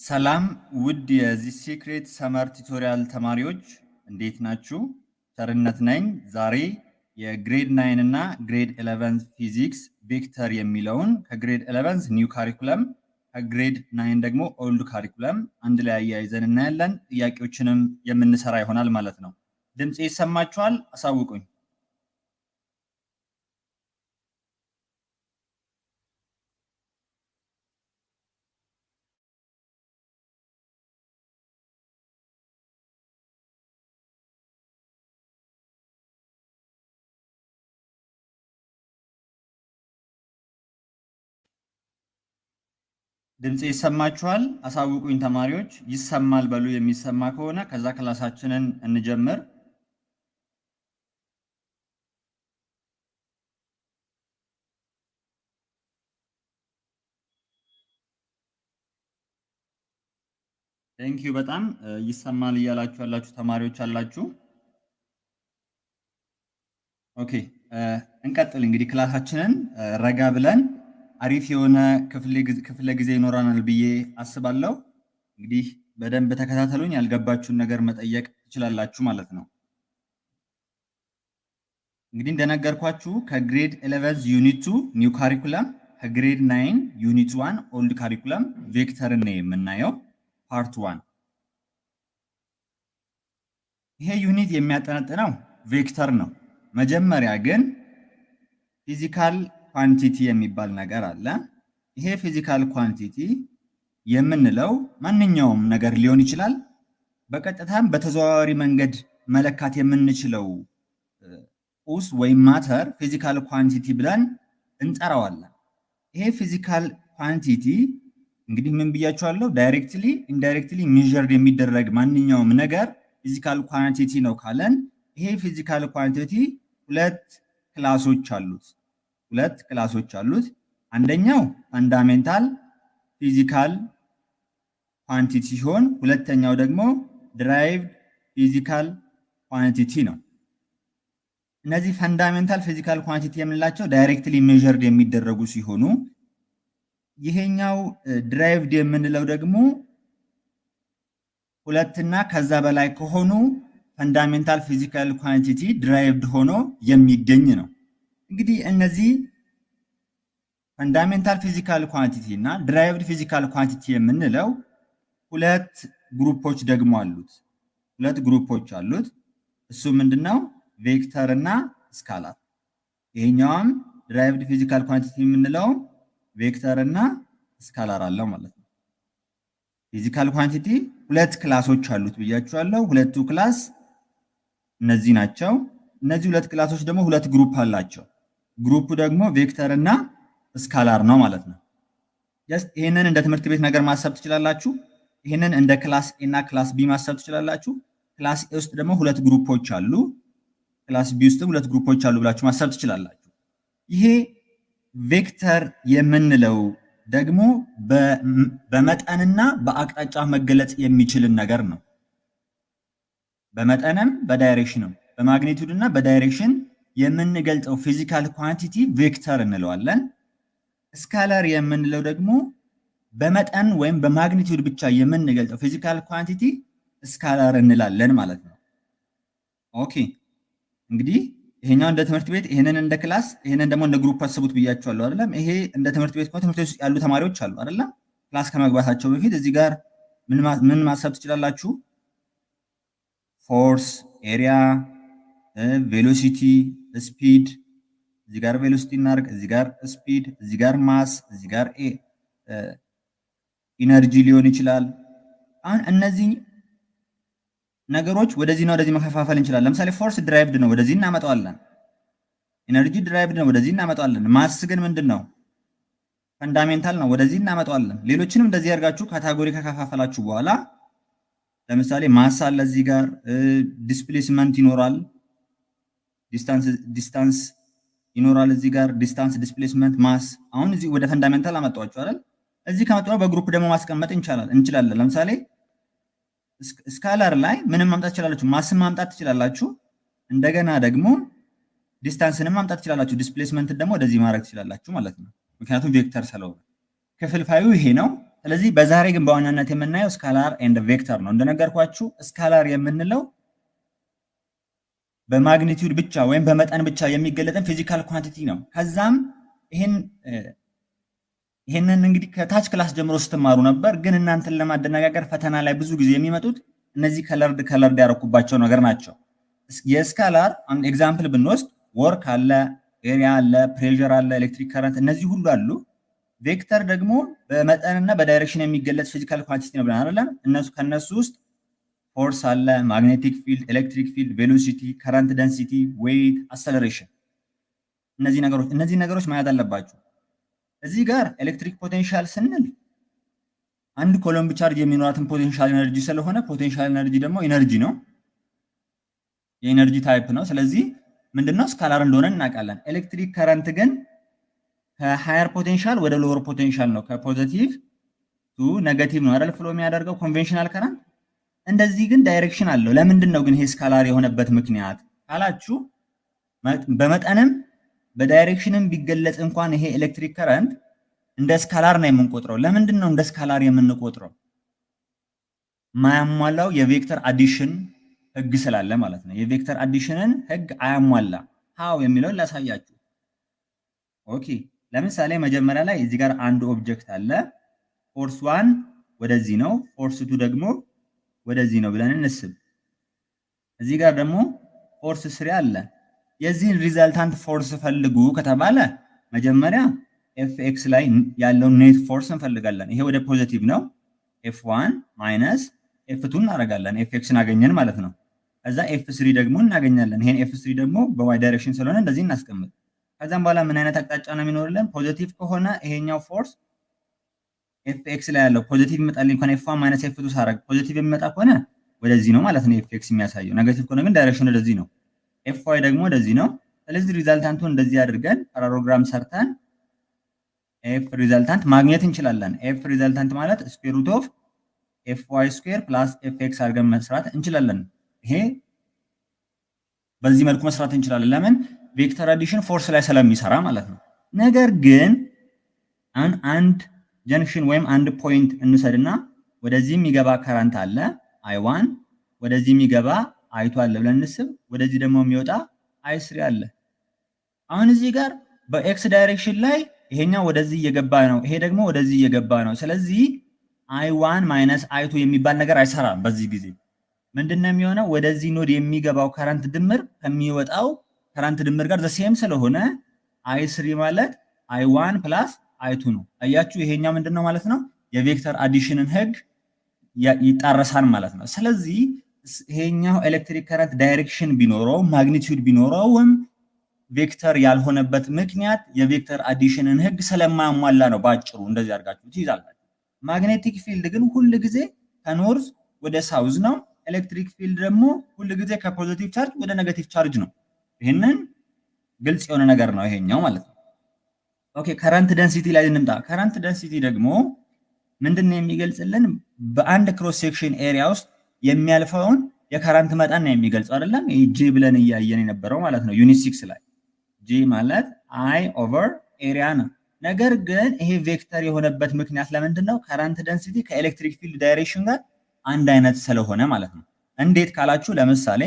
ሰላም ውድ የዚህ ሲክሬት ሰመር ቱቶሪያል ተማሪዎች እንዴት ናችሁ? ቸርነት ነኝ። ዛሬ የግሬድ 9 እና ግሬድ 11 ፊዚክስ ቬክተር የሚለውን ከግሬድ 11 ኒው ካሪኩለም ከግሬድ 9 ደግሞ ኦልድ ካሪኩለም አንድ ላይ አያይዘን እናያለን። ጥያቄዎችንም የምንሰራ ይሆናል ማለት ነው። ድምጼ ይሰማችኋል? አሳውቁኝ። ድምጼ ይሰማችኋል? አሳውቁኝ ተማሪዎች። ይሰማል በሉ የሚሰማ ከሆነ ከዛ ክላሳችንን እንጀምር። ቴንኪዩ በጣም ይሰማል እያላችሁ ያላችሁ ተማሪዎች አላችሁ። ኦኬ እንቀጥል። እንግዲህ ክላሳችንን ረጋ ብለን አሪፍ የሆነ ክፍለ ጊዜ ይኖረናል ብዬ አስባለሁ። እንግዲህ በደንብ ተከታተሉኝ። ያልገባችሁን ነገር መጠየቅ ትችላላችሁ ማለት ነው። እንግዲህ እንደነገርኳችሁ ከግሬድ 11 ዩኒት 2 ኒው ካሪኩለም ከግሬድ 9 ዩኒት 1 ኦልድ ካሪኩለም ቬክተርን ነው የምናየው ፓርት 1። ይሄ ዩኒት የሚያጠነጥነው ቬክተር ነው። መጀመሪያ ግን ፊዚካል ኳንቲቲ የሚባል ነገር አለ። ይሄ ፊዚካል ኳንቲቲ የምንለው ማንኛውም ነገር ሊሆን ይችላል። በቀጥታም በተዘዋዋሪ መንገድ መለካት የምንችለው ቁስ ወይም ማተር ፊዚካል ኳንቲቲ ብለን እንጠራዋለን። ይሄ ፊዚካል ኳንቲቲ እንግዲህ ምን ብያችኋለሁ? ዳይሬክትሊ ኢንዳይሬክትሊ ሜዠርድ የሚደረግ ማንኛውም ነገር ፊዚካል ኳንቲቲ ነው ካለን ይሄ ፊዚካል ኳንቲቲ ሁለት ክላሶች አሉት። አንደኛው ፈንዳሜንታል ፊዚካል ኳንቲቲ ሲሆን ሁለተኛው ደግሞ ድራይቭድ ፊዚካል ኳንቲቲ ነው። እነዚህ ፈንዳሜንታል ፊዚካል ኳንቲቲ የምንላቸው ዳይሬክትሊ ሜዠርድ የሚደረጉ ሲሆኑ ይሄኛው ድራይቭድ የምንለው ደግሞ ሁለትና ከዛ በላይ ከሆኑ ፈንዳሜንታል ፊዚካል ኳንቲቲ ድራይቭድ ሆኖ የሚገኝ ነው። እንግዲህ እነዚህ ፈንዳሜንታል ፊዚካል ኳንቲቲ እና ድራይቭድ ፊዚካል ኳንቲቲ የምንለው ሁለት ግሩፖች አሉት። እሱ ምንድነው? ቬክተር እና ስካላር። ይሄኛውም ድራይቭድ ፊዚካል ኳንቲቲ የምንለው ቬክተር እና ስካላር አለው ማለት ነው። ፊዚካል ኳንቲቲ ሁለት ክላሶች አሉት ብያችኋለሁ። ሁለቱ ክላስ እነዚህ ናቸው። እነዚህ ሁለት ክላሶች ደግሞ ሁለት ግሩፕ አላቸው። ግሩፑ ደግሞ ቬክተር እና ስካላር ነው ማለት ነው። ይሄንን እንደ ትምህርት ቤት ነገር ማሰብ ትችላላችሁ። ይሄንን እንደ ክላስ ኤ እና ክላስ ቢ ማሰብ ትችላላችሁ። ክላስ ኤ ውስጥ ደግሞ ሁለት ግሩፖች አሉ፣ ክላስ ቢ ውስጥ ሁለት ግሩፖች አሉ ብላችሁ ማሰብ ትችላላችሁ። ይሄ ቬክተር የምንለው ደግሞ በመጠንና በአቅጣጫ መገለጽ የሚችልን ነገር ነው። በመጠንም በዳይሬክሽንም በማግኒቱድ እና በዳይሬክሽን የምንገልጸው ፊዚካል ኳንቲቲ ቬክተር እንለዋለን። ስካላር የምንለው ደግሞ በመጠን ወይም በማግኒቱድ ብቻ የምንገልጸው ፊዚካል ኳንቲቲ ስካላር እንላለን ማለት ነው። ኦኬ እንግዲህ ይሄኛው እንደ ትምህርት ቤት፣ ይሄንን እንደ ክላስ፣ ይሄንን ደግሞ እንደ ግሩፕ አስቡት ብያችኋለሁ አይደለም? ይሄ እንደ ትምህርት ቤት ትምህርት ቤት ውስጥ ያሉ ተማሪዎች አሉ አይደለም? ክላስ ከመግባታቸው በፊት እዚህ ጋር ምን ማሰብ ትችላላችሁ? ፎርስ፣ ኤሪያ፣ ቬሎሲቲ፣ ስፒድ፣ እዚህ ጋር ቬሎሲቲ እናርግ፣ እዚህ ጋር ስፒድ፣ እዚህ ጋር ማስ፣ እዚህ ጋር ኢነርጂ ሊሆን ይችላል። አሁን እነዚህ ነገሮች ወደዚህና ወደዚህ መከፋፈል እንችላለን። ለምሳሌ ፎርስ ድራይቭድ ነው፣ ወደዚህ እናመጣዋለን። ኢነርጂ ድራይቭድ ነው፣ ወደዚህ እናመጣዋለን። ማስ ግን ምንድነው? ፈንዳሜንታል ነው፣ ወደዚህ እናመጣዋለን። ሌሎችንም እንደዚህ አድርጋችሁ ካታጎሪ ከከፋፈላችሁ በኋላ ለምሳሌ ማስ አለ፣ እዚህ ጋር ዲስፕሌስመንት ይኖራል፣ ዲስታንስ ይኖራል፣ እዚህ ጋር ዲስታንስ፣ ዲስፕሌስመንት፣ ማስ። አሁን እዚህ ወደ ፈንዳሜንታል አመጣዋችሁ አይደል? እዚህ ከመጣው በግሩፕ ደግሞ ማስቀመጥ እንችላለን። ለምሳሌ ስካላር ላይ ምንም ማምጣት ትችላላችሁ፣ ማስን ማምጣት ትችላላችሁ። እንደገና ደግሞ ዲስታንስንም ማምጣት ትችላላችሁ። ዲስፕሌስመንት ደግሞ ወደዚህ ማድረግ ትችላላችሁ ማለት ነው። ምክንያቱም ቬክተር ስለሆነ ክፍልፋዩ ይሄ ነው። ስለዚህ በዛሬ ግን በዋናነት የምናየው ስካላር ኤንድ ቬክተር ነው። እንደነገርኳችሁ ስካላር የምንለው በማግኒቲዩድ ብቻ ወይም በመጠን ብቻ የሚገለጥን ፊዚካል ኳንቲቲ ነው። ከዛም ይሄንን እንግዲህ ከታች ክላስ ጀምሮ ስትማሩ ነበር፣ ግን እናንተን ለማደነጋገር ፈተና ላይ ብዙ ጊዜ የሚመጡት እነዚህ ከለርድ ያረኩባቸው ነገር ናቸው። የስካላር አንድ ኤግዛምፕል ብንወስድ ወርክ አለ፣ ኤሪያ አለ፣ ፕሬሸር አለ፣ ኤሌክትሪክ ከረንት፣ እነዚህ ሁሉ አሉ። ቬክተር ደግሞ በመጠንና በዳይሬክሽን የሚገለጽ ፊዚካል ኳንቲቲ ነው ብለን አይደለም? ከነሱ ውስጥ ፎርስ አለ፣ ማግኔቲክ ፊልድ፣ ኤሌክትሪክ ፊልድ፣ ቬሎሲቲ፣ ከረንት ደንሲቲ፣ ዌይት፣ አክሰለሬሽን። እነዚህ ነገሮች ማየት አለባችሁ። እዚህ ጋር ኤሌክትሪክ ፖቴንሻል ስንል አንድ ኮሎምብ ቻርጅ የሚኖራትን ፖቴንሻል ኤነርጂ ስለሆነ ፖቴንሻል ኤነርጂ ደግሞ ኤነርጂ ነው፣ የኤነርጂ ታይፕ ነው። ስለዚህ ምንድነው ስካላር እንደሆነ እናውቃለን። ኤሌክትሪክ ከረንት ግን ከሃየር ፖቴንሻል ወደ ሎወር ፖቴንሻል ነው፣ ከፖዚቲቭ ቱ ኔጋቲቭ ነው አይደል ፍሎ የሚያደርገው ኮንቬንሽናል ከረንት። እንደዚህ ግን ዳይሬክሽን አለው። ለምንድን ነው ግን ይሄ ስካላር የሆነበት ምክንያት ካላችሁ በመጠንም በዳይሬክሽንም ቢገለጽ እንኳን ይሄ ኤሌክትሪክ ከረንት እንደ ስካላር ነው የምንቆጥረው። ለምንድን ነው እንደ ስካላር የምንቆጥረው? ማያሟላው የቬክተር አዲሽን ህግ ስላለ ማለት ነው። የቬክተር አዲሽንን ህግ አያሟላ። ሃው የሚለውን ላሳያችሁ። ኦኬ፣ ለምሳሌ መጀመሪያ ላይ እዚህ ጋር አንድ ኦብጀክት አለ። ፎርስ 1 ወደዚህ ነው፣ ፎርስ 2 ደግሞ ወደዚህ ነው ብለን እንስብ። እዚህ ጋር ደግሞ ፎርስ 3 አለ። የዚህን ሪዛልታንት ፎርስ ፈልጉ ከተባለ መጀመሪያ ኤፍኤክስ ላይ ያለውን ኔት ፎርስ እንፈልጋለን። ይሄ ወደ ፖዚቲቭ ነው። ኤፍ1 ማይነስ ኤፍ2 እናደርጋለን። ኤፍኤክስን አገኘን ማለት ነው። ከዛ ኤፍ3 ደግሞ እናገኛለን። ይሄን ኤፍ3 ደግሞ በዋይ ዳይሬክሽን ስለሆነ እንደዚህ እናስቀምጥ። ከዛም በኋላ ምን አይነት አቅጣጫ ነው የሚኖርልን? ፖዚቲቭ ከሆነ ይሄኛው ፎርስ ኤፍኤክስ ላይ ያለው ፖዚቲቭ ይመጣልኝ ከሆነ ኤፍ1 ማይነስ ኤፍ2 ሳደርግ ፖዚቲቭ የሚመጣ ከሆነ ወደዚህ ነው ማለት ነው ኤፍኤክስ የሚያሳየው። ኔጋቲቭ ከሆነ ግን ዳይሬክሽኑ ወደዚህ ነው። ኤፍዋይ ደግሞ ወደዚህ ነው። ስለዚህ ሪዛልታንቱን እንደዚህ አድርገን ፓራሎግራም ሰርተን ኤፍ ሪዛልታንት ማግኘት እንችላለን። ኤፍ ሪዛልታንት ማለት ስኩዌር ሩት ኦፍ ኤፍዋይ ስኩዌር ፕላስ ኤፍኤክስ አድርገን መስራት እንችላለን። ይሄ በዚህ መልኩ መስራት እንችላለን። ለምን? ቬክተር አዲሽን ፎርስ ላይ ስለሚሰራ ማለት ነው። ነገር ግን አንድ ጀንክሽን ወይም አንድ ፖይንት እንውሰድና ወደዚህ የሚገባ ከረንት አለ I1፣ ወደዚህ የሚገባ I2 አለ ብለን እንስብ። ወደዚህ ደግሞ የሚወጣ I3 አለ። አሁን እዚህ ጋር በኤክስ ዳይሬክሽን ላይ ይሄኛው ወደዚህ እየገባ ነው፣ ይሄ ደግሞ ወደዚህ እየገባ ነው። ስለዚህ I1 ማይነስ I2 የሚባል ነገር አይሰራም። በዚህ ጊዜ ምንድነው የሚሆነው? ወደዚህ ኖድ የሚገባው ከረንት ድምር ከሚወጣው ከረንት ድምር ጋር ዘሴም ስለሆነ I3 ማለት I1 ፕላስ I2 ነው። አያችሁ፣ ይሄኛው ምንድነው ማለት ነው? የቬክተር አዲሽንን ህግ ይጣረሳል ማለት ነው። ስለዚህ ይሄኛው ኤሌክትሪክ ከረንት ዳይሬክሽን ቢኖረው ማግኒቲዩድ ቢኖረውም ቬክተር ያልሆነበት ምክንያት የቬክተር አዲሽንን ህግ ስለማያሟላ ነው። ባጭሩ እንደዚህ አድርጋችሁ ትይዛላችሁ። ማግኔቲክ ፊልድ ግን ሁል ጊዜ ከኖርዝ ወደ ሳውዝ ነው። ኤሌክትሪክ ፊልድ ደግሞ ሁል ጊዜ ከፖዚቲቭ ቻርጅ ወደ ኔጋቲቭ ቻርጅ ነው። ይሄንን ግልጽ የሆነ ነገር ነው ይሄኛው ማለት ነው። ኦኬ፣ ከረንት ደንሲቲ ላይ እንምጣ። ከረንት ደንሲቲ ደግሞ ምንድነው የሚገልጽልን? በአንድ ክሮስ ሴክሽን ኤሪያ ውስጥ የሚያልፈውን የከረንት መጠን ነው የሚገልጸው አይደለም? ይሄ ጂ ብለን እያየን የነበረው ማለት ነው ዩኒት 6 ላይ ጂ ማለት አይ ኦቨር ኤሪያ ነው። ነገር ግን ይሄ ቬክተር የሆነበት ምክንያት ለምንድን ነው? ከረንት ደንሲቲ ከኤሌክትሪክ ፊልድ ዳይሬክሽን ጋር አንድ አይነት ስለሆነ ማለት ነው። እንዴት ካላችሁ ለምሳሌ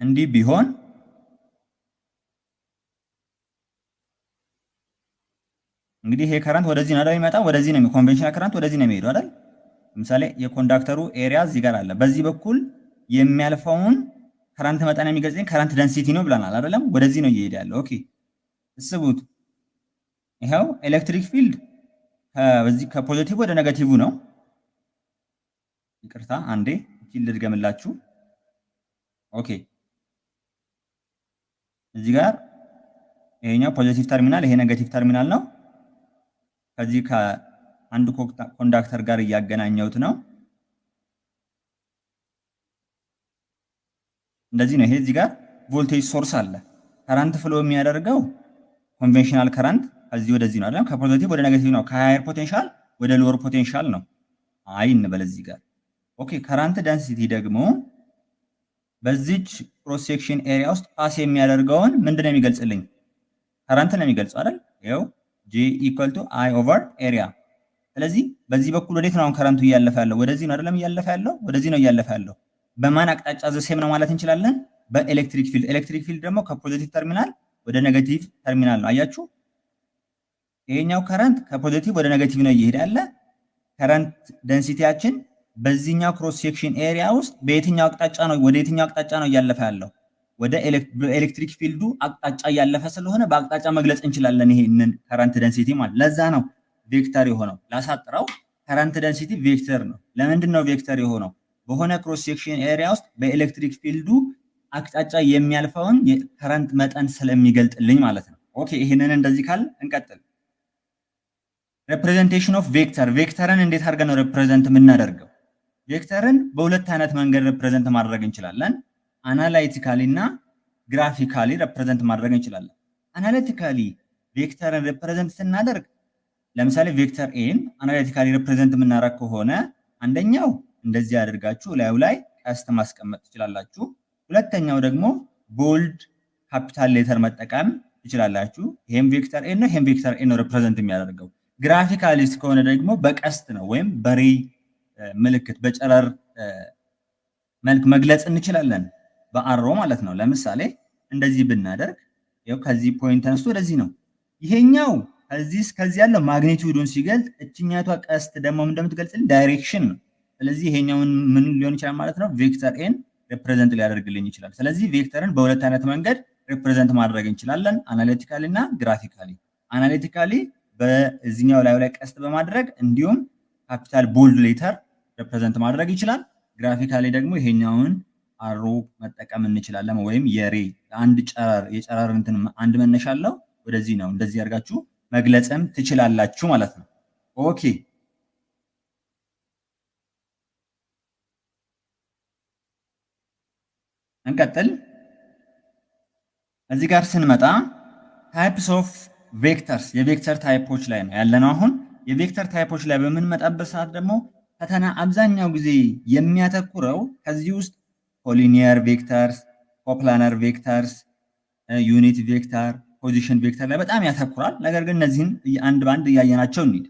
እንዲህ ቢሆን እንግዲህ ይሄ ከረንት ወደዚህ ነው የሚመጣው፣ ወደዚህ ነው ኮንቬንሽናል ከረንት ወደዚህ ነው የሚሄደው አይደል? ለምሳሌ የኮንዳክተሩ ኤሪያ እዚህ ጋር አለ። በዚህ በኩል የሚያልፈውን ከረንት መጠን የሚገልጽኝ ከረንት ደንሲቲ ነው ብለናል አይደለም? ወደዚህ ነው እየሄደ ያለው። ኦኬ፣ እስቡት። ይሄው ኤሌክትሪክ ፊልድ ከዚህ ከፖዚቲቭ ወደ ኔጋቲቭ ነው። ይቅርታ አንዴ እቺን ልድገምላችሁ። ኦኬ፣ እዚህ ጋር ይሄኛው ፖዚቲቭ ተርሚናል፣ ይሄ ኔጋቲቭ ተርሚናል ነው። ከዚህ ከአንድ ኮንዳክተር ጋር እያገናኘሁት ነው። እንደዚህ ነው። ይሄ እዚህ ጋር ቮልቴጅ ሶርስ አለ። ከረንት ፍሎ የሚያደርገው ኮንቬንሽናል ከረንት ከዚህ ወደዚህ ነው አይደል? ከፖዚቲቭ ወደ ኔጋቲቭ ነው። ከሃየር ፖቴንሻል ወደ ሎወር ፖቴንሻል ነው። አይ እንበል እዚህ ጋር። ኦኬ፣ ከረንት ደንሲቲ ደግሞ በዚች ክሮስ ሴክሽን ኤሪያ ውስጥ ፓስ የሚያደርገውን ምንድነው የሚገልጽልኝ? ከረንት ነው የሚገልጸው አይደል? ይኸው ጂ ኢኳል ቱ አይ ኦቨር ኤሪያ። ስለዚህ በዚህ በኩል ወዴት ነው አሁን ከረንቱ እያለፈ ያለው? ወደዚህ ነው አይደለም እያለፈ ያለው? ወደዚህ ነው እያለፈ ያለው። በማን አቅጣጫ ዘሴም ነው ማለት እንችላለን? በኤሌክትሪክ ፊልድ። ኤሌክትሪክ ፊልድ ደግሞ ከፖዚቲቭ ተርሚናል ወደ ኔጋቲቭ ተርሚናል ነው። አያችሁ፣ ይሄኛው ከረንት ከፖዚቲቭ ወደ ኔጋቲቭ ነው እየሄደ ያለ። ከረንት ደንሲቲያችን በዚህኛው ክሮስ ሴክሽን ኤሪያ ውስጥ በየትኛው አቅጣጫ ነው ወደ የትኛው አቅጣጫ ነው እያለፈ ያለው? ወደ ኤሌክትሪክ ፊልዱ አቅጣጫ እያለፈ ስለሆነ በአቅጣጫ መግለጽ እንችላለን ይሄንን ከረንት ደንሲቲ ማለት። ለዛ ነው ቬክተር የሆነው። ላሳጥረው፣ ከረንት ደንሲቲ ቬክተር ነው። ለምንድን ነው ቬክተር የሆነው? በሆነ ክሮስ ሴክሽን ኤሪያ ውስጥ በኤሌክትሪክ ፊልዱ አቅጣጫ የሚያልፈውን የከረንት መጠን ስለሚገልጥልኝ ማለት ነው። ኦኬ፣ ይሄንን እንደዚህ ካል እንቀጥል። ሪፕሬዘንቴሽን ኦፍ ቬክተር። ቬክተርን እንዴት አድርገን ነው ሪፕሬዘንት የምናደርገው? ቬክተርን በሁለት አይነት መንገድ ሪፕሬዘንት ማድረግ እንችላለን። አናላይቲካሊ እና ግራፊካሊ ሪፕሬዘንት ማድረግ እንችላለን። አናላይቲካሊ ቬክተርን ሪፕሬዘንት ስናደርግ ለምሳሌ ቬክተር ኤን አናላይቲካሊ ሪፕሬዘንት የምናደርግ ከሆነ አንደኛው እንደዚህ አድርጋችሁ ላዩ ላይ ቀስት ማስቀመጥ ትችላላችሁ። ሁለተኛው ደግሞ ቦልድ ካፒታል ሌተር መጠቀም ትችላላችሁ። ይሄም ቬክተር ኤን ነው፣ ይሄም ቬክተር ኤን ነው ሪፕሬዘንት የሚያደርገው። ግራፊካሊስት ከሆነ ደግሞ በቀስት ነው ወይም በሬ ምልክት በጨረር መልክ መግለጽ እንችላለን፣ በአሮ ማለት ነው። ለምሳሌ እንደዚህ ብናደርግ ያው ከዚህ ፖይንት ተነስቶ ወደዚህ ነው። ይሄኛው ከዚህ እስከዚህ ያለው ማግኒቲዩዱን ሲገልጽ፣ እችኛቷ ቀስት ደግሞ እንደምትገልጽልን ዳይሬክሽን ነው። ስለዚህ ይሄኛውን ምን ሊሆን ይችላል ማለት ነው? ቬክተር ኤን ሪፕሬዘንት ሊያደርግልኝ ይችላል። ስለዚህ ቬክተርን በሁለት አይነት መንገድ ሪፕሬዘንት ማድረግ እንችላለን፣ አናሊቲካሊ እና ግራፊካሊ። አናሊቲካሊ በዚህኛው ላይ ቀስት በማድረግ እንዲሁም ካፒታል ቦልድ ሌተር ሪፕሬዘንት ማድረግ ይችላል። ግራፊካሊ ደግሞ ይሄኛውን አሮ መጠቀም እንችላለን፣ ወይም የሬ አንድ ጨረር የጨረር እንትን አንድ መነሻ አለው፣ ወደዚህ ነው እንደዚህ አድርጋችሁ መግለጽም ትችላላችሁ ማለት ነው። ኦኬ እንቀጥል። እዚህ ጋር ስንመጣ ታይፕስ ኦፍ ቬክተርስ የቬክተር ታይፖች ላይ ነው ያለነው። አሁን የቬክተር ታይፖች ላይ በምንመጣበት ሰዓት ደግሞ ፈተና አብዛኛው ጊዜ የሚያተኩረው ከዚህ ውስጥ ኮሊኒየር ቬክተርስ፣ ኮፕላነር ቬክተርስ፣ ዩኒት ቬክተር፣ ፖዚሽን ቬክተር ላይ በጣም ያተኩራል። ነገር ግን እነዚህን አንድ በአንድ እያየናቸው እንሂድ።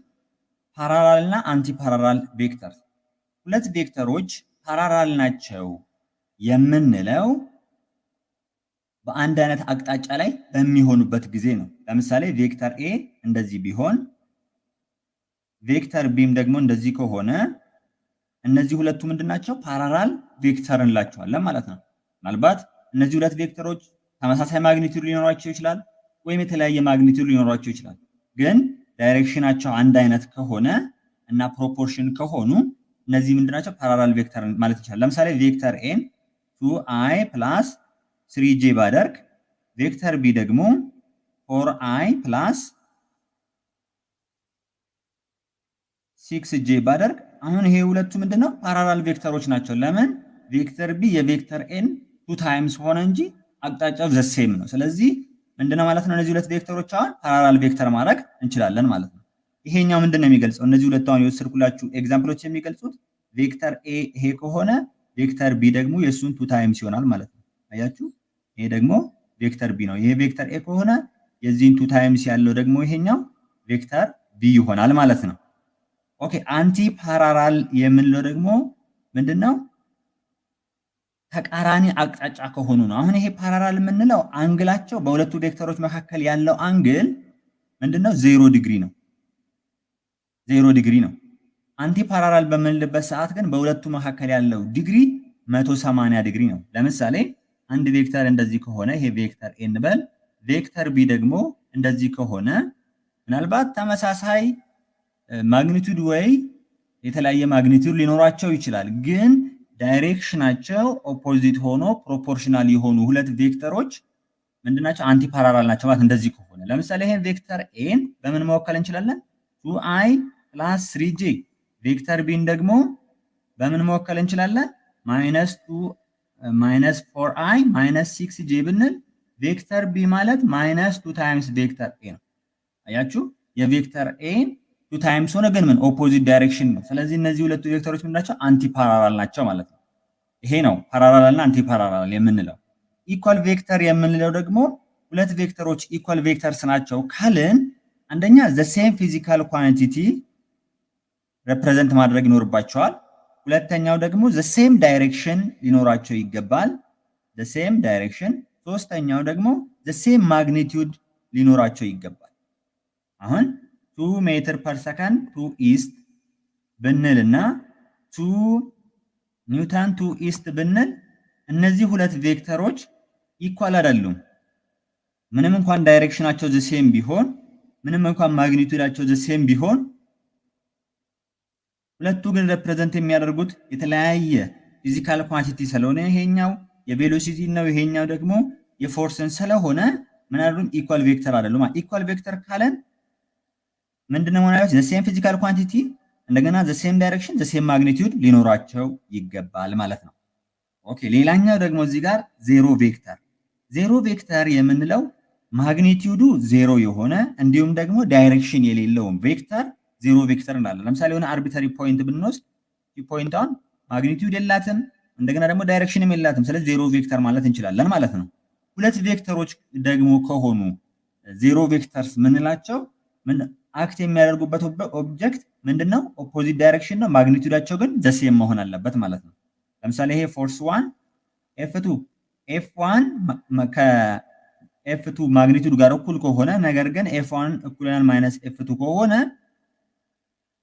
ፓራላል እና አንቲ ፓራላል ቬክተርስ። ሁለት ቬክተሮች ፓራላል ናቸው የምንለው በአንድ አይነት አቅጣጫ ላይ በሚሆኑበት ጊዜ ነው። ለምሳሌ ቬክተር ኤ እንደዚህ ቢሆን ቬክተር ቢም ደግሞ እንደዚህ ከሆነ እነዚህ ሁለቱ ምንድናቸው? ፓራላል ቬክተር እንላቸዋለን ማለት ነው። ምናልባት እነዚህ ሁለት ቬክተሮች ተመሳሳይ ማግኒቲዩድ ሊኖራቸው ይችላል፣ ወይም የተለያየ ማግኒቲዩድ ሊኖራቸው ይችላል። ግን ዳይሬክሽናቸው አንድ አይነት ከሆነ እና ፕሮፖርሽን ከሆኑ እነዚህ ምንድናቸው? ፓራላል ቬክተር ማለት ይችላል። ለምሳሌ ቬክተር ኤን 2i ፕላስ 3j ባደርግ ቬክተር ቢ ደግሞ 4i ፕላስ 6j ባደርግ አሁን ይሄ ሁለቱ ምንድነው? ፓራላል ቬክተሮች ናቸው። ለምን? ቬክተር ቢ የቬክተር ኤን 2 ታይምስ ሆነ እንጂ አቅጣጫው ዘሴም ነው። ስለዚህ ምንድነው ማለት ነው? እነዚህ ሁለት ቬክተሮች አሁን ፓራላል ቬክተር ማድረግ እንችላለን ማለት ነው። ይሄኛው ምንድነው የሚገልጸው? እነዚህ ሁለቱ አሁን የወሰድኩላችሁ ኤግዛምፕሎች የሚገልጹት ቬክተር ኤ ይሄ ከሆነ ቬክተር ቢ ደግሞ የሱን 2 ታይምስ ይሆናል ማለት ነው። አያችሁ? ይሄ ደግሞ ቬክተር ቢ ነው። ይሄ ቬክተር ኤ ከሆነ የዚህን 2 ታይምስ ያለው ደግሞ ይሄኛው ቬክተር ቢ ይሆናል ማለት ነው። ኦኬ አንቲ ፓራላል የምንለው ደግሞ ምንድነው? ተቃራኒ አቅጣጫ ከሆኑ ነው። አሁን ይሄ ፓራላል የምንለው አንግላቸው በሁለቱ ቬክተሮች መካከል ያለው አንግል ምንድነው? 0 ዲግሪ ነው። 0 ዲግሪ ነው። አንቲ ፓራላል በምንልበት ሰዓት ግን በሁለቱ መካከል ያለው ዲግሪ 180 ዲግሪ ነው። ለምሳሌ አንድ ቬክተር እንደዚህ ከሆነ ይሄ ቬክተር ኤ እንበል፣ ቬክተር ቢ ደግሞ እንደዚህ ከሆነ ምናልባት ተመሳሳይ ማግኒቲዩድ ወይ የተለያየ ማግኒቲዩድ ሊኖራቸው ይችላል። ግን ዳይሬክሽናቸው ኦፖዚት ሆኖ ፕሮፖርሽናል የሆኑ ሁለት ቬክተሮች ምንድናቸው? አንቲ ፓራላል ናቸው ማለት እንደዚህ ከሆነ ለምሳሌ ይሄን ቬክተር ኤን በምን መወከል እንችላለን? 2i ፕላስ 3j። ቬክተር ቢን ደግሞ በምን መወከል እንችላለን? ማይነስ 4i ማይነስ 6j ብንል ቬክተር ቢ ማለት ማይነስ 2 ታይምስ ቬክተር ኤ ነው። አያችሁ? የቬክተር ኤን 2 ታይምስ ሆነ ግን ምን ኦፖዚት ዳይሬክሽን ነው። ስለዚህ እነዚህ ሁለቱ ቬክተሮች ምንድናቸው? አንቲ ፓራላል ናቸው ማለት ነው። ይሄ ነው ፓራላል እና አንቲ ፓራላል የምንለው። ኢኳል ቬክተር የምንለው ደግሞ ሁለት ቬክተሮች ኢኳል ቬክተርስ ናቸው ካልን አንደኛ ዘ ሴም ፊዚካል ኳንቲቲ ሪፕሬዘንት ማድረግ ይኖርባቸዋል። ሁለተኛው ደግሞ ዘ ሴም ዳይሬክሽን ሊኖራቸው ይገባል። ዘ ሴም ዳይሬክሽን። ሶስተኛው ደግሞ ዘ ሴም ማግኒቲዩድ ሊኖራቸው ይገባል። አሁን 2 ሜትር ፐር ሰከንድ ቱ ኢስት ብንልና 2 ኒውተን ቱ ኢስት ብንል እነዚህ ሁለት ቬክተሮች ኢኳል አይደሉም። ምንም እንኳን ዳይሬክሽናቸው ዘ ሴም ቢሆን፣ ምንም እንኳን ማግኒቲዩዳቸው ዘ ሴም ቢሆን፣ ሁለቱ ግን ሪፕሬዘንት የሚያደርጉት የተለያየ ፊዚካል ኳንቲቲ ስለሆነ ይሄኛው የቬሎሲቲ ነው፣ ይሄኛው ደግሞ የፎርስን ስለሆነ ምን አይደሉም? ኢኳል ቬክተር አይደሉም። ኢኳል ቬክተር ካለን ምንድነው ማለት? ዘ ሴም ፊዚካል ኳንቲቲ እንደገና ዘ ሴም ዳይሬክሽን ዘ ሴም ማግኒቲዩድ ሊኖራቸው ይገባል ማለት ነው። ኦኬ። ሌላኛው ደግሞ እዚህ ጋር ዜሮ ቬክተር። ዜሮ ቬክተር የምንለው ማግኒቲዩዱ ዜሮ የሆነ እንዲሁም ደግሞ ዳይሬክሽን የሌለውን ቬክተር ዜሮ ቬክተር እንላለን። ለምሳሌ የሆነ አርቢተሪ ፖይንት ብንወስድ ፖይንቷን ማግኒቲዩድ የላትም እንደገና ደግሞ ዳይሬክሽንም የላትም። ስለዚህ ዜሮ ቬክተር ማለት እንችላለን ማለት ነው። ሁለት ቬክተሮች ደግሞ ከሆኑ ዜሮ ቬክተርስ ምንላቸው አክት የሚያደርጉበት ኦብጀክት ምንድነው? ኦፖዚት ዳይሬክሽን ነው። ማግኒቲዩዳቸው ግን ዘሴም መሆን አለበት ማለት ነው። ለምሳሌ ይሄ ፎርስ 1 F2 F1 ከF2 ማግኒቲዩድ ጋር እኩል ከሆነ ነገር ግን F1 እኩል ይሆናል ማይነስ F2 ከሆነ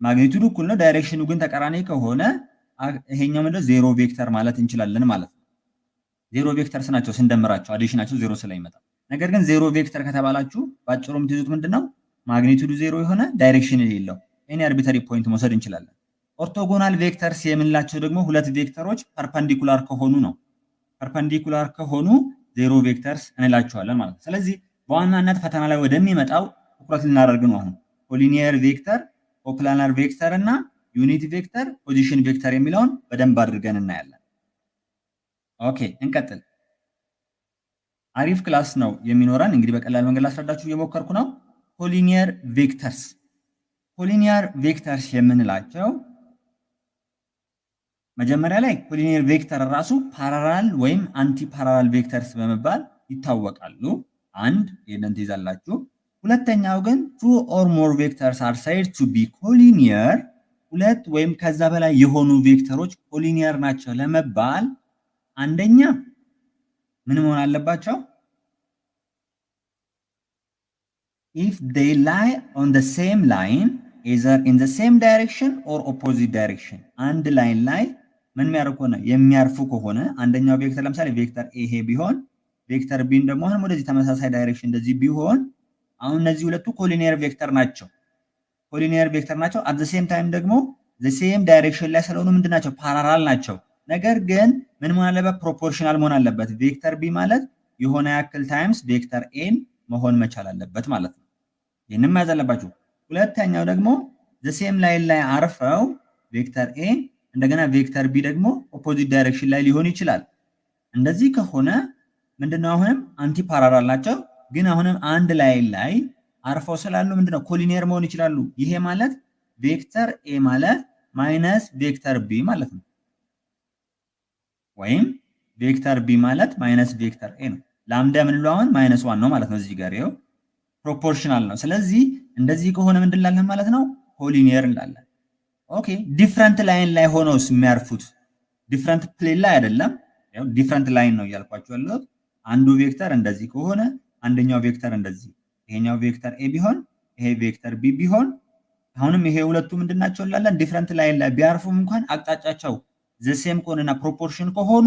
ማግኒቲዩዱ እኩል ነው፣ ዳይሬክሽኑ ግን ተቃራኒ ከሆነ ይሄኛው ምንድነው? ዜሮ ቬክተር ማለት እንችላለን ማለት ነው። ዜሮ ቬክተርስ ናቸው ስንደምራቸው አዲሽናቸው ዜሮ ስለሚመጣ። ነገር ግን ዜሮ ቬክተር ከተባላችሁ ባጭሩ የምትይዙት ምንድነው? ማግኒቲዩዱ ዜሮ የሆነ ዳይሬክሽን የሌለው ኤኒ አርቢተሪ ፖይንት መውሰድ እንችላለን። ኦርቶጎናል ቬክተርስ የምንላቸው ደግሞ ሁለት ቬክተሮች ፐርፐንዲኩላር ከሆኑ ነው። ፐርፐንዲኩላር ከሆኑ ዜሮ ቬክተርስ እንላቸዋለን ማለት ነው። ስለዚህ በዋናነት ፈተና ላይ ወደሚመጣው ትኩረት ልናደርግ ነው። አሁን ኮሊኒየር ቬክተር፣ ኮፕላናር ቬክተር እና ዩኒት ቬክተር፣ ፖዚሽን ቬክተር የሚለውን በደንብ አድርገን እናያለን። ኦኬ እንቀጥል። አሪፍ ክላስ ነው የሚኖረን። እንግዲህ በቀላል መንገድ ላስረዳችሁ እየሞከርኩ ነው። ኮሊኒየር ቬክተርስ። ኮሊኒየር ቬክተርስ የምንላቸው መጀመሪያ ላይ ኮሊኒየር ቬክተር ራሱ ፓራላል ወይም አንቲ ፓራላል ቬክተርስ በመባል ይታወቃሉ። አንድ ይሄንን ትይዛላችሁ። ሁለተኛው ግን two or more vectors are said to be collinear። ሁለት ወይም ከዛ በላይ የሆኑ ቬክተሮች ኮሊኒየር ናቸው ለመባል አንደኛ ምን መሆን አለባቸው? if they lie on the same line either in the same direction or opposite direction። አንድ ላይን ላይ ምን የሚያርፉ ከሆነ አንደኛው ቬክተር ለምሳሌ ቬክተር ኤ ይሄ ቢሆን ቬክተር ቢ ደግሞ አሁን ወደዚህ ተመሳሳይ ዳይሬክሽን እንደዚህ ቢሆን አሁን እነዚህ ሁለቱ ኮሊኒየር ቬክተር ናቸው። ኮሊኒየር ቬክተር ናቸው። at the same time ደግሞ the same direction ላይ ስለሆኑ ምንድናቸው? ፓራላል ናቸው። ነገር ግን ምን መሆን አለበት? ፕሮፖርሽናል መሆን አለበት። ቬክተር ቢ ማለት የሆነ ያክል ታይምስ ቬክተር ኤን መሆን መቻል አለበት ማለት ነው። ይሄንን ማያዝ አለባችሁ። ሁለተኛው ደግሞ the same ላይን ላይ አርፈው ቬክተር ኤ እንደገና ቬክተር ቢ ደግሞ ኦፖዚት ዳይሬክሽን ላይ ሊሆን ይችላል። እንደዚህ ከሆነ ምንድነው? አሁንም አንቲ ፓራላል ናቸው። ግን አሁንም አንድ ላይን ላይ አርፈው ስላሉ ምንድነው? ኮሊኒየር መሆን ይችላሉ። ይሄ ማለት ቬክተር ኤ ማለት ማይነስ ቬክተር ቢ ማለት ነው። ወይም ቬክተር ቢ ማለት ማይነስ ቬክተር ኤ ነው። ላምዳ ምንለው አሁን -1 ነው ማለት ነው። እዚህ ጋር ይኸው ፕሮፖርሽናል ነው። ስለዚህ እንደዚህ ከሆነ ምንድን እንላለን ማለት ነው? ኮሊኒየር እንላለን። ኦኬ ዲፍረንት ላይን ላይ ሆነውስ የሚያርፉት ዲፍረንት ፕሌን ላይ አይደለም። ያው ዲፍረንት ላይን ነው እያልኳችሁ ያለሁት። አንዱ ቬክተር እንደዚህ ከሆነ አንደኛው ቬክተር እንደዚህ፣ ይሄኛው ቬክተር ኤ ቢሆን ይሄ ቬክተር ቢ ቢሆን አሁንም ይሄ ሁለቱ ምንድናቸው እንላለን? ዲፍረንት ላይን ላይ ቢያርፉም እንኳን አቅጣጫቸው ዘሴም ከሆነና ፕሮፖርሽን ከሆኑ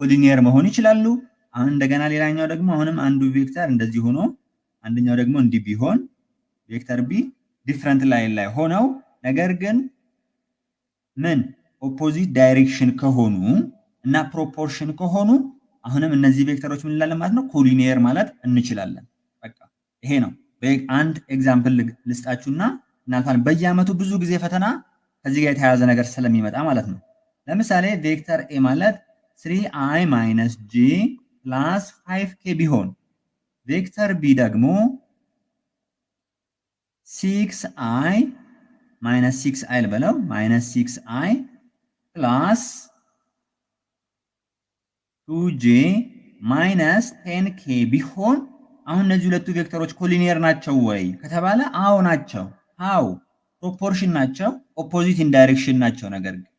ኮሊኒየር መሆን ይችላሉ። አሁን እንደገና ሌላኛው ደግሞ አሁንም አንዱ ቬክተር እንደዚህ ሆኖ አንደኛው ደግሞ እንዲህ ቢሆን ቬክተር ቢ ዲፍረንት ላይን ላይ ሆነው ነገር ግን ምን ኦፖዚት ዳይሬክሽን ከሆኑ እና ፕሮፖርሽን ከሆኑ አሁንም እነዚህ ቬክተሮች ምን እንላለን ማለት ነው? ኮሊኒየር ማለት እንችላለን። በቃ ይሄ ነው። አንድ ኤግዛምፕል ልስጣችሁና እናልፋለን። በየአመቱ ብዙ ጊዜ ፈተና ከዚህ ጋር የተያያዘ ነገር ስለሚመጣ ማለት ነው። ለምሳሌ ቬክተር ኤ ማለት 3i - j + 5k ቢሆን ቬክተር ቢ ደግሞ 6i - 6i ልበለው -6i + 2j - 10k ቢሆን አሁን እነዚህ ሁለቱ ቬክተሮች ኮሊኒየር ናቸው ወይ ከተባለ አዎ ናቸው። አዎ ፕሮፖርሽን ናቸው፣ ኦፖዚት ኢን ዳይሬክሽን ናቸው። ነገር ግን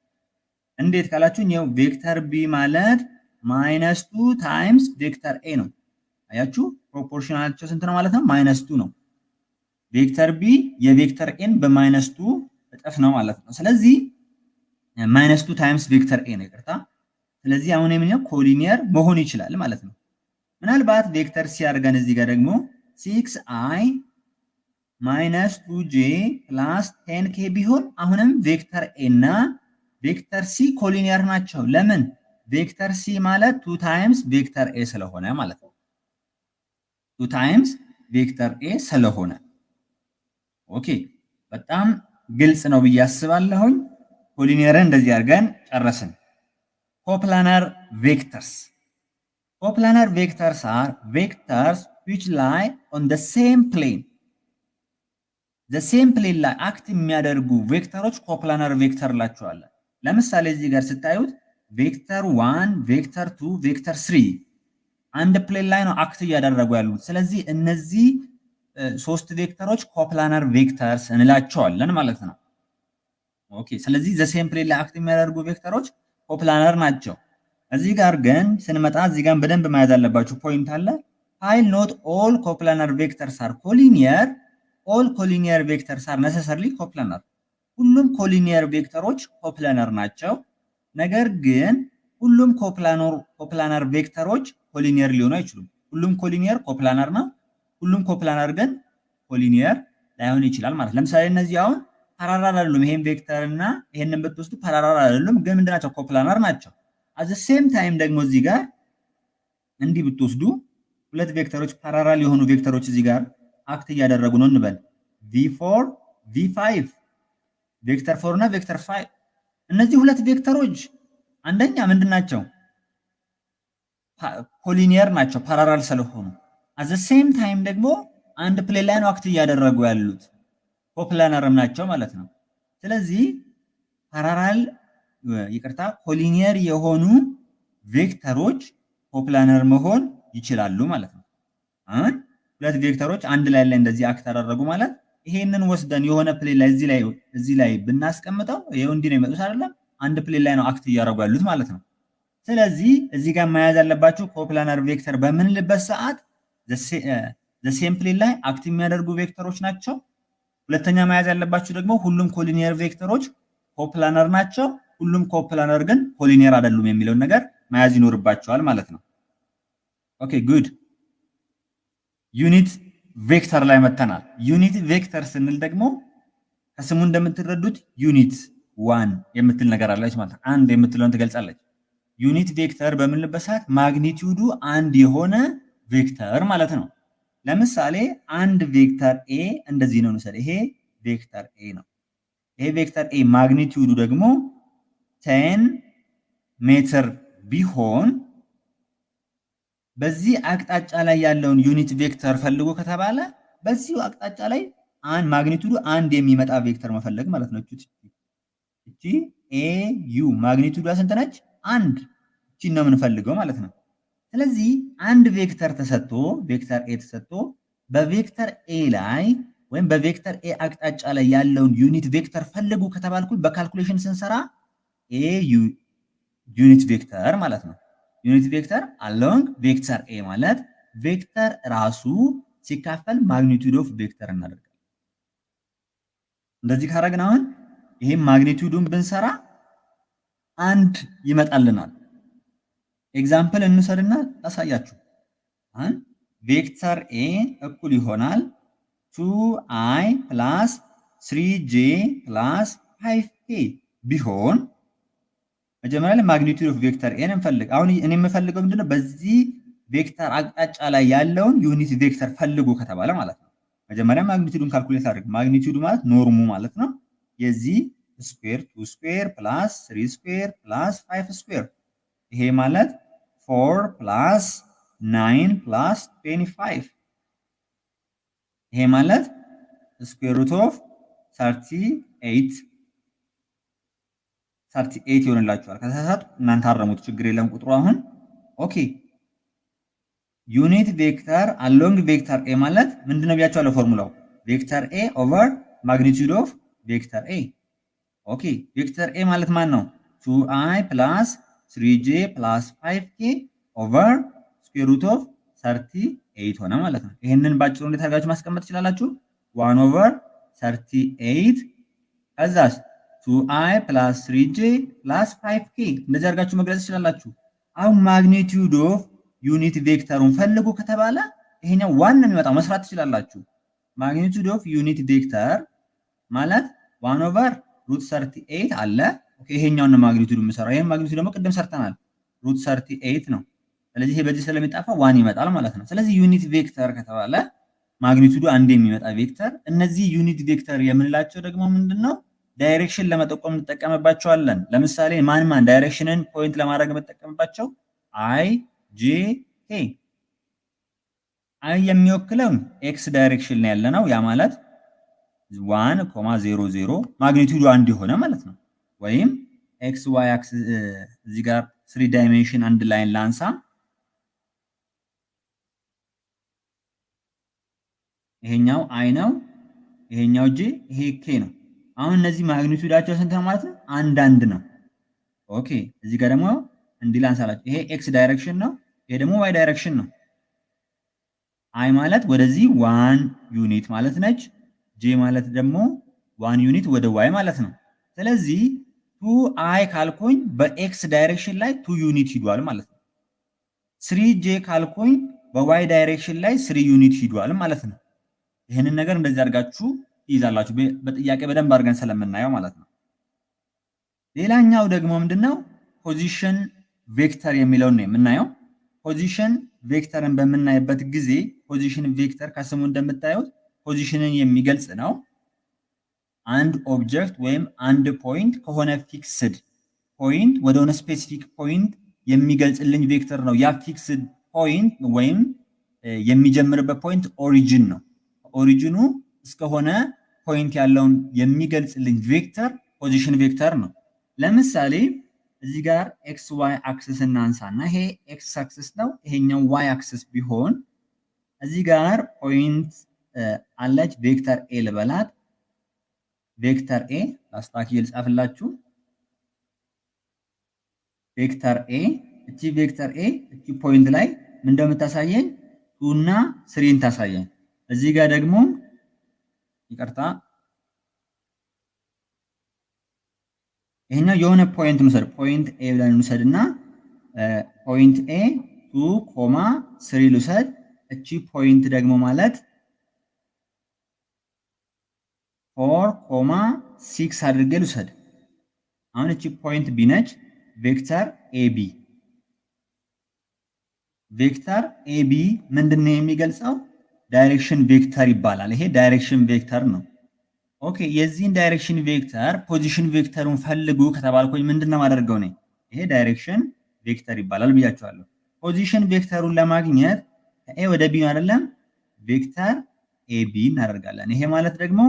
እንዴት ካላችሁኝ ይኸው ቬክተር ቢ ማለት -2 ታይምስ ቬክተር ኤ ነው። አያችሁ ፕሮፖርሽናቸው ስንት ነው ማለት ነው? -2 ነው። ቬክተር ቢ የቬክተር ኤን በ-2 እጥፍ ነው ማለት ነው። ስለዚህ -2 ታይምስ ቬክተር ኤ ነው፣ ይቅርታ። ስለዚህ አሁን የምንለው ኮሊኒየር መሆን ይችላል ማለት ነው። ምናልባት ቬክተር ሲ አድርገን እዚህ ጋር ደግሞ 6i -2j + 10k ቢሆን አሁንም ቬክተር ኤ እና ቬክተር ሲ ኮሊኒየር ናቸው። ለምን? ቬክተር ሲ ማለት 2 ታይምስ ቬክተር ኤ ስለሆነ ማለት ነው። 2 ታይምስ ቬክተር ኤ ስለሆነ ኦኬ፣ በጣም ግልጽ ነው ብዬ አስባለሁኝ። ኮሊኒየርን እንደዚህ አድርገን ጨረስን። ኮፕላናር ቬክተርስ Coplanar vectors are vectors which lie on the same plane. The same plane ላይ አክት የሚያደርጉ ቬክተሮች ኮፕላናር ቬክተር ላቸዋለን። ለምሳሌ እዚህ ጋር ስታዩት ቬክተር 1፣ ቬክተር 2፣ ቬክተር 3 አንድ ፕሌን ላይ ነው አክት እያደረጉ ያሉት። ስለዚህ እነዚህ ሶስት ቬክተሮች ኮፕላናር ቬክተርስ እንላቸዋለን ማለት ነው። ኦኬ፣ ስለዚህ ዘ ሴም ፕሌን ላይ አክት የሚያደርጉ ቬክተሮች ኮፕላናር ናቸው። እዚህ ጋር ግን ስንመጣ እዚህ ጋር በደንብ መያዝ ያለባችሁ ፖይንት አለ። while not all coplanar vectors are collinear, all collinear vectors are necessarily coplanar. ሁሉም ኮሊኒየር ቬክተሮች ኮፕላናር ናቸው። ነገር ግን ሁሉም ኮፕላናር ቬክተሮች ኮሊኒየር ሊሆኑ አይችሉም። ሁሉም ኮሊኒየር ኮፕላናር ነው። ሁሉም ኮፕላናር ግን ኮሊኒየር ላይሆን ይችላል ማለት። ለምሳሌ እነዚህ አሁን ፓራላል አይደሉም። ይሄን ቬክተር እና ይሄንን ብትወስዱ ፓራላል አይደሉም፣ ግን ምንድናቸው? ኮፕላናር ናቸው። at the same time ደግሞ እዚህ ጋር እንዲህ ብትወስዱ ሁለት ቬክተሮች ፓራላል የሆኑ ቬክተሮች እዚህ ጋር አክት እያደረጉ ነው እንበል። v4 v5 ቬክተር 4 እና ቬክተር 5 እነዚህ ሁለት ቬክተሮች አንደኛ ምንድናቸው? ኮሊኒየር ናቸው ፓራላል ስለሆኑ። at the same time ደግሞ አንድ ፕሌን ላይ ነው አክት እያደረጉ ያሉት፣ ኮፕላናርም ናቸው ማለት ነው። ስለዚህ ፓራላል ኮሊኒየር የሆኑ ቬክተሮች ኮፕላነር መሆን ይችላሉ ማለት ነው። አሁን ሁለት ቬክተሮች አንድ ላይ እንደዚህ አክት አደረጉ ማለት ይሄንን ወስደን የሆነ ፕሌን ላይ እዚህ ላይ ብናስቀምጠው ይሄው እንዲህ ነው የሚመጡት አይደለም? አንድ ፕሌን ላይ ነው አክት እያደረጉ ያሉት ማለት ነው። ስለዚህ እዚህ ጋር መያዝ ያለባችሁ ኮፕላነር ቬክተር በምንልበት ሰዓት ዘ ሴም ፕሌን ላይ አክት የሚያደርጉ ቬክተሮች ናቸው። ሁለተኛ መያዝ ያለባችሁ ደግሞ ሁሉም ኮሊኒየር ቬክተሮች ኮፕላነር ናቸው። ሁሉም ኮፕላነር ግን ኮሊኒየር አይደሉም የሚለውን ነገር መያዝ ይኖርባቸዋል ማለት ነው። ኦኬ ጉድ። ዩኒት ቬክተር ላይ መተናል። ዩኒት ቬክተር ስንል ደግሞ ከስሙ እንደምትረዱት ዩኒት 1 የምትል ነገር አለች ማለት ነው። አንድ የምትለውን ትገልጻለች። ዩኒት ቬክተር በምንልበት ሰዓት ማግኒቲዩዱ አንድ የሆነ ቬክተር ማለት ነው። ለምሳሌ አንድ ቬክተር ኤ እንደዚህ ነው እንውሰድ። ይሄ ቬክተር ኤ ነው። ይሄ ቬክተር ኤ ማግኒቲዩዱ ደግሞ 10 ሜትር ቢሆን በዚህ አቅጣጫ ላይ ያለውን ዩኒት ቬክተር ፈልጎ ከተባለ በዚህ አቅጣጫ ላይ ማግኒቲዩዱ አንድ የሚመጣ ቬክተር መፈለግ ማለት ነው። እቺ ኤ ዩ ማግኒቲዩዷ ስንት ነች? አንድ። እቺ ነው የምንፈልገው ማለት ነው። ስለዚህ አንድ ቬክተር ተሰጥቶ ቬክተር ኤ ተሰጥቶ በቬክተር ኤ ላይ ወይም በቬክተር ኤ አቅጣጫ ላይ ያለውን ዩኒት ቬክተር ፈልጉ ከተባልኩኝ በካልኩሌሽን ስንሰራ ኤ ዩኒት ቬክተር ማለት ነው። ዩኒት ቬክተር አሎንግ ቬክተር ኤ ማለት ቬክተር ራሱ ሲካፈል ማግኒቲዩድ ኦፍ ቬክተር እናደርጋለን። እንደዚህ ካረግን አሁን ይሄን ማግኒቲዩዱን ብንሰራ አንድ ይመጣልናል። ኤግዛምፕል እንውሰድና ላሳያችሁ። አሁን ቬክተር ኤ እኩል ይሆናል 2i + 3j + 5k ቢሆን መጀመሪያ ላይ ማግኒቲዩድ ኦፍ ቬክተር ኤን እንፈልግ። አሁን እኔ የምፈልገው ምንድነው? በዚህ ቬክተር አቅጣጫ ላይ ያለውን ዩኒት ቬክተር ፈልጉ ከተባለ ማለት ነው። መጀመሪያ ማግኒቲዩዱን ካልኩሌት አድርግ። ማግኒቲዩዱ ማለት ኖርሙ ማለት ነው። የዚህ ስኩዌር 2 ስኩዌር + 3 ስኩዌር + 5 ስኩዌር ይሄ ማለት 4 + 9 + 25 ይሄ ማለት ስኩዌር ሩት ኦፍ 38 ይሆንላችኋል። ከተሳሳቱ እናንተ አረሙት፣ ችግር የለም ቁጥሩ አሁን ኦኬ። ዩኒት ቬክተር አሎንግ ቬክተር ኤ ማለት ምንድነው ብያቸዋለሁ ፎርሙላው ቬክተር ኤ ኦቨር ማግኒቲዩድ ኦፍ ቬክተር ኤ። ኦኬ ቬክተር ኤ ማለት ማን ነው? 2i ፕላስ 3j ፕላስ 5k ኦቨር ስኩዌር ሩት ኦፍ 38 ሆነ ማለት ነው። ይሄንን ባጭሩ እንዴት አድርጋችሁ ማስቀመጥ ትችላላችሁ? 1 ኦቨር 38 ከዛስ 2i ፕላስ 3j ፕላስ 5k እንደዚህ አድርጋችሁ መግለጽ ትችላላችሁ። አሁን ማግኒቲዩድ ኦፍ ዩኒት ቬክተሩን ፈልጉ ከተባለ ይሄኛው ዋን ነው የሚመጣው፣ መስራት ትችላላችሁ። ማግኒቲዩድ ኦፍ ዩኒት ቬክተር ማለት 1 ኦቨር ሩት 38 አለ። ኦኬ ይሄኛውን ነው ማግኒቲዩድ የምሰራው። ይሄን ማግኒቲዩድ ደግሞ ቅድም ሰርተናል፣ ሩት 38 ነው። ስለዚህ ይሄ በዚህ ስለሚጣፋ ዋን ይመጣል ማለት ነው። ስለዚህ ዩኒት ቬክተር ከተባለ ማግኒቲዩዱ አንድ የሚመጣ ቬክተር። እነዚህ ዩኒት ቬክተር የምንላቸው ደግሞ ምንድነው? ዳይሬክሽን ለመጠቆም እንጠቀምባቸዋለን። ለምሳሌ ማን ዳይሬክሽንን ፖይንት ለማድረግ የምንጠቀምባቸው አይ ጄ ኬ። አይ የሚወክለው ኤክስ ዳይሬክሽን ላይ ያለ ነው። ያ ማለት 1,00 ማግኒቲዩዱ አንድ የሆነ ማለት ነው። ወይም ኤክስ ዋይ አክሲስ እዚህ ጋር 3 ዳይሜንሽን አንድ ላይን ላንሳ። ይሄኛው አይ ነው፣ ይሄኛው ጄ፣ ይሄ ኬ ነው። አሁን እነዚህ ማግኒቲዩዳቸው ስንት ነው ማለት ነው? አንድ ነው። ኦኬ እዚህ ጋር ደግሞ እንዲህ ላንሳላችሁ። ይሄ ኤክስ ዳይሬክሽን ነው፣ ይሄ ደግሞ ዋይ ዳይሬክሽን ነው። አይ ማለት ወደዚህ 1 ዩኒት ማለት ነች። ጄ ማለት ደግሞ 1 ዩኒት ወደ ዋይ ማለት ነው። ስለዚህ 2i ካልኩኝ በኤክስ ዳይሬክሽን ላይ 2 ዩኒት ሂዷል ማለት ነው። 3j ካልኩኝ በዋይ ዳይሬክሽን ላይ 3 ዩኒት ሂዷል ማለት ነው። ይሄንን ነገር እንደዚህ አድርጋችሁ ይይዛላችሁ በጥያቄ በደንብ አድርገን ስለምናየው ማለት ነው። ሌላኛው ደግሞ ምንድነው? ፖዚሽን ቬክተር የሚለውን ነው የምናየው። ፖዚሽን ቬክተርን በምናይበት ጊዜ ፖዚሽን ቬክተር ከስሙ እንደምታዩት ፖዚሽንን የሚገልጽ ነው። አንድ ኦብጀክት ወይም አንድ ፖይንት ከሆነ ፊክስድ ፖይንት ወደ ሆነ ስፔሲፊክ ፖይንት የሚገልጽልኝ ቬክተር ነው። ያ ፊክስድ ፖይንት ወይም የሚጀምርበት ፖይንት ኦሪጂን ነው። ኦሪጂኑ እስከሆነ ፖይንት ያለውን የሚገልጽልኝ ቬክተር ፖዚሽን ቬክተር ነው። ለምሳሌ እዚህ ጋር ኤክስ ዋይ አክሲስ እናንሳና ይሄ ኤክስ አክሲስ ነው፣ ይሄኛው ዋይ አክሲስ ቢሆን እዚህ ጋር ፖይንት አለች ቬክተር ኤ ልበላት። ቬክተር ኤ አስታኪ ልጻፍላችሁ። ቬክተር ኤ እቺ ቬክተር ኤ እቺ ፖይንት ላይ ምን እንደምታሳየኝ 2 እና 3ን ታሳየኝ። እዚህ ጋር ደግሞ ይቅርታ ይሄኛው የሆነ ፖይንት እንውሰድ። ፖይንት ኤ ብለን እንውሰድና ፖይንት ኤ 2,3 ልውሰድ። እቺ ፖይንት ደግሞ ማለት 4,6 አድርጌ ልውሰድ። አሁን እቺ ፖይንት ቢ ነች። ቬክተር ኤቢ ቬክተር ኤቢ ምንድነው የሚገልጸው? ዳይሬክሽን ቬክተር ይባላል። ይሄ ዳይሬክሽን ቬክተር ነው። ኦኬ የዚህን ዳይሬክሽን ቬክተር ፖዚሽን ቬክተሩን ፈልጉ ከተባልኩኝ ምንድነው ማደርገው ነው? ይሄ ዳይሬክሽን ቬክተር ይባላል ብያቸዋለሁ። ፖዚሽን ቬክተሩን ለማግኘት ከኤ ወደ ቢ አይደለም ቬክተር ኤቢ እናደርጋለን። ይሄ ማለት ደግሞ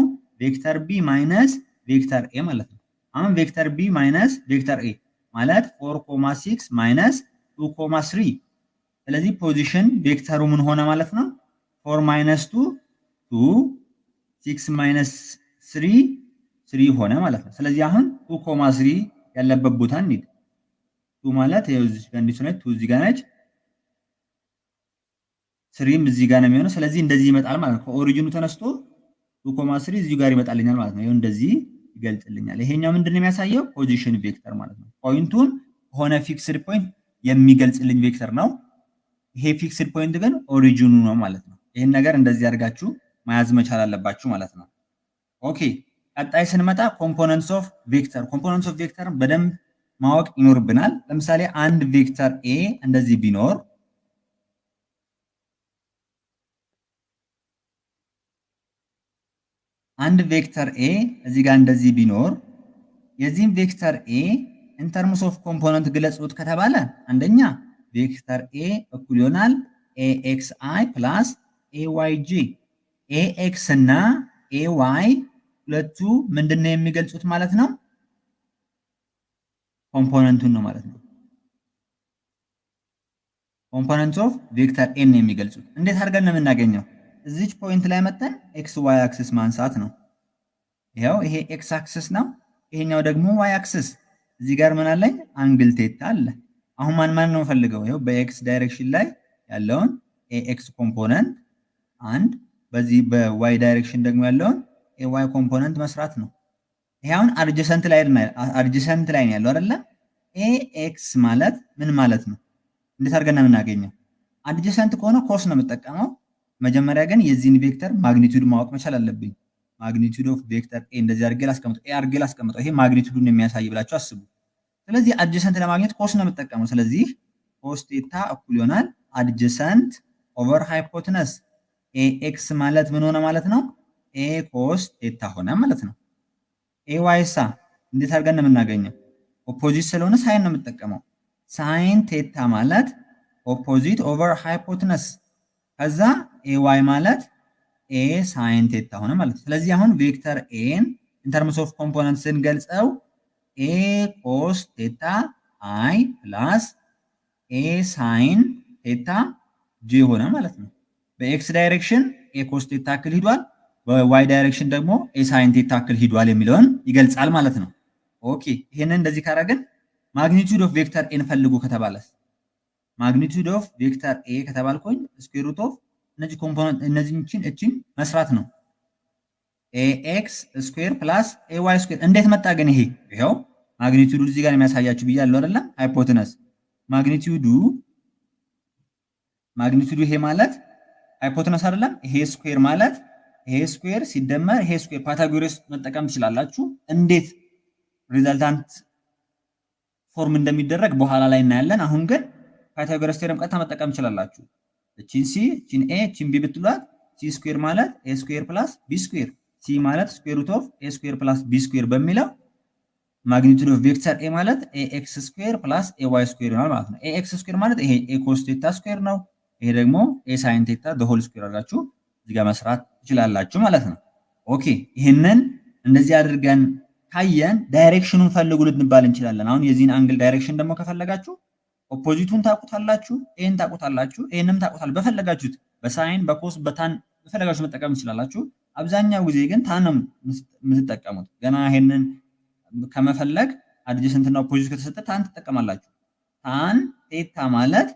ቬክተር ቢ ማይነስ ቬክተር ኤ ማለት ነው። አሁን ቬክተር ቢ ማይነስ ቬክተር ኤ ማለት 4,6 ማይነስ 2,3 ስለዚህ ፖዚሽን ቬክተሩ ምን ሆነ ማለት ነው? 4 ማይነስ 2 2 6 ማይነስ 3 3 ሆነ ማለት ነው። ስለዚህ አሁን 2,3 ያለበት ቦታ እንሂድ። 2 ማለት ይኸው እዚህ ጋር እንዲህ ነች፣ 2 እዚህ ጋር ነች፣ 3ም እዚህ ጋር ነው የሚሆነው። ስለዚህ እንደዚህ ይመጣል ማለት ነው። ከኦሪጂኑ ተነስቶ 2,3 እዚህ ጋር ይመጣልኛል ማለት ነው። ይሄው እንደዚህ ይገልጽልኛል። ይሄኛው ምንድነው የሚያሳየው? ፖዚሽን ቬክተር ማለት ነው። ፖይንቱን ሆነ ፊክስድ ፖይንት የሚገልጽልኝ ቬክተር ነው። ይሄ ፊክስድ ፖይንት ግን ኦሪጂኑ ነው ማለት ነው። ይሄን ነገር እንደዚህ አድርጋችሁ መያዝ መቻል አለባችሁ ማለት ነው። ኦኬ ቀጣይ ስንመጣ ኮምፖነንትስ ኦፍ ቬክተር። ኮምፖነንትስ ኦፍ ቬክተር በደንብ ማወቅ ይኖርብናል። ለምሳሌ አንድ ቬክተር ኤ እንደዚህ ቢኖር አንድ ቬክተር ኤ እዚህ ጋር እንደዚህ ቢኖር የዚህም ቬክተር ኤ ኢን ተርምስ ኦፍ ኮምፖነንት ግለጹት ከተባለ አንደኛ ቬክተር ኤ እኩል ይሆናል ኤኤክስአይ ፕላስ ኤዋይጂ። ኤኤክስ እና ኤዋይ ሁለቱ ምንድነው የሚገልጹት ማለት ነው? ኮምፖነንቱን ነው ማለት ነው። ኮምፖነንት ኦፍ ቬክተር ኤን የሚገልጹት። እንዴት አድርገን ነው የምናገኘው? እዚች ፖይንት ላይ መጠን ኤክስ ዋይ አክሲስ ማንሳት ነው። ይኸው ይሄ ኤክስ አክሲስ ነው፣ ይሄኛው ደግሞ ዋይ አክሲስ። እዚህ ጋር ምን አለኝ? አንግል ቴታ አለ። አሁን ማን ነው የምፈልገው? ይኸው በኤክስ ዳይሬክሽን ላይ ያለውን ኤክስ ኮምፖነንት አንድ፣ በዚህ በዋይ ዳይሬክሽን ደግሞ ያለውን ኤዋይ ኮምፖነንት መስራት ነው። ይሄ አሁን አድጀሰንት ላይ ነው ያለው አይደለ? ኤክስ ማለት ምን ማለት ነው? እንዴት አድርገን ነው የምናገኘው? አድጀሰንት ከሆነ ኮስ ነው የምጠቀመው። መጀመሪያ ግን የዚህን ቬክተር ማግኒቱድ ማወቅ መቻል አለብኝ። ማግኒቱድ ኦፍ ቬክተር ኤ እንደዚህ አድርጌ ላስቀምጠው። ይሄ ማግኒቱዱን የሚያሳይ ብላችሁ አስቡ። ስለዚህ አድጀሰንት ለማግኘት ኮስ ነው የምጠቀመው። ስለዚህ ኮስ ቴታ እኩል ይሆናል አድጀሰንት ኦቨር ሃይፖትነስ። ኤክስ ማለት ምን ሆነ ማለት ነው? ኤ ኮስ ቴታ ሆነ ማለት ነው። ኤ ዋይሳ እንዴት አድርገን ነው የምናገኘው? ኦፖዚት ስለሆነ ሳይን ነው የምጠቀመው። ሳይን ቴታ ማለት ኦፖዚት ኦቨር ሃይፖትነስ፣ ከዛ ኤ ዋይ ማለት ኤ ሳይን ቴታ ሆነ ማለት ነው። ስለዚህ አሁን ቬክተር ኤን ኢንተርምስ ኦፍ ኮምፖነንት ስንገልጸው ኤ ኮስ ቴታ አይ ፕላስ ኤ ሳይን ቴታ ጄ ሆነ ማለት ነው። በኤክስ ዳይሬክሽን ኤ ኮስ ቴታ አክል ሂዷል፣ በዋይ ዳይሬክሽን ደግሞ ኤ ሳይን ቴታ አክል ሂዷል የሚለውን ይገልጻል ማለት ነው። ኦኬ ይሄንን እንደዚህ ካደረግን ማግኒቱድ ኦፍ ቬክተር ኤን ፈልጉ ከተባለስ ማግኒቱድ ኦፍ ቬክተር ኤ ከተባልኩኝ ስኩዌር ሩት ኦፍ እነዚህ ኮምፖነንት እቺን መስራት ነው። ኤክስ ስኩዌር ፕላስ ኤ ዋይ ስኩዌር። እንዴት መጣ ግን ይሄ? ይሄው ማግኒቱዱ እዚህ ጋር የሚያሳያችሁ ብያለሁ አይደለ? ሃይፖቴነስ ማግኒቱዱ ይሄ ማለት ሃይፖቴነስ አይደለም? ይሄ ስኩዌር ማለት ይሄ ስኩዌር ሲደመር ይሄ ስኩዌር ፓይታጎረስ መጠቀም ትችላላችሁ። እንዴት ሪዛልታንት ፎርም እንደሚደረግ በኋላ ላይ እናያለን። አሁን ግን ፓይታጎረስ ቴረም ቀጥታ መጠቀም ትችላላችሁ። እቺን ሲ እቺን ኤ እቺን ቢ ብትሏት ሲ ስኩዌር ማለት ኤ ስኩዌር ፕላስ ቢ ስኩዌር፣ ሲ ማለት ስኩዌር ሩት ኦፍ ኤ ስኩዌር ፕላስ ቢ ስኩዌር በሚለው ማግኒቱድ ኦፍ ቬክተር ኤ ማለት ኤ ኤክስ ስኩዌር ፕላስ ኤ ዋይ ስኩዌር ይሆናል ማለት ነው። ኤ ኤክስ ስኩዌር ማለት ይሄ ኤ ኮስ ቴታ ስኩዌር ነው። ይሄ ደግሞ ኤ ሳይን ቴታ ዘ ሆል ስኩዌር አድርጋችሁ እዚህ ጋር መስራት ትችላላችሁ ማለት ነው። ኦኬ ይሄንን እንደዚህ አድርገን ካየን ዳይሬክሽኑን ፈልጉ ልንባል እንችላለን። አሁን የዚህን አንግል ዳይሬክሽን ደግሞ ከፈለጋችሁ ኦፖዚቱን ታውቁታላችሁ፣ ኤን ታውቁታላችሁ፣ ኤንም ታውቁታላችሁ። በፈለጋችሁት በሳይን በኮስ በታን በፈለጋችሁ መጠቀም ትችላላችሁ። አብዛኛው ጊዜ ግን ታን ነው የምትጠቀሙት። ገና ይሄንን ከመፈለግ አድጀሰንት እና ኦፖዚት ከተሰጠ ታን ትጠቀማላችሁ። ታን ቴታ ማለት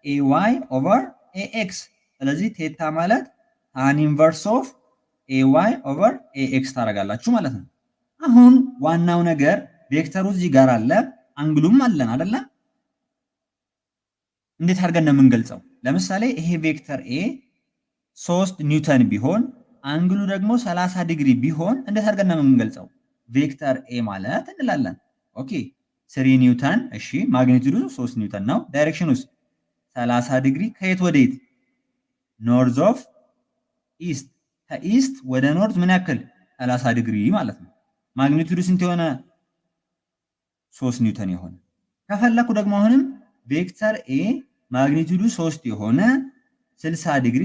ኤ ዋይ ኦቨር ኤ ኤክስ። ስለዚህ ቴታ ማለት ታን ኢንቨርስ ኦፍ ኤ ዋይ ኦቨር ኤ ኤክስ ታደርጋላችሁ ማለት ነው። አሁን ዋናው ነገር ቬክተሩ እዚህ ጋር አለ፣ አንግሉም አለን አይደለ? እንዴት አድርገን ነው የምንገልጸው? ለምሳሌ ይሄ ቬክተር ኤ 3 ኒውተን ቢሆን አንግሉ ደግሞ 30 ዲግሪ ቢሆን እንዴት አድርገን ነው የምንገልጸው? ቬክተር ኤ ማለት እንላለን። ኦኬ 3 ኒውተን፣ እሺ ማግኒቱዱ 3 ኒውተን ነው። ዳይሬክሽኑስ 30 ዲግሪ ከየት ወደ የት? ኖርዝ ኦፍ ኢስት። ከኢስት ወደ ኖርዝ ምን ያክል? 30 ዲግሪ ማለት ነው። ማግኒቱዱ ስንት የሆነ? 3 ኒውተን የሆነ። ከፈለኩ ደግሞ አሁንም ቬክተር ኤ ማግኒቱዱ 3 የሆነ 60 ዲግሪ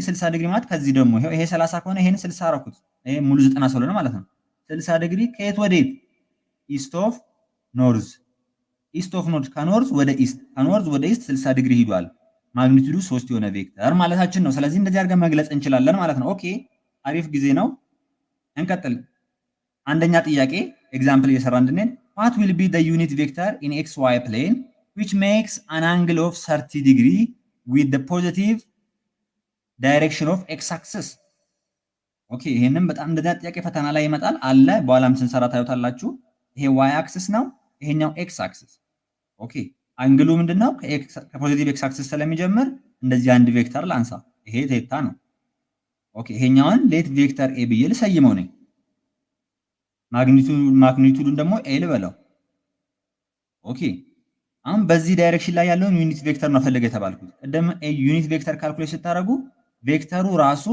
ማለት ከዚህ ደግሞ ይሄ 30 ከሆነ ይሄን 60 አደረኩት። ይሄ ሙሉ 90 ስለሆነ ማለት ነው። 60 ዲግሪ ከየት ወደ የት? ኢስት ኦፍ ኖርዝ። ከኖርዝ ወደ ኢስት፣ ከኖርዝ ወደ ኢስት 60 ዲግሪ ሂዷል። ማግኒቱዱ 3 የሆነ ቬክተር ማለታችን ነው። ስለዚህ እንደዚህ አድርገን መግለጽ እንችላለን ማለት ነው። ኦኬ አሪፍ ጊዜ ነው። እንቀጥል። አንደኛ ጥያቄ ኤግዛምፕል እየሰራ እንድንሄድ what will be the unit vector in xy plane which makes an angle of 30 degree with the positive direction of x axis? ኦኬ ይሄንን በጣም እንደዛ ጥያቄ ፈተና ላይ ይመጣል አለ። በኋላም ስንሰራ ታዩታላችሁ። ይሄ y axis ነው፣ ይሄኛው x axis። ኦኬ አንግሉ ምንድነው? ከፖዚቲቭ x axis ስለሚጀምር እንደዚህ አንድ ቬክተር ላንሳ። ይሄ ቴታ ነው። ኦኬ ይሄኛውን ሌት ቬክተር ኤ ብዬ ልሰይመው ነኝ። ማግኒቱዱን ደግሞ ኤ ልበለው። ኦኬ አሁን በዚህ ዳይሬክሽን ላይ ያለውን ዩኒት ቬክተር ነው ፈልገ የተባልኩት። ቀደም ዩኒት ቬክተር ካልኩሌት ስታደርጉ ቬክተሩ ራሱ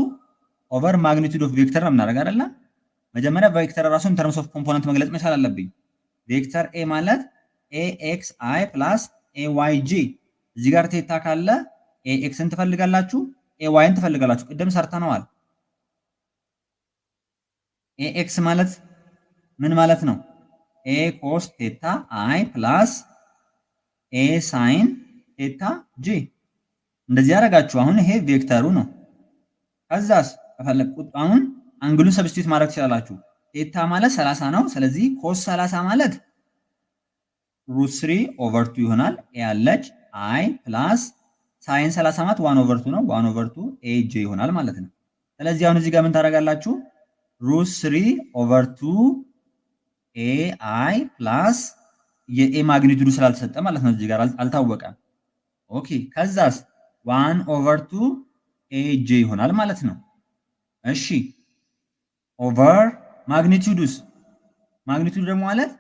ኦቨር ማግኒቱድ ኦፍ ቬክተር ነው የምናደርገው አይደለ? መጀመሪያ ቬክተር ራሱ ኢን ተርምስ ኦፍ ኮምፖነንት መግለጽ መቻል አለብኝ። ቬክተር ኤ ማለት ኤ ኤክስ አይ ፕላስ ኤ ዋይ ጂ። እዚህ ጋር ቴታ ካለ ኤ ኤክስን ትፈልጋላችሁ፣ ኤ ዋይን ትፈልጋላችሁ። ቅድም ሰርተነዋል። ኤ ኤክስ ማለት ምን ማለት ነው? ኤ ኮስ ቴታ አይ ፕላስ ኤ ሳይን ቴታ ጂ። እንደዚህ ያደረጋችሁ አሁን ይሄ ቬክተሩ ነው። ከዛስ ከፈለግኩት አሁን አንግሉን ሰብስቲቱት ማድረግ ትችላላችሁ። ቴታ ማለት 30 ነው። ስለዚህ ኮስ 30 ማለት √3/2 ይሆናል። ኤ አለች አይ ፕላስ ሳይን 30 ማለት 1/2 ነው። 1/2 ኤጄ ይሆናል ማለት ነው። ስለዚህ አሁን እዚህ ጋር ምን ታደርጋላችሁ? √3/2 ኤ አይ ፕላስ የኤ ማግኒቱዱ ስላልተሰጠ ማለት ነው። እዚህ ጋር አልታወቀም። ኦኬ ከዛስ 1/2 ኤጄ ይሆናል ማለት ነው። እሺ ኦቨር ማግኒቱዱስ ማግኒቱዱ ደግሞ ማለት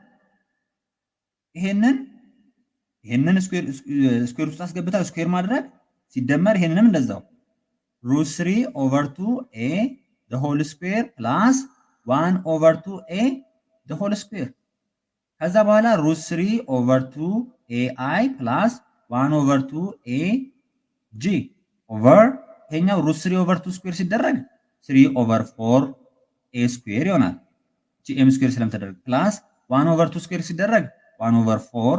ይሄንን ስኩዌር ውስጥ አስገብታ ስኩዌር ማድረግ ሲደመር ይሄንንም እንደዛው √3/2 ኤ the whole square plus 1/2 a the whole square ከዛ በኋላ √3/2 ai plus 1/2 a g ኦቨር ይሄኛው √3/2 ስኩዌር ሲደረግ 3/4 a ስኩዌር ይሆናል። gm ስኩዌር ስለምትደረግ ፕላስ 1/2 ስኩዌር ሲደረግ 1/4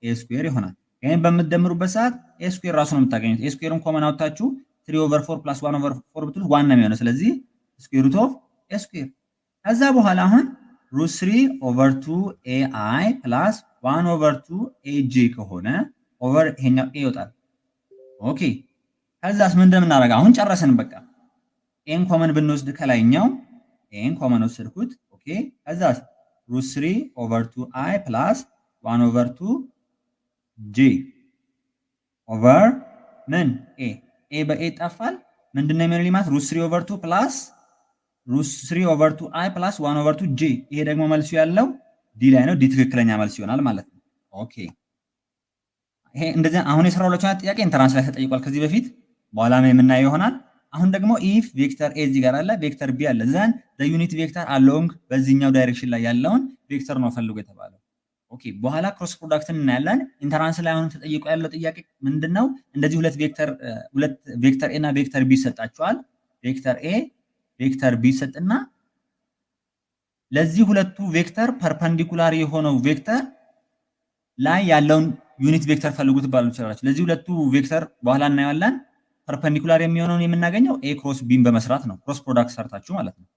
a ስኩዌር ይሆናል። ይሄን በምትደምሩበት ሰዓት a ስኩዌር ራሱ ነው የምታገኙት። a ስኩዌርን ኮመን አውጣችሁ 3/4 + 1/4 ብትሉት 1 ነው የሚሆነው። ስለዚህ ስኩዌር ሩት ኦፍ a ስኩዌር ከዛ በኋላ አሁን √3/2 ai ፕላስ 1/2 aj ከሆነ ኦቨር ይሄኛው a ይወጣል። ኦኬ ከዛስ ምን እንደምናደርግ አሁን ጨረስን። በቃ ኤን ኮመን ብንወስድ ከላይኛው ኤን ኮመን ወሰድኩት። ኦኬ ከዛስ √3/2 i ፕላስ 1/2 j ኦቨር ምን ኤ በኤ ይጣፋል። ምንድነው የሚሆነው ሊማት √3/2 ፕላስ √3/2 i ፕላስ 1/2 j ይሄ ደግሞ መልሱ ያለው ዲ ላይ ነው። ዲ ትክክለኛ መልስ ይሆናል ማለት ነው። ኦኬ ይሄ እንደዚህ አሁን የሰራሁላችሁ ጥያቄ ኢንተራንስ ላይ ተጠይቋል ከዚህ በፊት በኋላ የምናየው ይሆናል። አሁን ደግሞ ኢፍ ቬክተር ኤ እዚህ ጋር አለ ቬክተር ቢ አለ ዘን ዘ ዩኒት ቬክተር አሎንግ በዚህኛው ዳይሬክሽን ላይ ያለውን ቬክተር ነው ፈልጎ የተባለው። ኦኬ በኋላ ክሮስ ፕሮዳክትን እናያለን። ኢንተራንስ ላይ አሁን ተጠይቆ ያለው ጥያቄ ምንድነው? እንደዚህ ሁለት ቬክተር ኤ እና ቬክተር ቢ ይሰጣቸዋል። ቬክተር ኤ ቬክተር ቢ ይሰጥና ለዚህ ሁለቱ ቬክተር ፐርፐንዲኩላር የሆነው ቬክተር ላይ ያለውን ዩኒት ቬክተር ፈልጉ ትባሉ ይችላል። ለዚህ ሁለቱ ቬክተር በኋላ እናያለን። ፐርፐንዲኩላር የሚሆነውን የምናገኘው ኤ ክሮስ ቢን በመስራት ነው። ክሮስ ፕሮዳክት ሰርታችሁ ማለት ነው።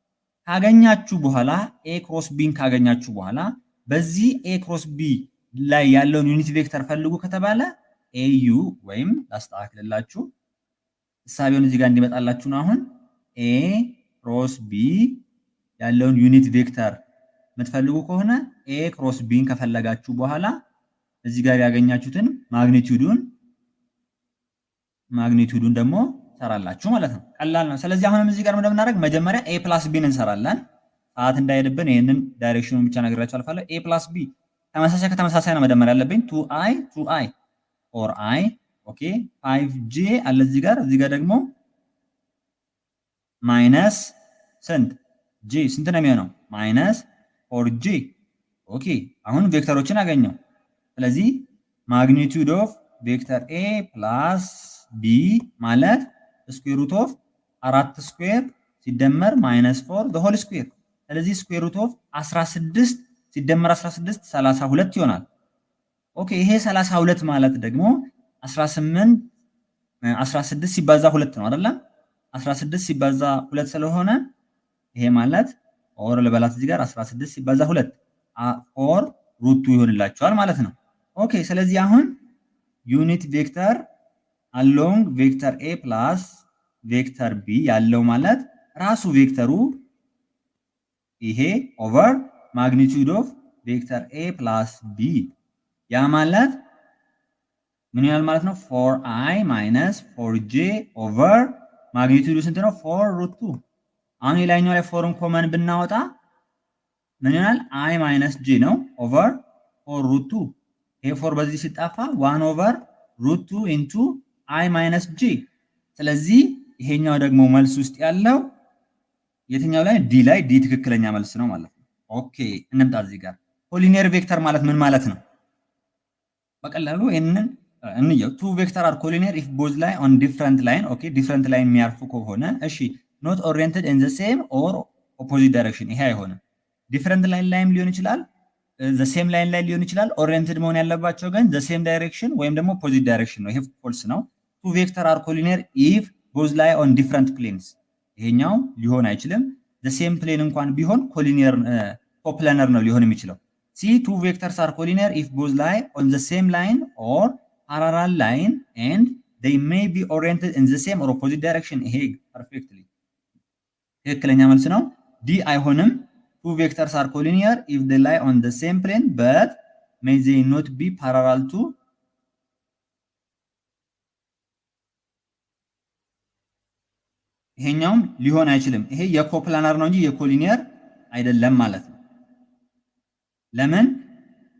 ካገኛችሁ በኋላ ኤ ክሮስ ቢን ካገኛችሁ በኋላ በዚህ ኤ ክሮስ ቢ ላይ ያለውን ዩኒት ቬክተር ፈልጉ ከተባለ ኤዩ ወይም ላስተካክልላችሁ ሐሳቤውን እዚህ ጋር እንዲመጣላችሁ ነው። አሁን ኤ ክሮስ ቢ ያለውን ዩኒት ቬክተር የምትፈልጉ ከሆነ ኤ ክሮስ ቢን ከፈለጋችሁ በኋላ እዚህ ጋር ያገኛችሁትን ማግኒቱዱን ደግሞ ሰራላችሁ ማለት ነው። ቀላል ነው። ስለዚህ አሁንም እዚህ ጋር እንደምናደርግ መጀመሪያ ኤ ፕላስ ቢን እንሰራለን። ሰዓት እንዳይሄድብን ይሄንን ዳይሬክሽኑን ብቻ ነግራችሁ አልፋለሁ። ኤ ፕላስ ቢ ከተመሳሳይ ነው መደመር ያለብኝ 2i 4i ኦኬ 5j አለ እዚህ ጋር ደግሞ ማይነስ ስንት j ስንት ነው የሚሆነው ማይነስ 4j ኦኬ አሁን ቬክተሮችን አገኘው። ስለዚህ ማግኒቱድ ኦፍ ቬክተር ኤ ፕላስ ቢ ማለት ስኩዌር ሩት ኦፍ 4 ስኩዌር ሲደመር ማይነስ 4 ዘ ሆል ስኩዌር። ስለዚህ ስኩዌር ሩት ኦፍ 16 ሲደመር 16 32 ይሆናል። ኦኬ ይሄ 32 ማለት ደግሞ 16 ሲባዛ 2 ነው አይደል? 16 ሲባዛ 2 ስለሆነ ይሄ ማለት ኦር ለበላት እዚህ ጋር 16 ሲባዛ 2 ኦር ሩቱ ይሆንላችኋል ማለት ነው። ኦኬ ስለዚህ አሁን ዩኒት ቬክተር አሎንግ ቬክተር ኤ ፕላስ ቬክተር ቢ ያለው ማለት ራሱ ቬክተሩ ይሄ ኦቨር ማግኒቱድ ኦፍ ቬክተር ኤ ፕላስ ቢ ያ ማለት ምን ይሆናል ማለት ነው 4i ማይነስ 4j ኦቨር ማግኒቱዱ ስንት ነው 4√2። አሁን የላይኛው ላይ 4ን ኮመን ብናወጣ ምን ይሆናል i ማይነስ j ነው ኦቨር 4√2። ይሄ 4 በዚህ ሲጣፋ 1 ኦቨር √2 ኢንቱ i ማይነስ j። ስለዚህ ይሄኛው ደግሞ መልስ ውስጥ ያለው የትኛው ላይ ዲ ላይ ዲ ትክክለኛ መልስ ነው ማለት ነው። ኦኬ እንምጣ እዚህ ጋር ኮሊኒየር ቬክተር ማለት ምን ማለት ነው? በቀላሉ ይሄንን እንየው። ቱ ቬክተር አር ኮሊኒየር ኢፍ ቦዝ ላይ ኦን ዲፈረንት ላይን ኦኬ ዲፈረንት ላይን የሚያርፉ ከሆነ እሺ ኖት ኦሪየንትድ ኢን ዘ ሴም ኦር ኦፖዚት ዳይሬክሽን ይሄ አይሆንም። ዲፈረንት ላይን ላይም ሊሆን ይችላል ዘ ሴም ላይን ላይ ሊሆን ይችላል። ኦሪየንትድ መሆን ያለባቸው ግን ዘ ሴም ዳይሬክሽን ወይም ደግሞ ኦፖዚት ዳይሬክሽን ነው። ይሄ ፎልስ ነው። ቱ ቬክተር አር ኮሊኒየር ኢፍ ቦዝ ላይ ኦን ዲፍረንት ፕሌንስ። ይሄኛው ሊሆን አይችልም። ሴም ፕሌን እንኳን ቢሆን ኮሊኒየር ኮፕላነር ነው ሊሆን የሚችለው። ሲ ቱ ቬክተርስ አር ኮሊኒየር ኢፍ ቦዝ ላይ ኦን ዘ ሴም ላይን ኦር ፓራላል ላይን ኤንድ they may be oriented in the same or opposite direction። ይሄ perfectly ትክክለኛ መልስ ነው። ዲ አይሆንም። two vectors are collinear if they lie on the same plane but may they not be parallel to ይሄኛውም ሊሆን አይችልም። ይሄ የኮፕላነር ነው እንጂ የኮሊኒየር አይደለም ማለት ነው። ለምን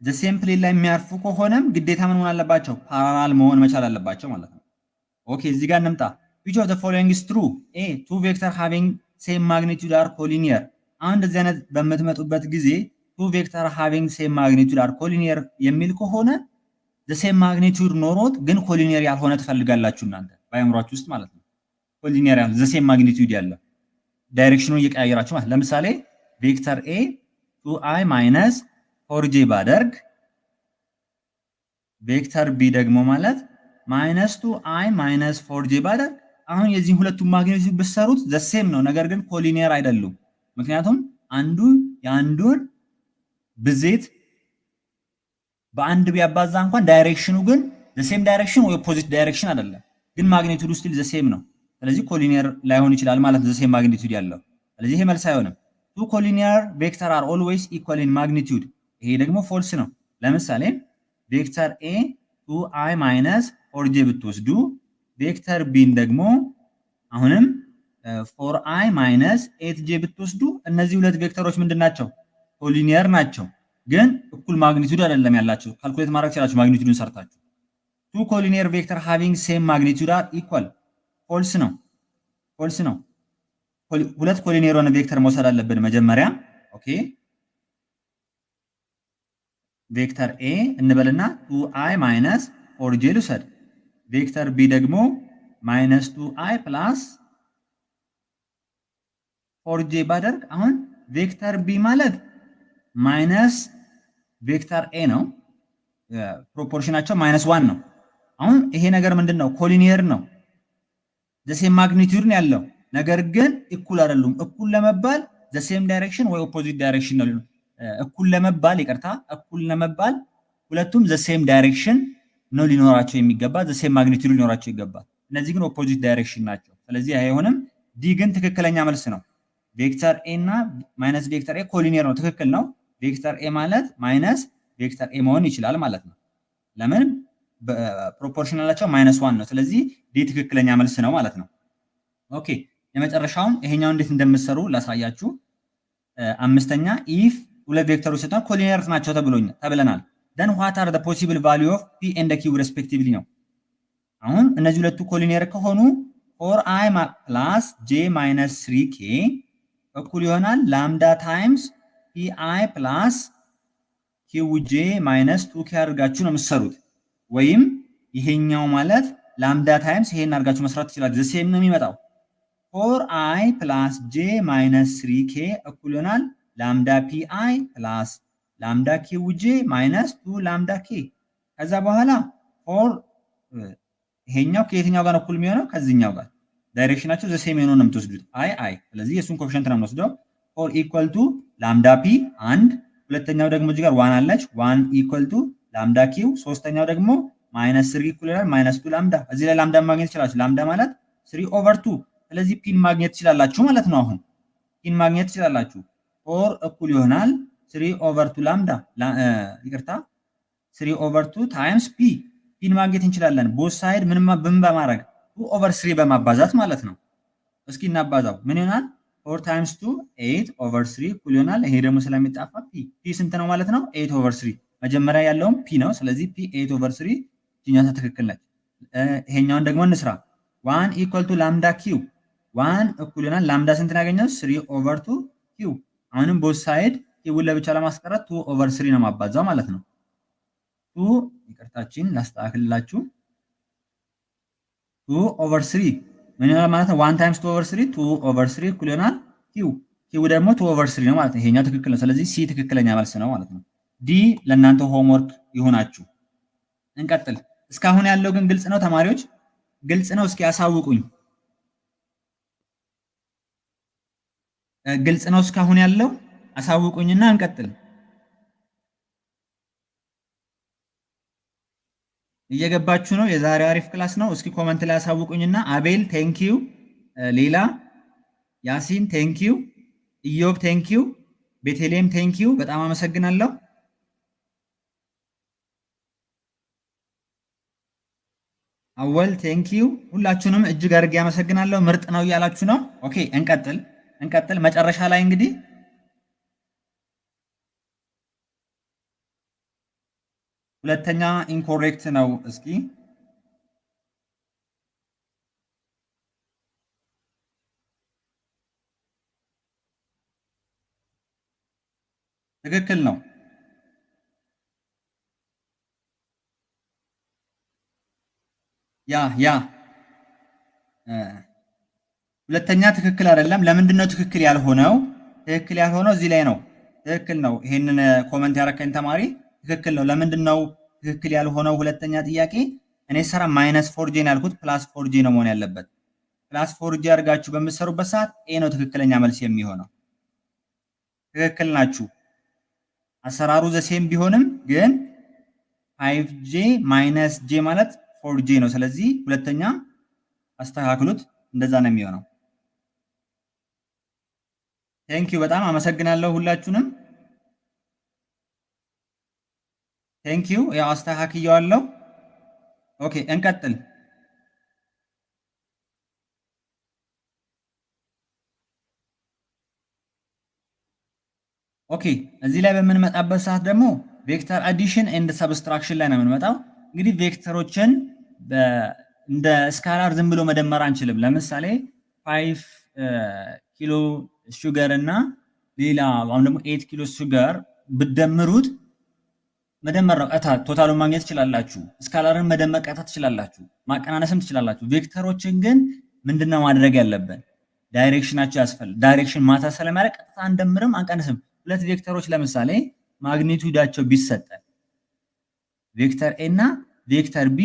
the same plane ላይ የሚያርፉ ከሆነም ግዴታ ምን መሆን አለባቸው? ፓራላል መሆን መቻል አለባቸው ማለት ነው። ኦኬ እዚህ ጋር እንምጣ። which of the following is true? a two vector having same magnitude are collinear። አሁን እንደዚህ አይነት በምትመጡበት ጊዜ two vector having same magnitude are collinear የሚል ከሆነ the same magnitude ኖሮት ግን ኮሊኒየር ያልሆነ ትፈልጋላችሁ እናንተ በአእምሯችሁ ውስጥ ማለት ነው። ኮሊኒየር ያለ the same magnitude ያለው ዳይሬክሽኑን እየቀያየራችሁ ማለት ለምሳሌ ቬክተር a 2i minus 4j ባደርግ ቬክተር b ደግሞ ማለት minus 2i minus 4j ባደርግ አሁን የዚህ ሁለቱም ማግኒቲዩድ ብትሰሩት the same ነው፣ ነገር ግን ኮሊኒየር አይደሉም። ምክንያቱም አንዱ የአንዱን ብዜት በአንድ ቢያባዛ እንኳን ዳይሬክሽኑ ግን the same direction ወይ ኦፖዚት ዳይሬክሽን አይደለም፣ ግን ማግኒቲዩዱ ስቲል the same ነው። ስለዚህ ኮሊኒየር ላይሆን ይችላል ማለት the same ማግኒቲዩድ ያለው። ስለዚህ ይሄ መልስ አይሆንም። two collinear vector are always equal in magnitude። ይሄ ደግሞ ፎልስ ነው። ለምሳሌ ቬክተር a 2i minus 4j ብትወስዱ ቬክተር b ደግሞ አሁንም 4i minus 8j ብትወስዱ እነዚህ ሁለት ቬክተሮች ምንድናቸው? ኮሊኒየር ናቸው፣ ግን እኩል ማግኒቲዩድ አይደለም ያላቸው። ካልኩሌት ማድረግ ትችላላችሁ ማግኒቲዩዱን ሰርታችሁ። two collinear vector having same magnitude are equal። ፎልስ ነው፣ ፎልስ ነው። ሁለት ኮሊኒየር የሆነ ቬክተር መውሰድ አለብን መጀመሪያ። ኦኬ ቬክተር a እንበልና 2i minus 4j ልውሰድ። ቬክተር b ደግሞ minus 2i plus 4j ባደርግ አሁን ቬክተር b ማለት ማይነስ ቬክተር a ነው፣ ፕሮፖርሽናቸው -1 ነው። አሁን ይሄ ነገር ምንድነው? ኮሊኒየር ነው፣ the same magnitude ነው ያለው፣ ነገር ግን እኩል አይደሉም። እኩል ለመባል the same direction ወይ opposite direction ነው። እኩል ለመባል ይቅርታ፣ እኩል ለመባል ሁለቱም the same direction ነው ሊኖራቸው የሚገባ፣ the same magnitude ሊኖራቸው ይገባል። እነዚህ ግን opposite direction ናቸው። ስለዚህ አይሆንም። ዲ ግን ትክክለኛ መልስ ነው። ቬክተር a እና ማይነስ ቬክተር a ኮሊኒየር ነው፣ ትክክል ነው። ቬክተር a ማለት ማይነስ ቬክተር a መሆን ይችላል ማለት ነው። ለምን ፕሮፖርሽናላቸው -1 ነው። ስለዚህ ዲ ትክክለኛ መልስ ነው ማለት ነው። ኦኬ የመጨረሻውን ይሄኛው እንዴት እንደምትሰሩ ላሳያችሁ። አምስተኛ ኢፍ ሁለት ቬክተሮች ሰጥተን ኮሊኒየር ናቸው ተብለናል። then what are the possible value of p and q respectively ነው። አሁን እነዚህ ሁለቱ ኮሊኒየር ከሆኑ 4i plus j minus 3k እኩል ይሆናል ላምዳ ታይምስ pi plus qj minus 2k አድርጋችሁ ነው የምትሰሩት። ወይም ይሄኛው ማለት ላምዳ ታይምስ ይሄን አድርጋችሁ መስራት ትችላላችሁ። the same ነው የሚመጣው። 4i plus j minus 3k እኩል ይሆናል ላምዳ pi plus ላምዳ qj minus 2 ላምዳ k። ከዛ በኋላ 4 ይሄኛው ከየትኛው ጋር እኩል የሚሆነው? ከዚህኛው ጋር ዳይሬክሽናቸው the same ነው የምትወስዱት i። ስለዚህ የሱን ኮኤፊሺየንት ነው የምንወስደው 4 equal to ላምዳ p አንድ፣ ሁለተኛው ደግሞ እዚህ ጋር 1 አለች 1 equal to ላምዳ q፣ ሶስተኛው ደግሞ -3 equal ይሆናል -2 ላምዳ። እዚህ ላይ ላምዳ ማግኘት ትችላላችሁ። ላምዳ ማለት 3/2። ስለዚህ ፒን ማግኘት ትችላላችሁ ማለት ነው። አሁን ፒን ማግኘት ትችላላችሁ። 4 እኩል ይሆናል 3/2 ላምዳ ይቅርታ 3/2 ታይምስ ፒ። ፒን ማግኘት እንችላለን ቦት ሳይድ ምን በማድረግ 2/3 በማባዛት ማለት ነው። እስኪ እናባዛው ምን ይሆናል? 4 times 2 8/3 እኩል ይሆናል። ይሄ ደግሞ ስለሚጣፋ ፒ ስንት ነው ማለት ነው? 8/3 መጀመሪያ ያለውም ፒ ነው። ስለዚህ ፒ 8/3 እኛታ ትክክል ነች። ይሄኛውን ደግሞ እንስራ 1 equal to ላምዳ q 1 እኩል ይሆናል ላምዳ ስንት ያገኘው? 3/2 q። አሁንም ቦት ሳይድ q ለብቻ ለማስቀረት 2/3 ነው ማባዛው ማለት ነው። 2 ይቅርታችን ላስተካክልላችሁ 2/3 ምን ይሆናል ማለት ነው? 1 times 2/3 2/3 እኩል ይሆናል q ደግሞ 2/3 ነው ማለት ነው። ይሄኛው ትክክል ነው። ስለዚህ ሲ ትክክለኛ መልስ ነው ማለት ነው። ዲ ለእናንተ ሆምወርክ ይሆናችሁ። እንቀጥል። እስካሁን ያለው ግን ግልጽ ነው ተማሪዎች? ግልጽ ነው? እስኪ አሳውቁኝ። ግልጽ ነው እስካሁን ያለው? አሳውቁኝና እንቀጥል። እየገባችሁ ነው? የዛሬው አሪፍ ክላስ ነው። እስኪ ኮመንት ላይ አሳውቁኝና አቤል ቴንኪው፣ ሌላ ያሲን ቴንኪው፣ ኢዮብ ቴንኪው፣ ቤተልሔም ቴንኪው፣ በጣም አመሰግናለሁ። አወል ቴንኪው፣ ሁላችሁንም እጅግ አድርጌ አመሰግናለሁ። ምርጥ ነው እያላችሁ ነው። ኦኬ እንቀጥል። መጨረሻ ላይ እንግዲህ ሁለተኛ ኢንኮሬክት ነው። እስኪ ትክክል ነው። ያ ሁለተኛ ትክክል አይደለም። ለምንድን ነው ትክክል ያልሆነው? ትክክል ያልሆነው እዚህ ላይ ነው። ትክክል ነው። ይሄንን ኮመንት ያረከኝ ተማሪ ትክክል ነው። ለምንድን ነው ትክክል ያልሆነው? ሁለተኛ ጥያቄ እኔ ሰራ -4j ነው ያልኩት፣ +4j ነው መሆን ያለበት። +4j አድርጋችሁ በምትሰሩበት ሰዓት ኤ ነው ትክክለኛ መልስ የሚሆነው። ትክክል ናችሁ። አሰራሩ ዘሴም ቢሆንም ግን 5j -j ማለት 4j ነው። ስለዚህ ሁለተኛ አስተካክሉት፣ እንደዛ ነው የሚሆነው። ቴንኪዩ በጣም አመሰግናለሁ ሁላችሁንም። ቴንኪዩ ያው አስተካክየዋለሁ። ኦኬ እንቀጥል። ኦኬ እዚህ ላይ በምንመጣበት ሰዓት ደግሞ ቬክተር አዲሽን ኤንድ ሰብስትራክሽን ላይ ነው የምንመጣው። እንግዲህ ቬክተሮችን እንደ ስካላር ዝም ብሎ መደመር አንችልም። ለምሳሌ 5 ኪሎ ሹገር እና ሌላ አሁን ደግሞ 8 ኪሎ ሹገር ብትደምሩት መደመር ነው ቀጥታ ቶታሉን ማግኘት ትችላላችሁ። ስካላርን መደመር ቀጥታ ትችላላችሁ፣ ማቀናነስም ትችላላችሁ። ቬክተሮችን ግን ምንድነው ማድረግ ያለብን? ዳይሬክሽናቸው ያስፈልጋል። ዳይሬክሽን ማታ ስለማያደርግ ቀጥታ አንደምርም አንቀንስም። ሁለት ቬክተሮች ለምሳሌ ማግኒቱዳቸው ቢሰጠን ቬክተር ኤ እና ቬክተር ቢ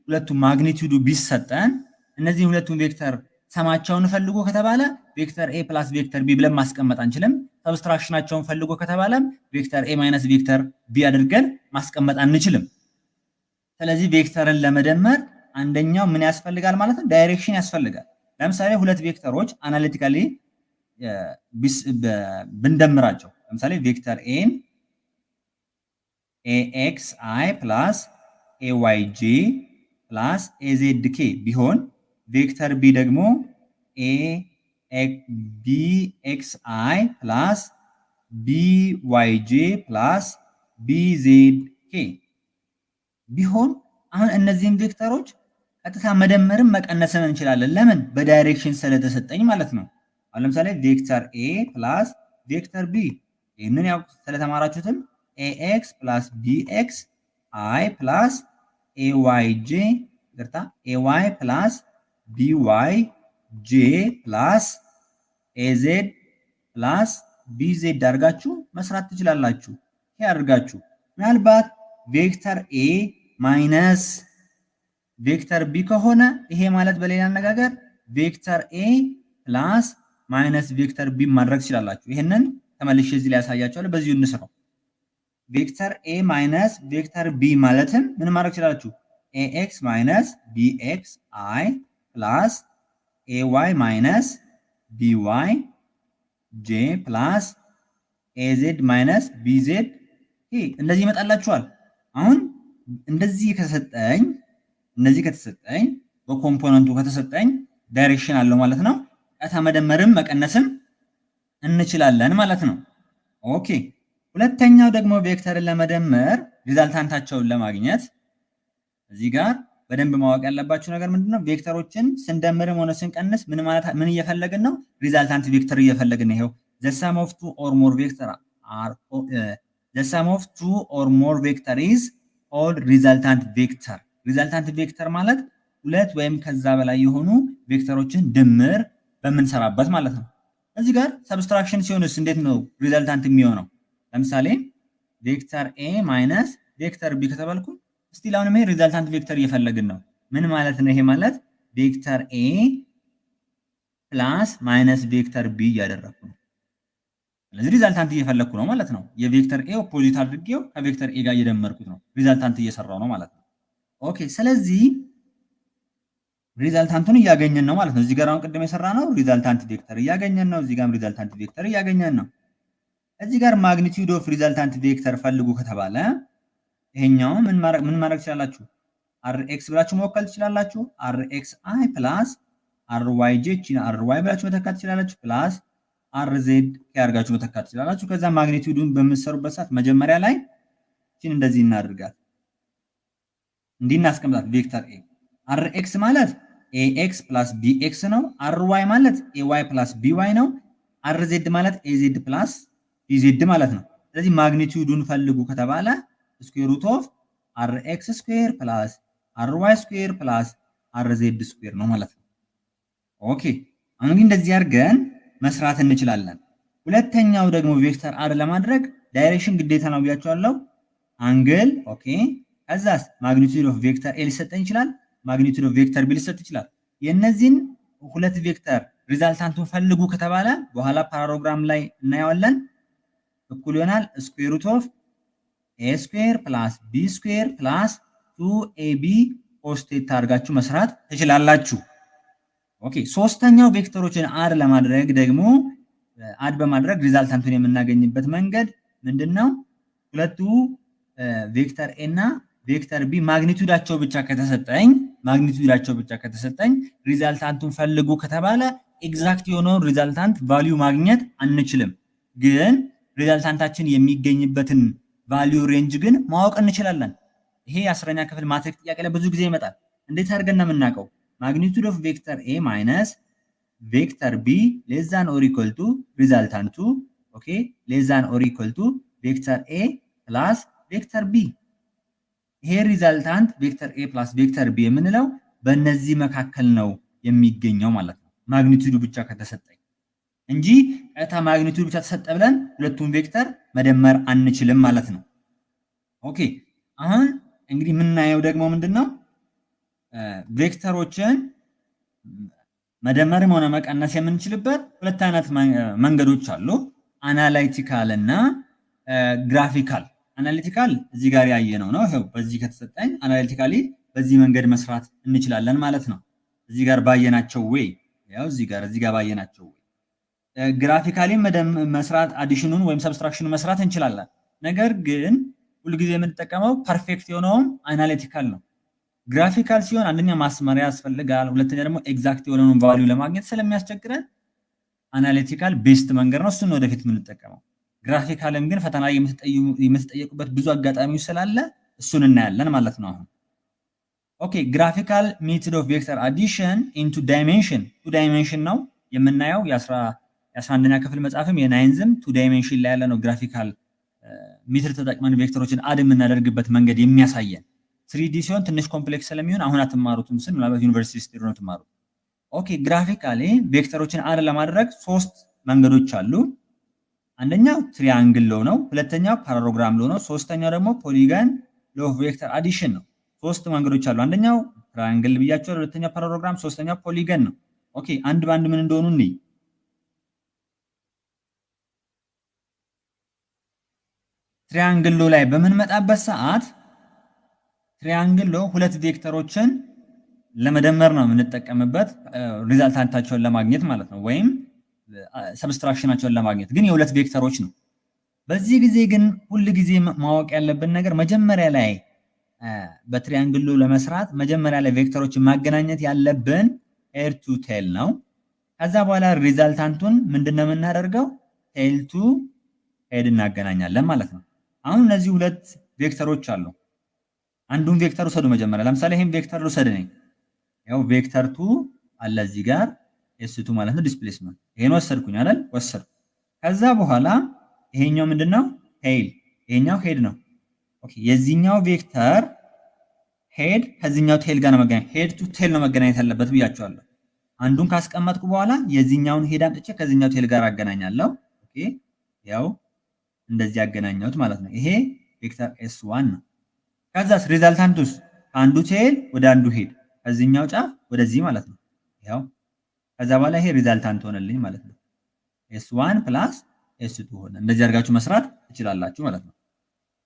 ሁለቱም ማግኒቱዱ ቢሰጠን እነዚህ ሁለቱም ቬክተር ሰማቸውን ፈልጎ ከተባለ ቬክተር ኤ ፕላስ ቬክተር ቢ ብለን ማስቀመጥ አንችልም። ሰብስትራክሽናቸውን ፈልጎ ከተባለም ቬክተር ኤ ማይነስ ቬክተር ቢ አድርገን ማስቀመጥ አንችልም። ስለዚህ ቬክተርን ለመደመር አንደኛው ምን ያስፈልጋል ማለት ነው? ዳይሬክሽን ያስፈልጋል። ለምሳሌ ሁለት ቬክተሮች አናሊቲካሊ ብንደምራቸው ለምሳሌ ቬክተር ኤን ኤኤክስ አይ ፕላስ ኤዋይ ጄ ፕላስ ኤዜድ ኬ ቢሆን ቬክተር ቢ ደግሞ ቢኤክስ አይ ፕላስ ቢዋይ ጄ ፕላስ ቢዜድ ኬ ቢሆን አሁን እነዚህን ቬክተሮች ቀጥታ መደመርም መቀነስን እንችላለን። ለምን? በዳይሬክሽን ስለተሰጠኝ ማለት ነው። አሁን ለምሳሌ ቬክተር ኤ ፕላስ ቬክተር ቢ ይህንን ያው ስለተማራችሁትም ኤኤክስ ፕላስ ቢኤክስ አይ ፕላስ ኤዋይ ጄ ይቅርታ ኤዋይ ፕላስ ቢዋይ ጄ ፕላስ ኤዜድ ፕላስ ቢዜድ አድርጋችሁ መስራት ትችላላችሁ። ይሄ አድርጋችሁ ምናልባት ቬክተር ኤ ማይነስ ቬክተር ቢ ከሆነ ይሄ ማለት በሌላ አነጋገር ቬክተር ኤ ፕላስ ማይነስ ቬክተር ቢ ማድረግ ትችላላችሁ። ይሄንን ተመልሼ እዚህ ላይ ያሳያችኋለሁ። በዚሁ እንስራው። ቬክተር ኤ ማይነስ ቬክተር ቢ ማለትም ምን ማድረግ ትችላላችሁ? ኤኤክስ ማይነስ ቢኤክስ አይ ፕላስ ኤዋይ ማይነስ ቢዋይ ጄ ፕላስ ኤዜድ ማይነስ ቢዜድ እንደዚህ ይመጣላችኋል። አሁን እንደዚህ ከሰጠኝ እነዚህ ከተሰጠኝ በኮምፖነንቱ ከተሰጠኝ ዳይሬክሽን አለው ማለት ነው። ቀጥታ መደመርም መቀነስም እንችላለን ማለት ነው። ኦኬ ሁለተኛው ደግሞ ቬክተርን ለመደመር ሪዛልታንታቸውን ለማግኘት እዚህ ጋር በደንብ ማወቅ ያለባችሁ ነገር ምንድነው? ቬክተሮችን ስንደምርም ሆነ ስንቀንስ ምን እየፈለግን ነው? ሪዛልታንት ቬክተር እየፈለግን ነው። ይሄው the sum of two or more vector is called resultant vector። ሪዛልታንት ቬክተር ማለት ሁለት ወይም ከዛ በላይ የሆኑ ቬክተሮችን ድምር በምንሰራበት ማለት ነው። እዚህ ጋር ሰብስትራክሽን ሲሆንስ እንዴት ነው ሪዛልታንት የሚሆነው? ለምሳሌ ቬክተር ኤ ማይነስ ቬክተር ቢ ከተባልኩ ስቲል አሁንም ይሄ ሪዛልታንት ቬክተር እየፈለግን ነው። ምን ማለት ነው? ይሄ ማለት ቬክተር ኤ ፕላስ ማይነስ ቬክተር ቢ እያደረግኩ ነው። ስለዚህ ሪዛልታንት እየፈለግኩ ነው ማለት ነው። የቬክተር ኤ ኦፖዚት አድርጌው ከቬክተር ኤ ጋር እየደመርኩት ነው። ሪዛልታንት እየሰራው ነው ማለት ነው። ኦኬ ስለዚህ ሪዛልታንቱን እያገኘን ነው ማለት ነው። እዚህ ጋር አሁን ቅድም የሰራ ነው ሪዛልታንት ቬክተር እያገኘን ነው። እዚህ ጋርም ሪዛልታንት ቬክተር እያገኘን ነው። እዚህ ጋር ማግኒቲዩድ ኦፍ ሪዛልታንት ቬክተር ፈልጉ ከተባለ ይሄኛው ምን ማድረግ ትችላላችሁ? አር ኤክስ ብላችሁ መወከል ትችላላችሁ። አር ኤክስ አይ ፕላስ አር ዋይ ጄ እቺን አር ዋይ ብላችሁ መተካት ትችላላችሁ። ፕላስ አር ዜድ ያርጋችሁ መተካት ትችላላችሁ። ከዛ ማግኒቲዩዱን በምትሰሩበት ሰዓት መጀመሪያ ላይ እቺን እንደዚህ እናድርጋት፣ እንዲህ እናስቀምጣት። ቬክተር ኤ አር ኤክስ ማለት ኤ ኤክስ ፕላስ ቢ ኤክስ ነው። አር ዋይ ማለት ኤ ዋይ ፕላስ ቢ ዋይ ነው። አር ዜድ ማለት ኤ ዜድ ፕላስ ቢ ዜድ ማለት ነው። ስለዚህ ማግኒቲዩዱን ፈልጉ ከተባለ ስኩዌር ሩት ኦፍ አር ኤክስ ስኩዌር ፕላስ አር ዋይ ስኩዌር ፕላስ አር ዜድ ስኩዌር ነው ማለት ነው። ኦኬ አሁን እንደዚህ አድርገን መስራት እንችላለን። ሁለተኛው ደግሞ ቬክተር አር ለማድረግ ዳይሬክሽን ግዴታ ነው ብያቸዋለሁ። አንግል ኦኬ። ከዛስ ማግኒቲዩድ ኦፍ ቬክተር ኤ ሊሰጠኝ ይችላል። ማግኒቲዩድ ኦፍ ቬክተር ቢ ሊሰጥ ይችላል። የነዚህን ሁለት ቬክተር ሪዛልታንቱን ፈልጉ ከተባለ በኋላ ፓራግራም ላይ እናየዋለን። እኩል ይሆናል ስኩዌር ሩት ኦፍ ኤ ስኩዌር ፕላስ ቢ ስኩዌር ፕላስ 2ab ኮስቴታ አድርጋችሁ መስራት ትችላላችሁ። ኦኬ ሶስተኛው ቬክተሮችን አድ ለማድረግ ደግሞ አድ በማድረግ ሪዛልታንቱን የምናገኝበት መንገድ ምንድነው? ሁለቱ ቬክተር ኤ እና ቬክተር ቢ ማግኒቲዩዳቸው ብቻ ከተሰጠኝ ሪዛልታንቱን ፈልጉ ከተባለ ኤግዛክት የሆነውን ሪዛልታንት ቫልዩ ማግኘት አንችልም። ግን ሪዛልታንታችን የሚገኝበትን ቫልዩ ሬንጅ ግን ማወቅ እንችላለን። ይሄ የአስረኛ ክፍል ማትሪክ ጥያቄ ላይ ብዙ ጊዜ ይመጣል። እንዴት አድርገን ነው የምናውቀው? ማግኒቲዩድ ኦፍ ቬክተር ኤ ማይነስ ቬክተር ቢ ሌስ ዛን ኦር ኢኳል ቱ ሪዛልታንቱ ኦኬ ሌስ ዛን ኦር ኢኳል ቱ ቬክተር ኤ ፕላስ ቬክተር ቢ። ይሄ ሪዛልታንት ቬክተር ኤ ፕላስ ቬክተር ቢ የምንለው በእነዚህ መካከል ነው የሚገኘው ማለት ነው፣ ማግኒቲዩዱ ብቻ ከተሰጠኝ እንጂ ቀጥታ ማግኒቲዩዱ ብቻ ተሰጠ ብለን ሁለቱም ቬክተር መደመር አንችልም ማለት ነው። ኦኬ አሁን እንግዲህ የምናየው ደግሞ ምንድነው? ቬክተሮችን መደመርም ሆነ መቀነስ የምንችልበት ሁለት አይነት መንገዶች አሉ። አናላይቲካል እና ግራፊካል። አናሊቲካል እዚህ ጋር ያየነው ነው። ይሄው በዚህ ከተሰጠኝ አናሊቲካሊ በዚህ መንገድ መስራት እንችላለን ማለት ነው። እዚህ ጋር ባየናቸው ወይ ያው እዚህ ጋር ባየናቸው ወይ ግራፊካሊ መስራት አዲሽኑን ወይም ሰብስትራክሽኑን መስራት እንችላለን። ነገር ግን ሁልጊዜ የምንጠቀመው ፐርፌክት የሆነውም አናሊቲካል ነው። ግራፊካል ሲሆን አንደኛ ማስመሪያ ያስፈልጋል፣ ሁለተኛ ደግሞ ኤግዛክት የሆነውን ቫልዩ ለማግኘት ስለሚያስቸግረን አናሊቲካል ቤስት መንገድ ነው። እሱን ወደፊት የምንጠቀመው። ግራፊካልም ግን ፈተና የምትጠየቁበት ብዙ አጋጣሚዎች ስላለ እሱን እናያለን ማለት ነው። አሁን ኦኬ ግራፊካል ሜቶድ ኦፍ ቬክተር አዲሽን ኢንቱ ዳይሜንሽን ቱ ዳይሜንሽን ነው የምናየው። የ11ኛ ክፍል መጽሐፍም የናይንዝም ቱ ዳይሜንሽን ላይ ያለ ነው። ግራፊካል ሜትር ተጠቅመን ቬክተሮችን አድ የምናደርግበት መንገድ የሚያሳየን። 3D ሲሆን ትንሽ ኮምፕሌክስ ስለሚሆን አሁን አትማሩትም ስል ምናልባት ዩኒቨርሲቲ ስትሄዱ ነው ትማሩት። ኦኬ ግራፊካሊ ቬክተሮችን አድ ለማድረግ ሶስት መንገዶች አሉ። አንደኛው ትሪያንግል ሎ ነው፣ ሁለተኛው ፓራሎግራም ሎ ነው፣ ሶስተኛው ደግሞ ፖሊገን ሎ ኦፍ ቬክተር አዲሽን ነው። ሶስት መንገዶች አሉ። አንደኛው ትሪያንግል ብያቸዋለሁ፣ ሁለተኛው ፓራሎግራም፣ ሶስተኛው ፖሊገን ነው። ኦኬ አንድ ባንድ ምን እንደሆኑ እንይ። ትሪያንግል ሎ ላይ በምንመጣበት ሰዓት ትሪያንግል ሎ ሁለት ቬክተሮችን ለመደመር ነው የምንጠቀምበት ሪዛልታንታቸውን ለማግኘት ማለት ነው፣ ወይም ሰብስትራክሽናቸውን ለማግኘት ግን የሁለት ቬክተሮች ነው። በዚህ ጊዜ ግን ሁል ጊዜ ማወቅ ያለብን ነገር መጀመሪያ ላይ በትሪያንግል ሎ ለመስራት መጀመሪያ ላይ ቬክተሮችን ማገናኘት ያለብን ሄድ ቱ ቴል ነው። ከዛ በኋላ ሪዛልታንቱን ምንድነው የምናደርገው? ቴል ቱ ሄድ እናገናኛለን ማለት ነው። አሁን እነዚህ ሁለት ቬክተሮች አሉ። አንዱን ቬክተር ውሰዱ መጀመሪያ። ለምሳሌ ይሄን ቬክተር ልውሰድ ነኝ። ያው ቬክተር 2 አለ እዚህ ጋር s2 ማለት ነው ዲስፕሌስመንት። ይሄን ወሰድኩኝ አይደል? ወሰድኩ። ከዛ በኋላ ይሄኛው ምንድነው? ቴል። ይሄኛው ሄድ ነው። ኦኬ የዚህኛው ቬክተር ሄድ ከዚህኛው ቴል ጋር ነው መገናኘት፣ ሄድ ቱ ቴል ነው መገናኘት ያለበት ብያቸዋለሁ። አንዱን ካስቀመጥኩ በኋላ የዚህኛውን ሄድ አምጥቼ ከዚህኛው ቴል ጋር አገናኛለሁ። ኦኬ ያው እንደዚህ ያገናኘሁት ማለት ነው። ይሄ ቬክተር s1 ነው። ከዛስ ሪዛልታንቱስ አንዱ ቴል ወደ አንዱ ሄድ፣ ከዚህኛው ጫፍ ወደዚህ ማለት ነው። ያው ከዛ በኋላ ይሄ ሪዛልታንት ሆነልኝ ማለት ነው። S1 ፕላስ S2 ሆነ። እንደዚህ አድርጋችሁ መስራት ትችላላችሁ ማለት ነው።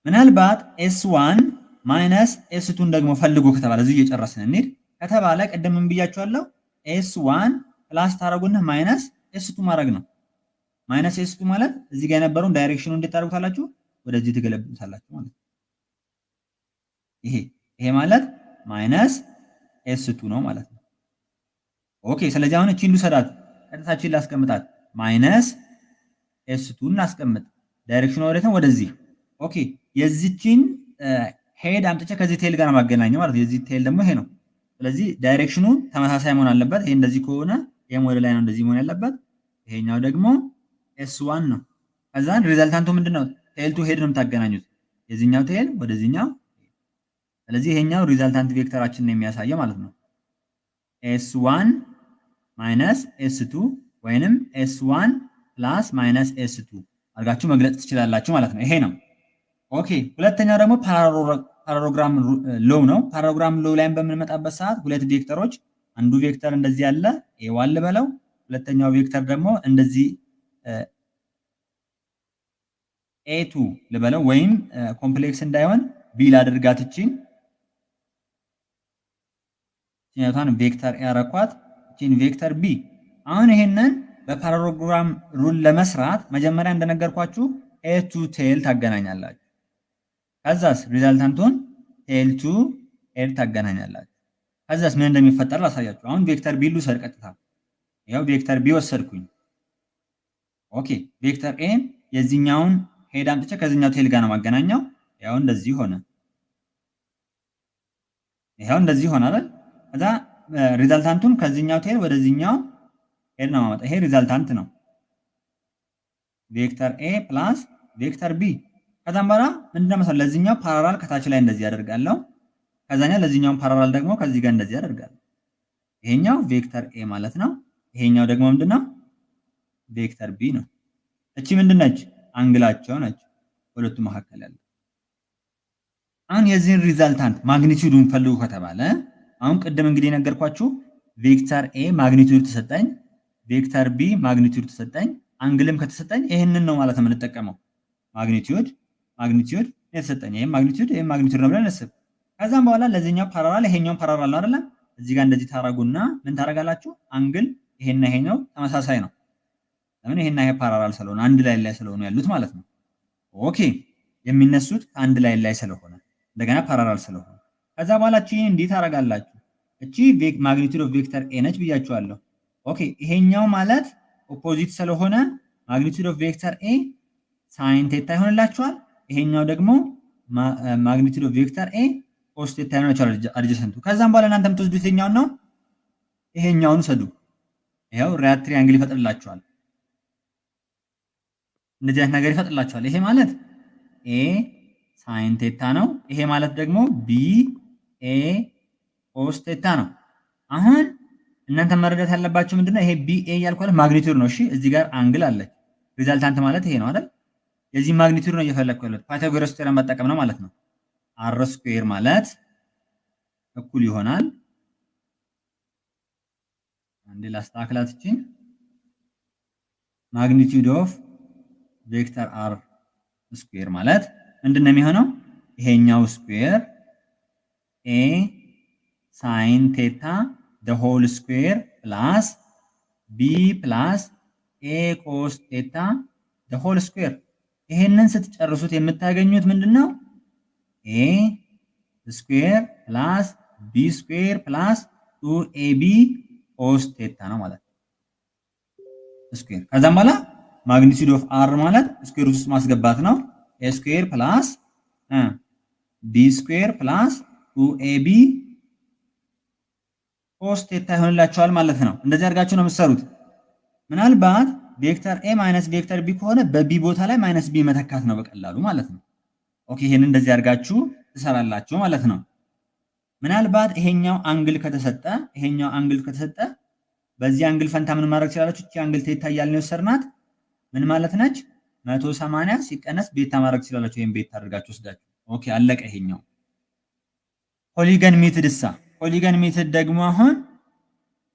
ምናልባት S1 ማይነስ S2ን ደግሞ ፈልጉ ከተባለ እዚህ እየጨረስን እንሂድ ከተባለ ቅድም ምን ብያችኋለሁ? S1 ፕላስ ታረጉና ማይነስ S2 ማድረግ ነው። ማይነስ S2 ማለት እዚህ ጋር የነበረውን ዳይሬክሽኑ እንዴት ታደርጉታላችሁ? ወደዚህ ትገለብጡታላችሁ ማለት ነው። ይሄ ማለት ማይነስ S2 ነው ማለት ነው። ኦኬ ስለዚህ አሁን እቺን ልውሰዳት፣ ቀጥታችን ላስቀምጣት። ማይነስ S2 እናስቀምጥ። ዳይሬክሽኑ ወዴት ነው? ወደዚህ። ኦኬ የዚህችን ሄድ አምጥቼ ከዚህ ቴል ጋር ማገናኘው ማለት ነው። የዚህ ቴል ደግሞ ይሄ ነው። ስለዚህ ዳይሬክሽኑ ተመሳሳይ መሆን አለበት። ይሄ እንደዚህ ከሆነ ይሄም ወደ ላይ ነው እንደዚህ መሆን ያለበት። ይሄኛው ደግሞ S1 ነው። ከዛን ሪዛልታንቱ ምንድነው? ቴል ቱ ሄድ ነው የምታገናኙት። የዚህኛው ቴል ወደዚህኛው። ስለዚህ ይሄኛው ሪዛልታንት ቬክተራችን ነው የሚያሳየው ማለት ነው። S1 ማይነስ S2 ወይንም S1 ፕላስ ማይነስ S2 አድርጋችሁ መግለጽ ትችላላችሁ ማለት ነው። ይሄ ነው። ኦኬ ሁለተኛው ደግሞ ፓራሎግራም ሎው ነው። ፓራሎግራም ሎው ላይም በምንመጣበት ሰዓት ሁለት ቬክተሮች፣ አንዱ ቬክተር እንደዚህ ያለ A1 ልበለው፣ ሁለተኛው ቬክተር ደግሞ እንደዚህ A2 ልበለው፣ ወይም ኮምፕሌክስ እንዳይሆን ቢ ላድርጋት እቺን ሲነቷን ቬክተር ያረኳት እቺን ቬክተር ቢ። አሁን ይሄንን በፓራሎግራም ሩል ለመስራት መጀመሪያ እንደነገርኳችሁ A2 ቴል ታገናኛላችሁ። ከዛስ ሪዛልታንቱን ቴል ቱ ሄድ ታገናኛላችሁ። ከዛስ ምን እንደሚፈጠር ላሳያችሁ። አሁን ቬክተር ቢ ልውሰድ ቀጥታ። ያው ቬክተር ቢ ወሰድኩኝ። ኦኬ ቬክተር ኤ የዚህኛውን ሄድ አምጥቼ ከዚህኛው ቴል ጋር ነው ማገናኛው። ያው እንደዚህ ሆነ። ይሄው እንደዚህ ሆነ አይደል? ከዛ ሪዛልታንቱን ከዚህኛው ቴል ወደዚህኛው ሄድ ነው ማመጣ። ይሄ ሪዛልታንት ነው። ቬክተር ኤ ፕላስ ቬክተር ቢ። ከዛም በኋላ ምንድነው መሰለህ ለዚህኛው ፓራላል ከታች ላይ እንደዚህ ያደርጋለሁ። ከዛኛው ለዚህኛው ፓራላል ደግሞ ከዚህ ጋር እንደዚህ ያደርጋለሁ። ይሄኛው ቬክተር ኤ ማለት ነው። ይሄኛው ደግሞ ምንድነው? ቬክተር ቢ ነው። እቺ ምንድነች? አንግላቸው ነች ሁለቱ መካከል ያለው። አሁን የዚህን ሪዛልታንት ማግኒቲዩዱን ፈልጉ ከተባለ አሁን ቅድም እንግዲህ የነገርኳችሁ ቬክተር ኤ ማግኒቲዩድ ተሰጠኝ፣ ቬክተር ቢ ማግኒቲዩድ ተሰጠኝ፣ አንግልም ከተሰጠኝ ይሄንን ነው ማለት ነው የምንጠቀመው። ማግኒቲዩድ የተሰጠኝ ይሄም ማግኒቲዩድ ነው ብለን እንስብ። ከዛም በኋላ ለዚህኛው ፓራላል ይሄኛው ፓራላል አይደለ? እዚህ ጋር እንደዚህ ታረጉና ምን ታረጋላችሁ? አንግል ይሄና ይሄኛው ተመሳሳይ ነው። ለምን? ይሄና ይሄ ፓራላል ስለሆነ አንድ ላይ ስለሆኑ ያሉት ማለት ነው። ኦኬ የሚነሱት አንድ ላይ ስለሆነ እንደገና ፓራላል ስለሆነ ከዛ በኋላ እቺ እንዴት ታረጋላችሁ? እቺ ማግኒቲዩድ ኦፍ ቬክተር ኤ ነች ብያችኋለሁ። ኦኬ ይሄኛው ማለት ኦፖዚት ስለሆነ ማግኒቲዩድ ኦፍ ቬክተር ኤ ሳይን ቴታ ይሆንላችኋል። ይሄኛው ደግሞ ማግኒቲዩድ ኦፍ ቬክተር ኤ ኮስ ቴታ ይሆንላችኋል አድጀሰንቱ። ከዛም በኋላ እናንተ የምትወስዱት የትኛውን ነው? ይሄኛውን ሰዱ። ይሄው ራይት ትሪያንግል ይፈጥርላችኋል። እንደዚህ አይነት ነገር ይፈጥርላችኋል። ይሄ ማለት ኤ ሳይን ቴታ ነው። ይሄ ማለት ደግሞ ቢ ኤ ኮስ ቴታ ነው። አሁን እናንተ መረዳት ያለባችሁ ምንድነው? ይሄ ቢ ኤ ያልኳለ ማግኒቲዩድ ነው። እሺ እዚህ ጋር አንግል አለ። ሪዛልታንት ማለት ይሄ ነው አይደል? የዚህ ማግኒቲዩድ ነው እየፈለኩ ያለሁት። ፓይታጎረስ ቴዎረም መጠቀም ነው ማለት ነው። አር ስኩዌር ማለት እኩል ይሆናል አንዴ ላስተካክላት እቺ ማግኒቲዩድ ኦፍ ቬክተር አር ስኩዌር ማለት ምንድነው የሚሆነው? ይሄኛው ስኩዌር ኤ ሳይን ቴታ the whole square plus b plus a cos ቴታ the whole square። ይሄንን ስትጨርሱት የምታገኙት ምንድነው? a ስኩዌር plus b ስኩዌር plus 2ab cos ቴታ ነው ማለት ነው። ስኩዌር ከዛም በኋላ ማግኒቲዩድ ኦፍ r ማለት ስኩዌር ውስጥ ማስገባት ነው። a ስኩዌር plus b ስኩዌር plus 2ab ኮስ ቴታ ይሆንላችኋል ማለት ነው። እንደዚህ አድርጋችሁ ነው የምትሰሩት። ምናልባት ቬክተር ኤ ማይነስ ቬክተር ቢ ከሆነ በቢ ቦታ ላይ ማይነስ ቢ መተካት ነው በቀላሉ ማለት ነው። ኦኬ ይሄን እንደዚህ አድርጋችሁ ትሰራላችሁ ማለት ነው። ምናልባት ይሄኛው አንግል ከተሰጠ በዚህ አንግል ፈንታ ምን ማድረግ ትችላላችሁ? እቺ አንግል ቴታ እያልን የወሰድናት ምን ማለት ነች? 180 ሲቀነስ ቤታ ማድረግ ትችላላችሁ። ይሄን ቤታ አድርጋችሁ ወስዳችሁ ኦኬ አለቀ። ይሄኛው ፖሊገን ሜትድሳ ፖሊገን ሜትድ ደግሞ አሁን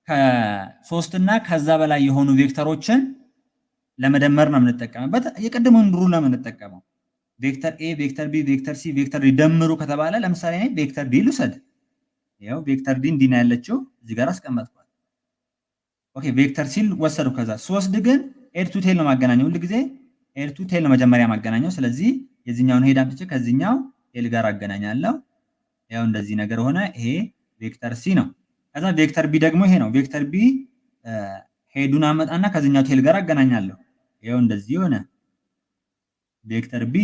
ከ3 እና ከዛ በላይ የሆኑ ቬክተሮችን ለመደመር ነው የምንጠቀምበት። የቀደሙን ሩል ነው የምንጠቀመው። ቬክተር ኤ፣ ቬክተር ቢ፣ ቬክተር ሲ፣ ቬክተር ዲ ደምሩ ከተባለ ለምሳሌ እኔ ቬክተር ዲ ልውሰድ። ያው ቬክተር ዲ እንዲህ ነው ያለችው፣ እዚህ ጋር አስቀመጥኳት። ኦኬ ቬክተር ሲ ወሰዱ። ከዛ ስወስድ ግን ኤድ ቱ ቴል ነው ማገናኘው። ሁሉ ጊዜ ኤድ ቱ ቴል ነው መጀመሪያ ማገናኘው። ስለዚህ የዚህኛውን ሄድ አምጥቼ ከዚህኛው ቴል ጋር አገናኛለሁ። ያው እንደዚህ ነገር ሆነ። ይሄ ቬክተር ሲ ነው። ከዛ ቬክተር ቢ ደግሞ ይሄ ነው። ቬክተር ቢ ሄዱን አመጣና ከዚህኛው ቴል ጋር አገናኛለሁ። ያው እንደዚህ ሆነ ቬክተር ቢ።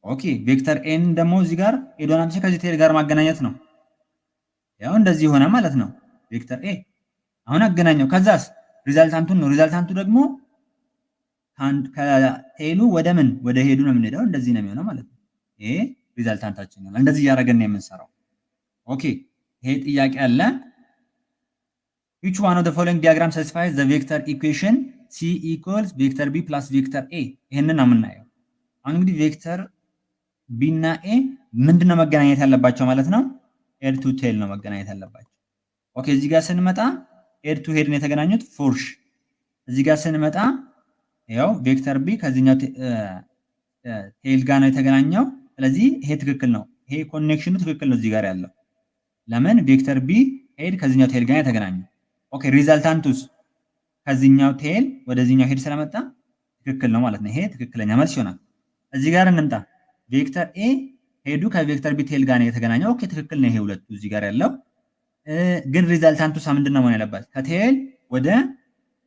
ኦኬ ቬክተር ኤን ደግሞ እዚህ ጋር ሄዱን አምጥቼ ከዚህ ቴል ጋር ማገናኘት ነው። ያው እንደዚህ ሆነ ማለት ነው ቬክተር ኤ። አሁን አገናኘው። ከዛስ ሪዛልታንቱን ነው። ሪዛልታንቱ ደግሞ ከቴሉ ወደ ምን ወደ ሄዱ ነው የምንሄደው። እንደዚህ ነው የሚሆነው ማለት ነው። ይሄ ሪዛልታንታችን ነው። እንደዚህ እያደረገን ነው የምንሰራው። ኦኬ ይሄ ጥያቄ አለ። which one of the following diagram satisfies the vector equation c equals vector b plus vector a? ይሄንን ነው የምናየው። አሁን እንግዲህ ቬክተር b እና a ምንድነው መገናኘት ያለባቸው ማለት ነው? ሄድ ቱ ቴል ነው መገናኘት ያለባቸው። ኦኬ እዚህ ጋር ስንመጣ ሄድ ቱ ሄድ ነው የተገናኙት ፎርሽ። እዚህ ጋር ስንመጣ ያው ቬክተር ቢ ከዚህኛው ቴል ጋር ነው የተገናኘው። ስለዚህ ይሄ ትክክል ነው። ይሄ ኮኔክሽኑ ትክክል ነው እዚህ ጋር ያለው። ለምን ቬክተር ቢ ሄድ ከዚህኛው ቴል ጋር የተገናኘው። ኦኬ ሪዛልታንቱስ ከዚህኛው ቴል ወደዚህኛው ሄድ ስለመጣ ትክክል ነው ማለት ነው። ይሄ ትክክለኛ መልስ ይሆናል። እዚህ ጋር እንምጣ። ቬክተር ኤ ሄዱ ከቬክተር ቢ ቴል ጋር ነው የተገናኘው። ኦኬ ትክክል ነው ይሄ ሁለቱ እዚህ ጋር ያለው። ግን ሪዛልታንቱስ ምንድነው መሆን ያለበት? ከቴል ወደ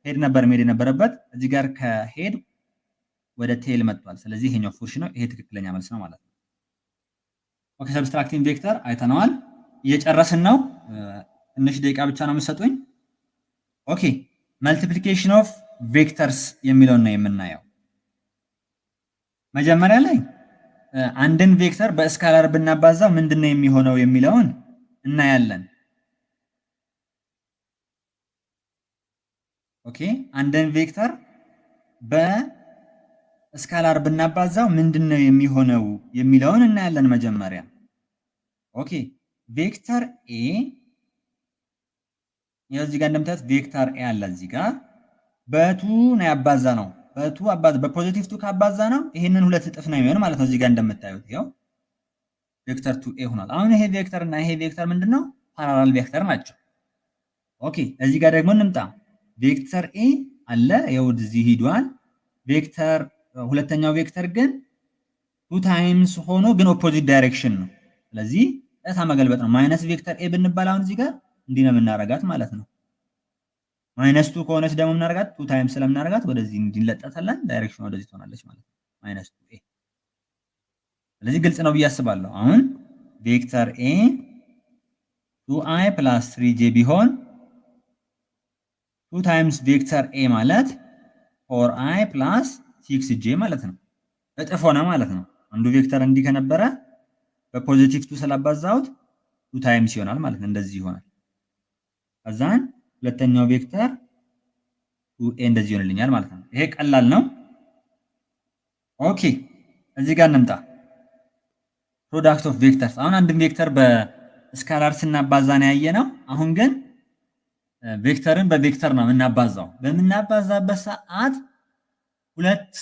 ሄድ ነበር መሄድ የነበረበት። እዚህ ጋር ከሄድ ወደ ቴል መጥቷል። ስለዚህ ይሄኛው ፉርሽ ነው። ይሄ ትክክለኛ መልስ ነው ማለት ነው። ኦኬ ሰብስትራክቲንግ ቬክተር አይተነዋል። እየጨረስን ነው። ትንሽ ደቂቃ ብቻ ነው የምትሰጡኝ። ኦኬ መልቲፕሊኬሽን ኦፍ ቬክተርስ የሚለውን ነው የምናየው። መጀመሪያ ላይ አንድን ቬክተር በስካላር ብናባዛው ምንድነው የሚሆነው የሚለውን እናያለን። ኦኬ አንድን ቬክተር በስካላር ብናባዛው ምንድነው የሚሆነው የሚለውን እናያለን መጀመሪያ። ኦኬ ቬክተር ኤ ያው እዚህ ጋር እንደምታዩት ቬክተር ኤ አለ። እዚህ ጋር በቱ ነው ያባዛ ነው። በቱ አባዛ በፖዚቲቭ ቱ ካባዛ ነው ይሄንን ሁለት እጥፍ ነው የሚሆን ማለት ነው። እዚህ ጋር እንደምታዩት ያው ቬክተር ቱ ኤ ሆኗል። አሁን ይሄ ቬክተር እና ይሄ ቬክተር ምንድነው? ፓራላል ቬክተር ናቸው። ኦኬ እዚህ ጋር ደግሞ እንምጣ። ቬክተር ኤ አለ ያው እዚህ ሄዷል። ቬክተር ሁለተኛው ቬክተር ግን ቱ ታይምስ ሆኖ ግን ኦፖዚት ዳይሬክሽን ነው። ስለዚህ እታ መገልበጥ ነው። ማይነስ ቬክተር ኤ ብንባል አሁን እዚህ ጋር እንዲህ ነው የምናረጋት ማለት ነው። ማይነስ ቱ ከሆነች ደግሞ የምናረጋት ቱ ታይምስ ስለምናረጋት ወደዚህ እንዲለጠታለን፣ ዳይሬክሽን ወደዚህ ትሆናለች ማለት ነው። ማይነስ ቱ ኤ። ስለዚህ ግልጽ ነው ብዬ አስባለሁ። አሁን ቬክተር ኤ 2i + 3j ቢሆን 2 ታይምስ ቬክተር ኤ ማለት 4i + 6j ማለት ነው። እጥፍ ሆነ ማለት ነው። አንዱ ቬክተር እንዲህ ከነበረ በፖዚቲቭ ቱ ስላባዛሁት 2 ታይምስ ይሆናል ማለት ነው። እንደዚህ ይሆናል። ከዛን ሁለተኛው ቬክተር 2a እንደዚህ ይሆንልኛል ማለት ነው። ይሄ ቀላል ነው። ኦኬ እዚህ ጋር እንምጣ። ፕሮዳክት ኦፍ ቬክተርስ። አሁን አንድን ቬክተር በስካላር ስናባዛ ነው ያየነው። አሁን ግን ቬክተርን በቬክተር ነው የምናባዛው። በምናባዛበት ሰዓት ሁለት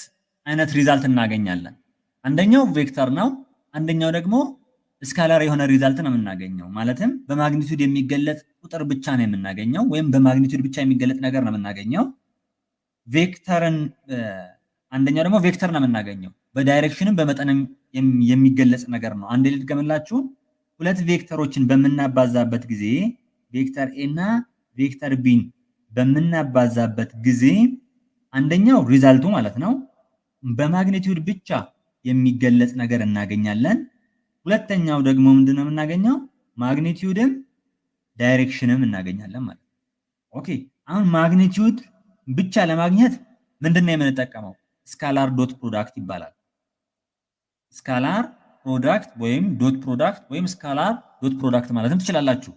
አይነት ሪዛልት እናገኛለን። አንደኛው ቬክተር ነው፣ አንደኛው ደግሞ ስካላር የሆነ ሪዛልት ነው የምናገኘው። ማለትም በማግኒቱድ የሚገለጥ ቁጥር ብቻ ነው የምናገኘው፣ ወይም በማግኒቱድ ብቻ የሚገለጥ ነገር ነው የምናገኘው። ቬክተርን አንደኛው ደግሞ ቬክተር ነው የምናገኘው፣ በዳይሬክሽንም በመጠንም የሚገለጽ ነገር ነው። አንዴ ልድገምላችሁ። ሁለት ቬክተሮችን በምናባዛበት ጊዜ ቬክተር ኤ እና ቬክተር ቢን በምናባዛበት ጊዜ አንደኛው ሪዛልቱ ማለት ነው በማግኒቱድ ብቻ የሚገለጽ ነገር እናገኛለን። ሁለተኛው ደግሞ ምንድነው የምናገኘው? ማግኒቲዩድም ዳይሬክሽንም እናገኛለን ማለት ነው። ኦኬ አሁን ማግኒቲዩድ ብቻ ለማግኘት ምንድነው የምንጠቀመው? ስካላር ዶት ፕሮዳክት ይባላል። ስካላር ፕሮዳክት ወይም ዶት ፕሮዳክት ወይም ስካላር ዶት ፕሮዳክት ማለትም ትችላላችሁ።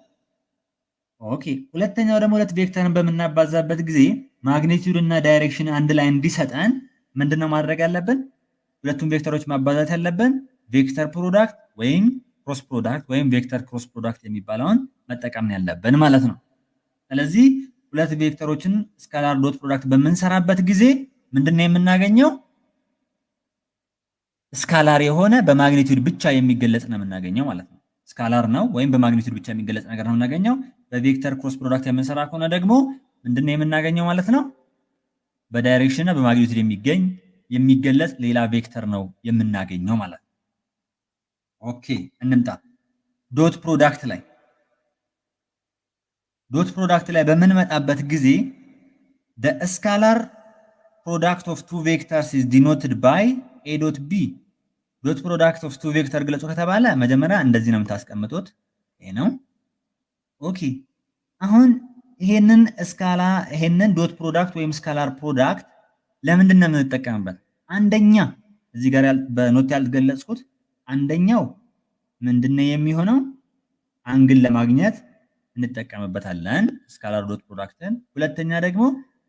ኦኬ ሁለተኛው ደግሞ ሁለት ቬክተርን በምናባዛበት ጊዜ ማግኒቲዩድ እና ዳይሬክሽን አንድ ላይ እንዲሰጠን ምንድነው ማድረግ ያለብን? ሁለቱም ቬክተሮች ማባዛት ያለብን ቬክተር ፕሮዳክት ወይም ክሮስ ፕሮዳክት ወይም ቬክተር ክሮስ ፕሮዳክት የሚባለውን መጠቀም ያለብን ማለት ነው። ስለዚህ ሁለት ቬክተሮችን ስካላር ዶት ፕሮዳክት በምንሰራበት ጊዜ ምንድነው የምናገኘው? ስካላር የሆነ በማግኒቲዩድ ብቻ የሚገለጽ ነው የምናገኘው ማለት ነው። ስካላር ነው ወይም በማግኒቲዩድ ብቻ የሚገለጽ ነገር ነው የምናገኘው። በቬክተር ክሮስ ፕሮዳክት የምንሰራ ከሆነ ደግሞ ምንድነው የምናገኘው ማለት ነው? በዳይሬክሽን እና በማግኒቲዩድ የሚገለጽ ሌላ ቬክተር ነው የምናገኘው ማለት ነው። ኦኬ እንምጣ ዶት ፕሮዳክት ላይ። ዶት ፕሮዳክት ላይ በምንመጣበት ጊዜ the scalar product of two vectors is denoted by a dot b። ዶት ፕሮዳክት ኦፍ ቱ ቬክተር ግለጹ ከተባለ መጀመሪያ እንደዚህ ነው የምታስቀምጡት። ይሄ ነው። ኦኬ አሁን ይሄንን ዶት ፕሮዳክት ወይም ስካላር ፕሮዳክት ለምንድን ነው የምንጠቀምበት? አንደኛ እዚህ ጋር በኖት ያልገለጽኩት አንደኛው ምንድነው የሚሆነው? አንግል ለማግኘት እንጠቀምበታለን ስካላር ዶት ፕሮዳክትን። ሁለተኛ ደግሞ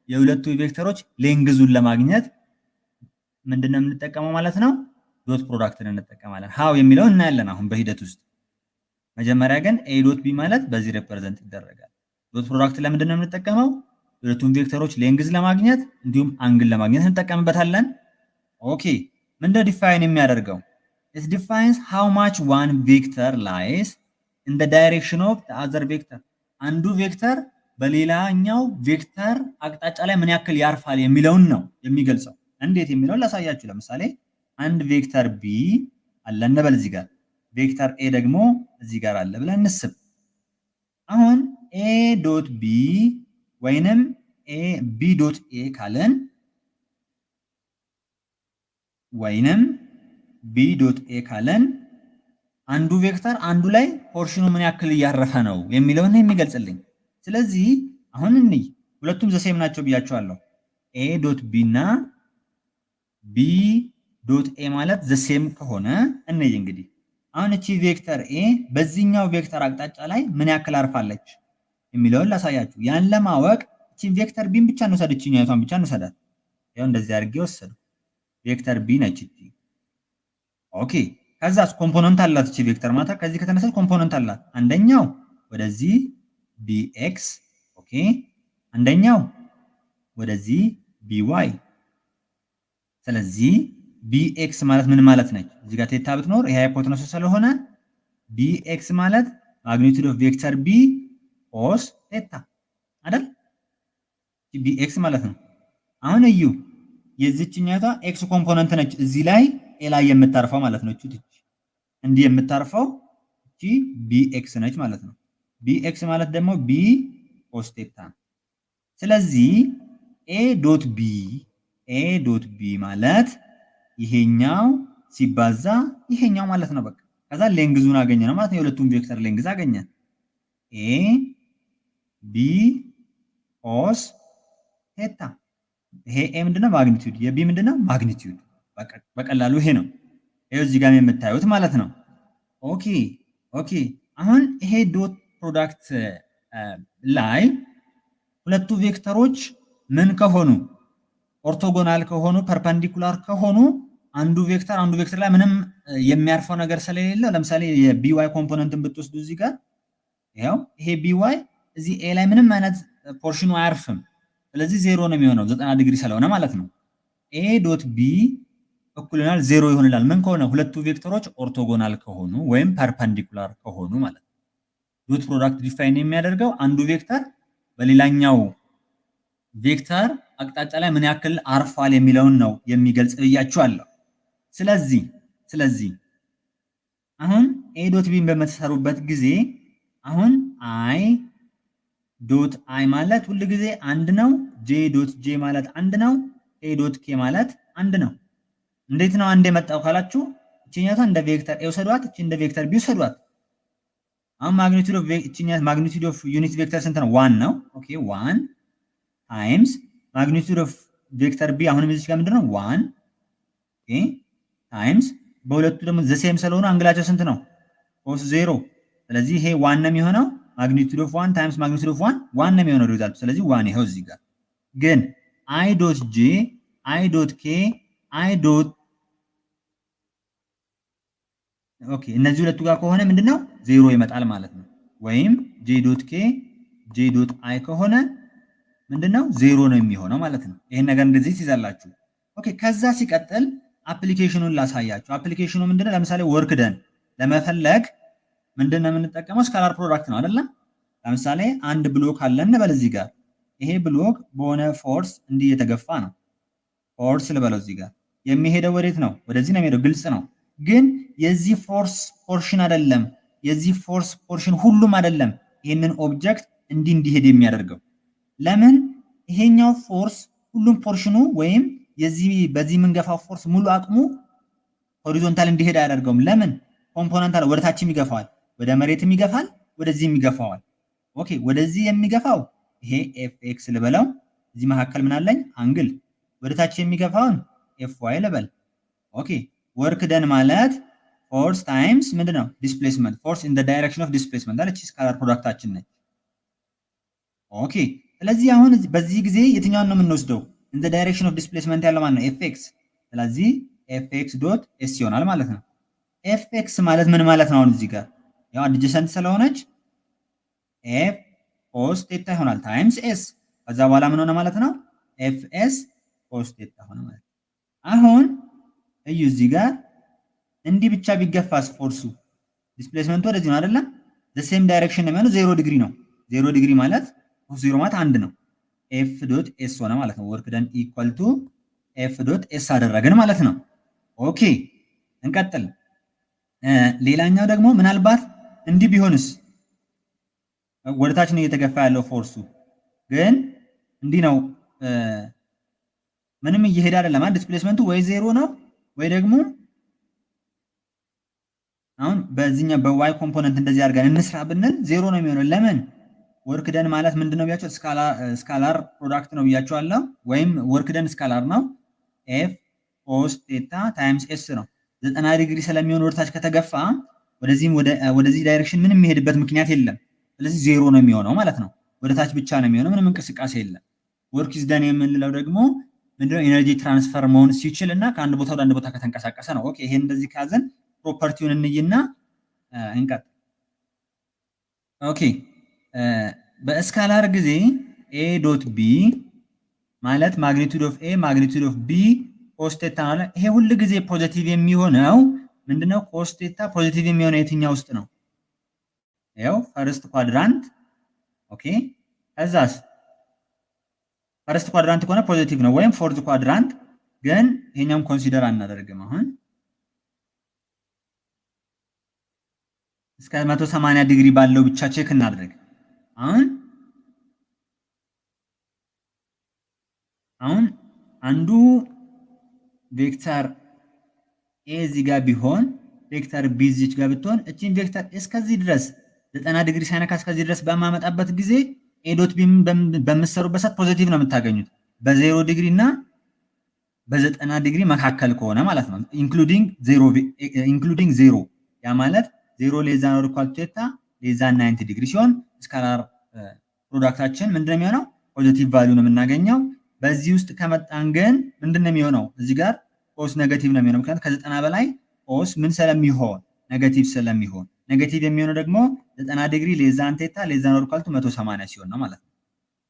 የሁለቱ ቬክተሮች ሌንግዙን ለማግኘት ምንድነው የምንጠቀመው ማለት ነው? ዶት ፕሮዳክትን እንጠቀማለን። ሃው የሚለው እናያለን አሁን በሂደት ውስጥ። መጀመሪያ ግን ኤ ዶት ቢ ማለት በዚህ ሪፕሬዘንት ይደረጋል። ዶት ፕሮዳክት ለምንድን ነው የምንጠቀመው? የሁለቱም ቬክተሮች ሌንግዝ ለማግኘት እንዲሁም አንግል ለማግኘት እንጠቀምበታለን። ኦኬ ምንድነው ዲፋይን የሚያደርገው? it defines how much one vector lies in the direction of the other vector። አንዱ ቬክተር በሌላኛው ቬክተር አቅጣጫ ላይ ምን ያክል ያርፋል የሚለውን ነው የሚገልጸው። እንዴት የሚለውን ላሳያችሁ። ለምሳሌ አንድ ቬክተር ቢ አለ እንበል እዚህ ጋር፣ ቬክተር ኤ ደግሞ እዚህ ጋር አለ ብለን እንስብ። አሁን ኤ ዶት ቢ ወይንም ቢ ዶት ኤ ካለን ወይንም ቢ ዶት ኤ ካለን አንዱ ቬክተር አንዱ ላይ ፖርሽኑ ምን ያክል እያረፈ ነው የሚለውን የሚገልጽልኝ። ስለዚህ አሁን እንይ ሁለቱም ዘሴም ናቸው ብያቸዋለሁ። ኤ ዶት ቢ እና ቢ ዶት ኤ ማለት ዘሴም ከሆነ እንይ እንግዲህ አሁን እቺ ቬክተር ኤ በዚህኛው ቬክተር አቅጣጫ ላይ ምን ያክል አርፋለች የሚለውን ላሳያችሁ። ያን ለማወቅ እቺ ቬክተር ቢን ብቻ እንውሰድ፣ እቺኛይቷን ብቻ እንውሰዳት። ያው እንደዚህ አድርጌ ወሰዱ። ቬክተር ቢ ነች እቺ። ኦኬ ከዛስ ኮምፖነንት አላት እቺ ቬክተር ማለት ከዚህ ከተነሳች ኮምፖነንት አላት። አንደኛው ወደዚህ ቢኤክስ፣ ኦኬ አንደኛው ወደዚህ ቢዋይ። ስለዚህ ቢኤክስ ማለት ምን ማለት ነች? እዚህ ጋር ቴታ ብትኖር ይሄ ሃይፖቴነስ ስለሆነ ቢኤክስ ማለት ማግኒቲዩድ ኦፍ ቬክተር ቢ ኮስ ቴታ አይደል? ቢኤክስ ማለት ነው። አሁን እዩ የዚህኛቷ ኤክስ ኮምፖነንት ነች እዚህ ላይ ኤ ላይ የምታርፈው ማለት ነው። እቺ እንዲህ የምታርፈው እቺ ቢኤክስ ነች ማለት ነው። ቢኤክስ ማለት ደግሞ ቢ ኮስ ቴታ። ስለዚህ ኤ ዶት ቢ ማለት ይሄኛው ሲባዛ ይሄኛው ማለት ነው። በቃ ከዛ ሌንግዙን አገኘን ማለት ነው። የሁለቱም ቬክተር ሌንግዝ አገኘን። ኤ ቢ ኮስ ቴታ። ይሄ ኤ ምንድነው? ማግኒቲዩድ። የቢ ምንድነው? ማግኒቲዩድ። በቀላሉ ይሄ ነው። ይሄው እዚህ ጋር የምታዩት ማለት ነው። ኦኬ አሁን ይሄ ዶት ፕሮዳክት ላይ ሁለቱ ቬክተሮች ምን ከሆኑ ኦርቶጎናል ከሆኑ ፐርፐንዲኩላር ከሆኑ አንዱ ቬክተር ላይ ምንም የሚያርፈው ነገር ስለሌለ ለምሳሌ የቢዋይ ኮምፖነንትን ብትወስዱ እዚህ ጋር ይሄው ይሄ ቢዋይ እዚህ ኤ ላይ ምንም አይነት ፖርሽኑ አያርፍም። ስለዚህ ዜሮ ነው የሚሆነው 90 ዲግሪ ስለሆነ ማለት ነው። ኤ ዶት ቢ እኩልናል ዜሮ ይሆንላል ምን ከሆነ ሁለቱ ቬክተሮች ኦርቶጎናል ከሆኑ ወይም ፐርፐንዲኩላር ከሆኑ ማለት ነው። ዶት ፕሮዳክት ዲፋይን የሚያደርገው አንዱ ቬክተር በሌላኛው ቬክተር አቅጣጫ ላይ ምን ያክል አርፏል የሚለውን ነው የሚገልጽ ብያችኋለሁ። ስለዚህ አሁን ኤ ዶት ቢን በመተሰሩበት ጊዜ አሁን አይ ዶት አይ ማለት ሁሉ ጊዜ አንድ ነው። ጄ ዶት ጄ ማለት አንድ ነው። ኤ ዶት ኬ ማለት አንድ ነው። እንዴት ነው አንድ የመጣው ካላችሁ እቺኛቷ እንደ ቬክተር ኤ ወሰዷት፣ እቺ እንደ ቬክተር ቢ ወሰዷት። አሁን ማግኒቲዩድ ኦፍ ዩኒት ቬክተር ስንት ነው? 1 ነው። ኦኬ 1 ታይምስ ማግኒቲዩድ ኦፍ ቬክተር ቢ አሁንም እዚህ ጋር ምንድነው 1 ኦኬ ታይምስ በሁለቱ ደግሞ ዘሴም ስለሆነ አንግላቸው ስንት ነው? ኮስ 0። ስለዚህ ይሄ 1 ነው የሚሆነው። ማግኒቲዩድ ኦፍ 1 ታይምስ ማግኒቲዩድ ኦፍ 1 ነው የሚሆነው ሪዛልቱ። ስለዚህ 1 ይሄው እዚህ ጋር ግን አይ ዶት ጄ አይ ዶት ኬ አይ ዶት ኦኬ እነዚህ ሁለቱ ጋር ከሆነ ምንድነው 0 ይመጣል ማለት ነው። ወይም ጄ ዶት ኬ ጄ ዶት አይ ከሆነ ምንድነው ዜሮ ነው የሚሆነው ማለት ነው። ይሄን ነገር እንደዚህ ትይዛላችሁ። ኦኬ ከዛ ሲቀጥል አፕሊኬሽኑን ላሳያችሁ። አፕሊኬሽኑ ምንድነው? ለምሳሌ ወርክ ደን ለመፈለግ ምንድነው የምንጠቀመው? ስካላር ፕሮዳክት ነው አይደለ? ለምሳሌ አንድ ብሎክ አለ እንበል እዚህ ጋር። ይሄ ብሎክ በሆነ ፎርስ እንዲህ እየተገፋ ነው። ፎርስ ልበለው እዚህ ጋር የሚሄደው ወዴት ነው? ወደዚህ ነው የሚሄደው። ግልጽ ነው። ግን የዚህ ፎርስ ፖርሽን አይደለም፣ የዚህ ፎርስ ፖርሽን ሁሉም አይደለም ይሄንን ኦብጀክት እንዲሄድ የሚያደርገው። ለምን? ይሄኛው ፎርስ ሁሉም ፖርሽኑ ወይም በዚህ የምንገፋው ፎርስ ሙሉ አቅሙ ሆሪዞንታል እንዲሄድ አያደርገውም። ለምን? ኮምፖነንት አለ። ወደታችም ይገፋዋል፣ ወደ መሬትም ይገፋል፣ ወደዚህም ይገፋዋል። ኦኬ ወደዚህ የሚገፋው ይሄ ኤፍ ኤክስ ልበለው። እዚህ መካከል ምን አለኝ? አንግል። ወደታች የሚገፋውን ኤፍ ዋይ ልበል። ኦኬ ወርክ ደን ማለት ፎርስ ታይምስ ምንድነው? ዲስፕሌስመንት። ፎርስ ኢን ዘ ዳይሬክሽን ኦፍ ዲስፕሌስመንት አለች። ስካላር ፕሮዳክታችን ነች። ኦኬ ስለዚህ አሁን በዚህ ጊዜ የትኛውን ነው የምንወስደው? ኢን ዘ ዳይሬክሽን ኦፍ ዲስፕሌስመንት ያለው ማለት ነው ኤፍ ኤክስ። ስለዚህ ኤፍ ኤክስ ዶት ኤስ ይሆናል ማለት ነው። ኤፍ ኤክስ ማለት ምን ማለት ነው? አሁን እዚህ ጋር ያው አድጀሰንት ስለሆነች ኤፍ ኮስ ቴታ ይሆናል ታይምስ ኤስ። ከዛ በኋላ ምን ሆነ ማለት ነው? ኤፍ ኤስ ኮስ ቴታ ሆነ ማለት ነው። አሁን እዩ እዚህ ጋር እንዲህ ብቻ ቢገፋስ ፎርሱ ዲስፕሌስመንቱ ወደዚህ ነው አይደለም? ዘ ሴም ዳይሬክሽን ነው የሚሆነው። 0 ዲግሪ ነው። 0 ዲግሪ ማለት ኮስ 0 ማለት 1 ነው። ኤፍ ዶት ኤስ ሆነ ማለት ነው። ወርክ ደን ኢኳል ቱ ኤፍ ዶት ኤስ አደረግን ማለት ነው። ኦኬ እንቀጥል። ሌላኛው ደግሞ ምናልባት እንዲህ ቢሆንስ? ወደታች ነው እየተገፋ ያለው ፎርሱ ግን እንዲህ ነው፣ ምንም እየሄደ አይደለም። ዲስፕሌስመንቱ ወይ 0 ነው ወይ ደግሞ አሁን በዚህኛው በዋይ ኮምፖነንት እንደዚህ አድርገን እንስራ ብንል 0 ነው የሚሆነው። ለምን? ወርክ ደን ማለት ምንድነው ብያቸው? ስካላር ፕሮዳክት ነው ብያቸዋለሁ። ወይም ወርክ ደን ስካላር ነው። ኤፍ ኮስ ቴታ ታይምስ ኤስ ነው። 90 ዲግሪ ስለሚሆን ወደታች ከተገፋ ወደዚህ ዳይሬክሽን ምንም የሚሄድበት ምክንያት የለም። ስለዚህ 0 ነው የሚሆነው ማለት ነው። ወደታች ብቻ ነው የሚሆነው፣ ምንም እንቅስቃሴ የለም። ወርክ ኢዝ ደን የምንለው ደግሞ ምንድነው? ኤነርጂ ትራንስፈር መሆን ሲችል እና ከአንድ ቦታ ወደ አንድ ቦታ ከተንቀሳቀሰ ነው። ኦኬ ይሄን እንደዚህ ካዘን ፕሮፐርቲውን እንይና እንቀጥል። ኦኬ በስካላር ጊዜ ኤ ዶት ቢ ማለት ማግኒቱድ ኦፍ ኤ ማግኒቱድ ኦፍ ቢ ኮስ ቴታ ማለት ይሄ ሁሉ ጊዜ ፖዚቲቭ የሚሆነው ምንድነው? ኮስ ቴታ ፖዚቲቭ የሚሆነው የትኛው ውስጥ ነው? ያው ፈርስት ኳድራንት። ኦኬ ከዛስ ፈርስት ኳድራንት ከሆነ ፖዚቲቭ ነው፣ ወይም ፎርዝ ኳድራንት። ግን ይሄኛውም ኮንሲደር አናደርግም። አሁን እስከ 180 ዲግሪ ባለው ብቻ ቼክ እናድርግ። አሁን አንዱ ቬክተር ኤ እዚህ ጋር ቢሆን ቬክተር ቢ እዚህ ጋር ብትሆን እቺን ቬክተር እስከዚህ ድረስ 90 ዲግሪ ሳይነካ እስከዚህ ድረስ በማመጣበት ጊዜ ኤ ዶት ቢ በምትሰሩበት ሰዓት ፖዚቲቭ ነው የምታገኙት፣ በ0 ዲግሪ እና በ90 ዲግሪ መካከል ከሆነ ማለት ነው። ኢንክሉዲንግ 0 ያ ማለት 0 ሌዛ ነው ኢኳል ቱ ቴታ ሌዛ 90 ዲግሪ ሲሆን ስካላር ፕሮዳክታችን ምንድነው የሚሆነው? ፖዚቲቭ ቫልዩ ነው የምናገኘው። በዚህ ውስጥ ከመጣን ግን ምንድነው የሚሆነው? እዚህ ጋር ኮስ ኔጌቲቭ ነው የሚሆነው። ምክንያቱም ከ90 በላይ ኮስ ምን ስለሚሆን ኔጌቲቭ ስለሚሆን፣ ኔጌቲቭ የሚሆነው ደግሞ 90 ዲግሪ ሌዛን ቴታ ሌዛን ኦር ኢኳል ቱ 180 ሲሆን ነው ማለት ነው።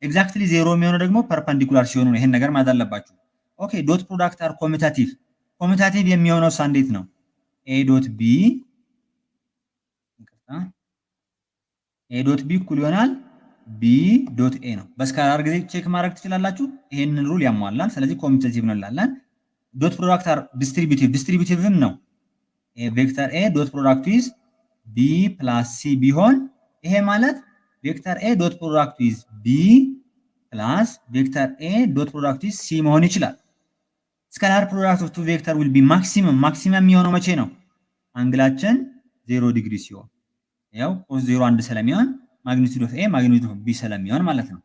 ኤግዛክትሊ 0 የሚሆነው ደግሞ ፐርፐንዲኩላር ሲሆኑ ነው። ይሄን ነገር ማለት አለባችሁ። ኦኬ ዶት ፕሮዳክት አር ኮሚታቲቭ። ኮሚታቲቭ የሚሆነው እንዴት ነው? ኤ ዶት ቢ እኩል ይሆናል ቢ ዶት ኤ ነው። በስካላር ጊዜ ቼክ ማድረግ ትችላላችሁ። ይሄንን ሩል ያሟላል። ስለዚህ ኮሚታቲቭ ነው እንላለን። ዶት ፕሮዳክት አር ዲስትሪቢዩቲቭም ነው። ቬክተር ኤ ዶት ፕሮዳክቱ ኢዝ ቢ ፕላስ ሲ ቢሆን ይሄ ማለት ቬክተር ኤ ዶት ፕሮዳክቱ ኢዝ ቢ ፕላስ ቬክተር ኤ ዶት ፕሮዳክቱ ኢዝ ሲ መሆን ይችላል። ስካላር ፕሮዳክት ኦፍ ቱ ቬክተር ዊል ቢ ማክሲመም የሚሆነው መቼ ነው? አንግላችን 0 ዲግሪ ሲሆን ያው ኮስ 0 1 ስለሚሆን ማግኒቱድ ኦፍ ኤ ማግኒቱድ ኦፍ ቢ ስለሚሆን ማለት ነው።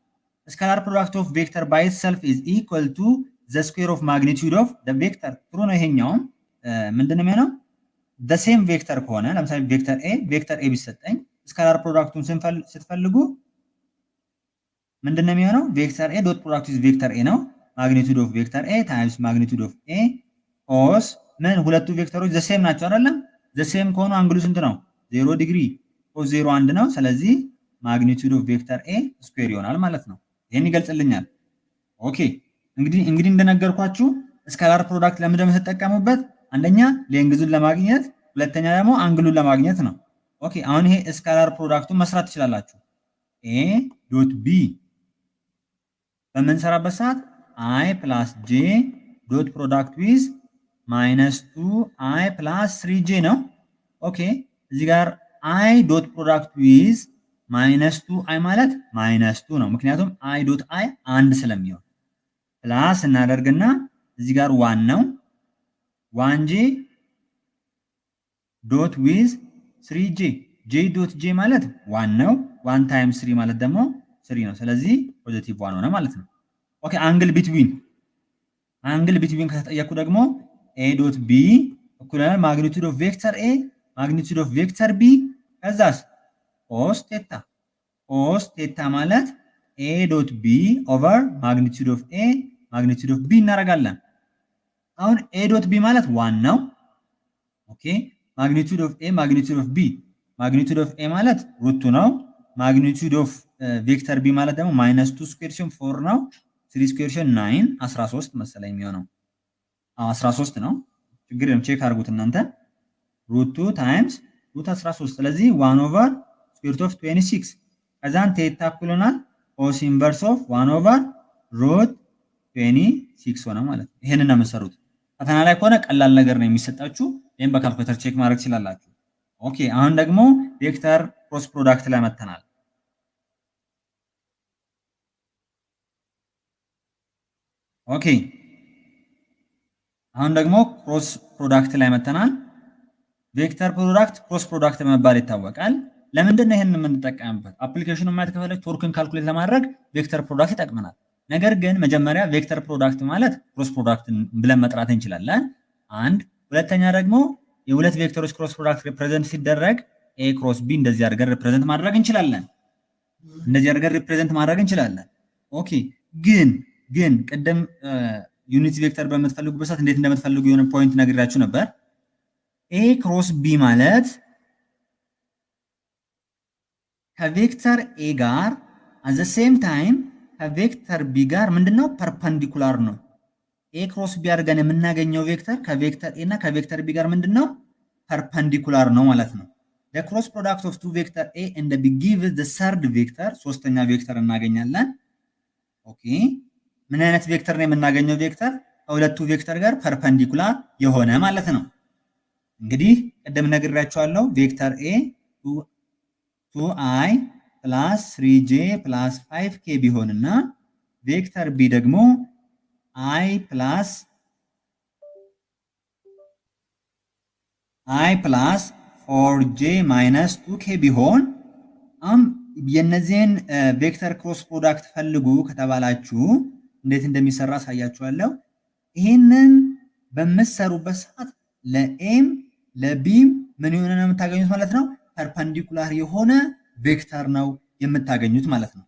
ስካላር ፕሮዳክት ኦፍ ቬክተር ባይ ኢትሰልፍ ኢዝ ኢኳል ቱ ዘ ስኩዌር ኦፍ ማግኒቱድ ኦፍ ዘ ቬክተር። ጥሩ ነው። ይሄኛውም ምንድነው የሚሆነው? ዘ ሴም ቬክተር ከሆነ ለምሳሌ ቬክተር ኤ ቢሰጠኝ ስካላር ፕሮዳክቱን ስትፈልጉ ምንድነው የሚሆነው? ቬክተር ኤ ዶት ፕሮዳክቱ ኢዝ ቬክተር ኤ ነው። ማግኒቱድ ኦፍ ቬክተር ኤ ታይምስ ማግኒቱድ ኦፍ ኤ ኮስ ምን ሁለቱ ቬክተሮች ዘ ሴም ናቸው አይደለም? ዘ ሴም ከሆኑ አንግሉ ስንት ነው? 0 ዲግሪ ኮስ 0 1 ነው። ስለዚህ ማግኒቱድ ኦፍ ቬክተር ኤ ስኩዌር ይሆናል ማለት ነው። ይሄን ይገልጽልኛል። ኦኬ እንግዲህ እንደነገርኳችሁ ስካላር ፕሮዳክት ለምን እንደምትጠቀሙበት አንደኛ ሌንግዙን ለማግኘት፣ ሁለተኛ ደግሞ አንግሉን ለማግኘት ነው። ኦኬ አሁን ይሄ ስካላር ፕሮዳክቱን መስራት ትችላላችሁ። ኤ ዶት ቢ በምንሰራበት ሰዓት አይ ፕላስ ጄ ዶት ፕሮዳክት ዊዝ ማይነስ 2 አይ ፕላስ 3 ጄ ነው። ኦኬ እዚህ ጋር አይ ዶት ፕሮዳክት ዊዝ ማይነስ 2 አይ ማለት ማይነስ 2 ነው፣ ምክንያቱም አይ ዶት አይ አንድ ስለሚሆን ፕላስ እናደርግና እዚህ ጋር ዋን ነው 1 ጄ ዶት ዊዝ 3 ጄ ጄ ዶት ጄ ማለት 1 ነው 1 ታይምስ 3 ማለት ደግሞ 3 ነው። ስለዚህ ፖዚቲቭ 1 ሆነ ማለት ነው። ኦኬ አንግል ቢትዊን ከተጠየቁ ደግሞ ኤ ዶት ቢ እኩል ይሆናል ማግኒቱድ ኦፍ ቬክተር ኤ ማግኒቱድ ኦፍ ቬክተር ቢ ከዛስ ኮስ ቴታ ማለት ኤ ዶት ቢ ኦቨር ማግኒቱድ ኦፍ ኤ ማግኒቱድ ኦፍ ቢ እናደርጋለን። አሁን ኤ ዶት ቢ ማለት 1 ነው። ኦኬ ማግኒቱድ ኦፍ ኤ ማግኒቱድ ኦፍ ቢ ማግኒቱድ ኦፍ ኤ ማለት ሩቱ ነው። ማግኒቱድ ኦፍ ቬክተር ቢ ማለት ደግሞ ማይነስ 2 ስኩዌር ሲሆን 4 ነው። 3 ስኩዌር ሲሆን 9 13 መሰለኝ የሚሆነው 13 ነው። ችግር የለም ቼክ አድርጉት እናንተ። ሩት 2 ታይምስ ሩት 13 ስለዚህ 1 ኦቨር ስኩዌር ሩት ኦፍ 26 ከዛን ቴታ እኩል ይሆናል ኮስ ኢንቨርስ ኦፍ 1 ኦቨር ሩት 26 ሆነ ማለት ነው። ይሄንን ነው የምትሰሩት። ፈተና ላይ ከሆነ ቀላል ነገር ነው የሚሰጣችሁ። ይሄን በካልኩሌተር ቼክ ማድረግ ትችላላችሁ። ኦኬ አሁን ደግሞ ቬክተር ክሮስ ፕሮዳክት ላይ መተናል። ኦኬ አሁን ደግሞ ክሮስ ፕሮዳክት ላይ መተናል። ቬክተር ፕሮዳክት ክሮስ ፕሮዳክት በመባል ይታወቃል። ለምንድን ነው ይሄንን የምንጠቀምበት? አፕሊኬሽኑን ማየት ከፈለግ ቶርክን ካልኩሌት ለማድረግ ቬክተር ፕሮዳክት ይጠቅመናል። ነገር ግን መጀመሪያ ቬክተር ፕሮዳክት ማለት ክሮስ ፕሮዳክት ብለን መጥራት እንችላለን። አንድ ሁለተኛ ደግሞ የሁለት ቬክተሮች ክሮስ ፕሮዳክት ሪፕሬዘንት ሲደረግ ኤ ክሮስ ቢ እንደዚህ አድርገን ሪፕሬዘንት ማድረግ እንችላለን። ኦኬ ግን ቅድም ዩኒት ቬክተር በምትፈልጉበት ሰዓት እንዴት እንደምትፈልጉ የሆነ ፖይንት ነግራችሁ ነበር። ኤ ክሮስ ቢ ማለት ከቬክተር ኤ ጋር at the same time ከቬክተር ቢ ጋር ምንድነው ፐርፐንዲኩላር ነው። ኤ ክሮስ ቢ አድርገን የምናገኘው ቬክተር ከቬክተር ኤ እና ከቬክተር ቢ ጋር ምንድነው ፐርፐንዲኩላር ነው ማለት ነው። the cross product of two vector a and b gives the third vector ሶስተኛ ቬክተር እናገኛለን። ኦኬ ምን አይነት ቬክተር ነው የምናገኘው? ቬክተር ከሁለቱ ቬክተር ጋር ፐርፐንዲኩላር የሆነ ማለት ነው። እንግዲህ ቅድም ነግሬያችኋለሁ ቬክተር ኤ 2i + 3j + 5k ቢሆንና ቬክተር ቢ ደግሞ i + 4j - 2k ቢሆን የነዚህን ቬክተር ክሮስ ፕሮዳክት ፈልጉ ከተባላችሁ እንዴት እንደሚሰራ አሳያችኋለሁ። ይሄንን በመሰሩበት ሰዓት ለኤም ለቢም ምን ይሆነ ነው የምታገኙት ማለት ነው ፐርፐንዲኩላር የሆነ ቬክተር ነው የምታገኙት ማለት ነው።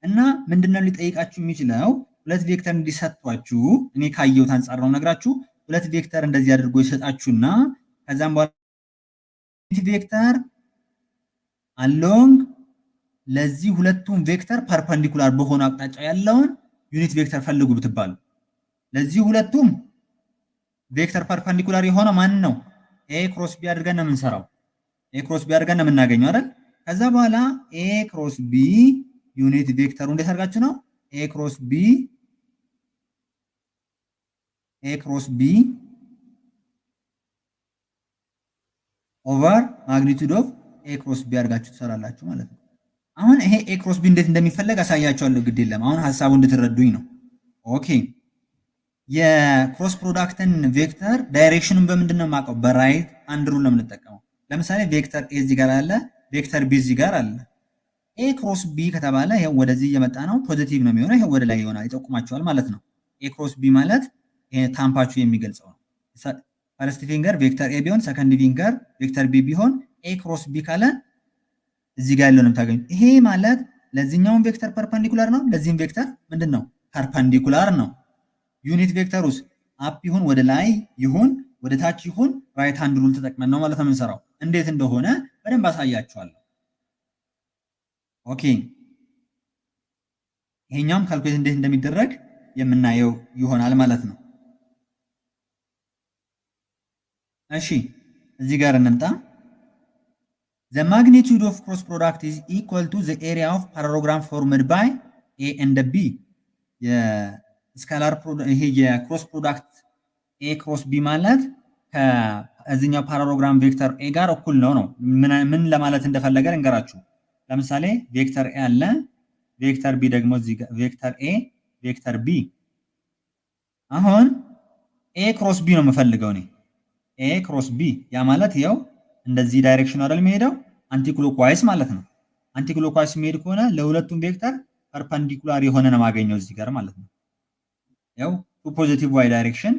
እና ምንድነው ሊጠይቃችሁ የሚችለው ሁለት ቬክተር እንዲሰጧችሁ እኔ ካየሁት አንፃር ነው ነግራችሁ። ሁለት ቬክተር እንደዚህ አድርጎ ይሰጣችሁና ከዛም በኋላ ቬክተር አሎንግ ለዚህ ሁለቱም ቬክተር ፐርፐንዲኩላር በሆነ አቅጣጫ ያለውን ዩኒት ቬክተር ፈልጉ ብትባሉ ለዚህ ሁለቱም ቬክተር ፐርፐንዲኩላር የሆነ ማን ነው? ኤ ክሮስ ቢ አድርገን ነው የምንሰራው። ኤ ክሮስ ቢ አድርገን ነው የምናገኘው አይደል? ከዛ በኋላ ኤ ክሮስ ቢ ዩኒት ቬክተሩ እንዴት አድርጋችሁ ነው ኤ ክሮስ ቢ ኦቨር ማግኒቱድ ኦፍ ኤ ክሮስ ቢ አድርጋችሁ ትሰራላችሁ ማለት ነው። አሁን ይሄ ኤ ክሮስ ቢ እንዴት እንደሚፈለግ አሳያችኋለሁ። ግድ የለም አሁን ሐሳቡ እንድትረዱኝ ነው። ኦኬ የክሮስ ፕሮዳክትን ቬክተር ዳይሬክሽኑን በምንድን ነው የማውቀው? በራይት ሃንድ ሩል ነው የምንጠቀመው። ለምሳሌ ቬክተር ኤ እዚህ ጋር አለ፣ ቬክተር ቢ እዚህ ጋር አለ። ኤ ክሮስ ቢ ከተባለ ይሄው ወደዚህ እየመጣ ነው፣ ፖዚቲቭ ነው የሚሆነው። ይሄው ወደ ላይ ይሆናል፣ ይጠቁማቸዋል ማለት ነው። ኤ ክሮስ ቢ ማለት ይሄ ታምፓቹ የሚገልጸው ነው። ፈርስት ፊንገር ቬክተር ኤ ቢሆን ሰከንድ ፊንገር ቬክተር ቢ ቢሆን ኤ ክሮስ ቢ ካለ እዚህ ጋር ያለው ነው የምታገኙት። ይሄ ማለት ለዚህኛውን ቬክተር ፐርፐንዲኩላር ነው፣ ለዚህም ቬክተር ምንድነው ፐርፐንዲኩላር ነው። ዩኒት ቬክተሩስ አፕ ይሁን ወደ ላይ ይሁን ወደ ታች ይሁን ራይት ሃንድ ሩል ተጠቅመን ነው ማለት ነው የምንሰራው። እንዴት እንደሆነ በደንብ አሳያችኋለሁ። ኦኬ ይሄኛውም ካልኩሌት እንዴት እንደሚደረግ የምናየው ይሆናል ማለት ነው። እሺ እዚህ ጋር እንምጣ። The magnitude of cross product is equal to the area of parallelogram formed by A and B. የስካላር ይሄ የክሮስ ፕሮዳክት A ክሮስ B ማለት ከዚህኛው ፓራሎግራም ቬክተር A ጋር እኩል ነው ነው። ምን ለማለት እንደፈለገ እንገራችሁ። ለምሳሌ ቬክተር A አለ፣ ቬክተር B ደግሞ እዚህ ጋር ቬክተር A ቬክተር B። አሁን A ክሮስ B ነው የምፈልገው እኔ A ክሮስ B። ያ ማለት ይኸው እንደዚህ ዳይሬክሽን አይደል የሚሄደው አንቲክሎክዋይስ ማለት ነው። አንቲክሎክዋይስ የሚሄድ ከሆነ ለሁለቱም ቬክተር ፐርፐንዲኩላር የሆነ ነው ማገኘው እዚህ ጋር ማለት ነው። ያው ቱ ፖዚቲቭ ዋይ ዳይሬክሽን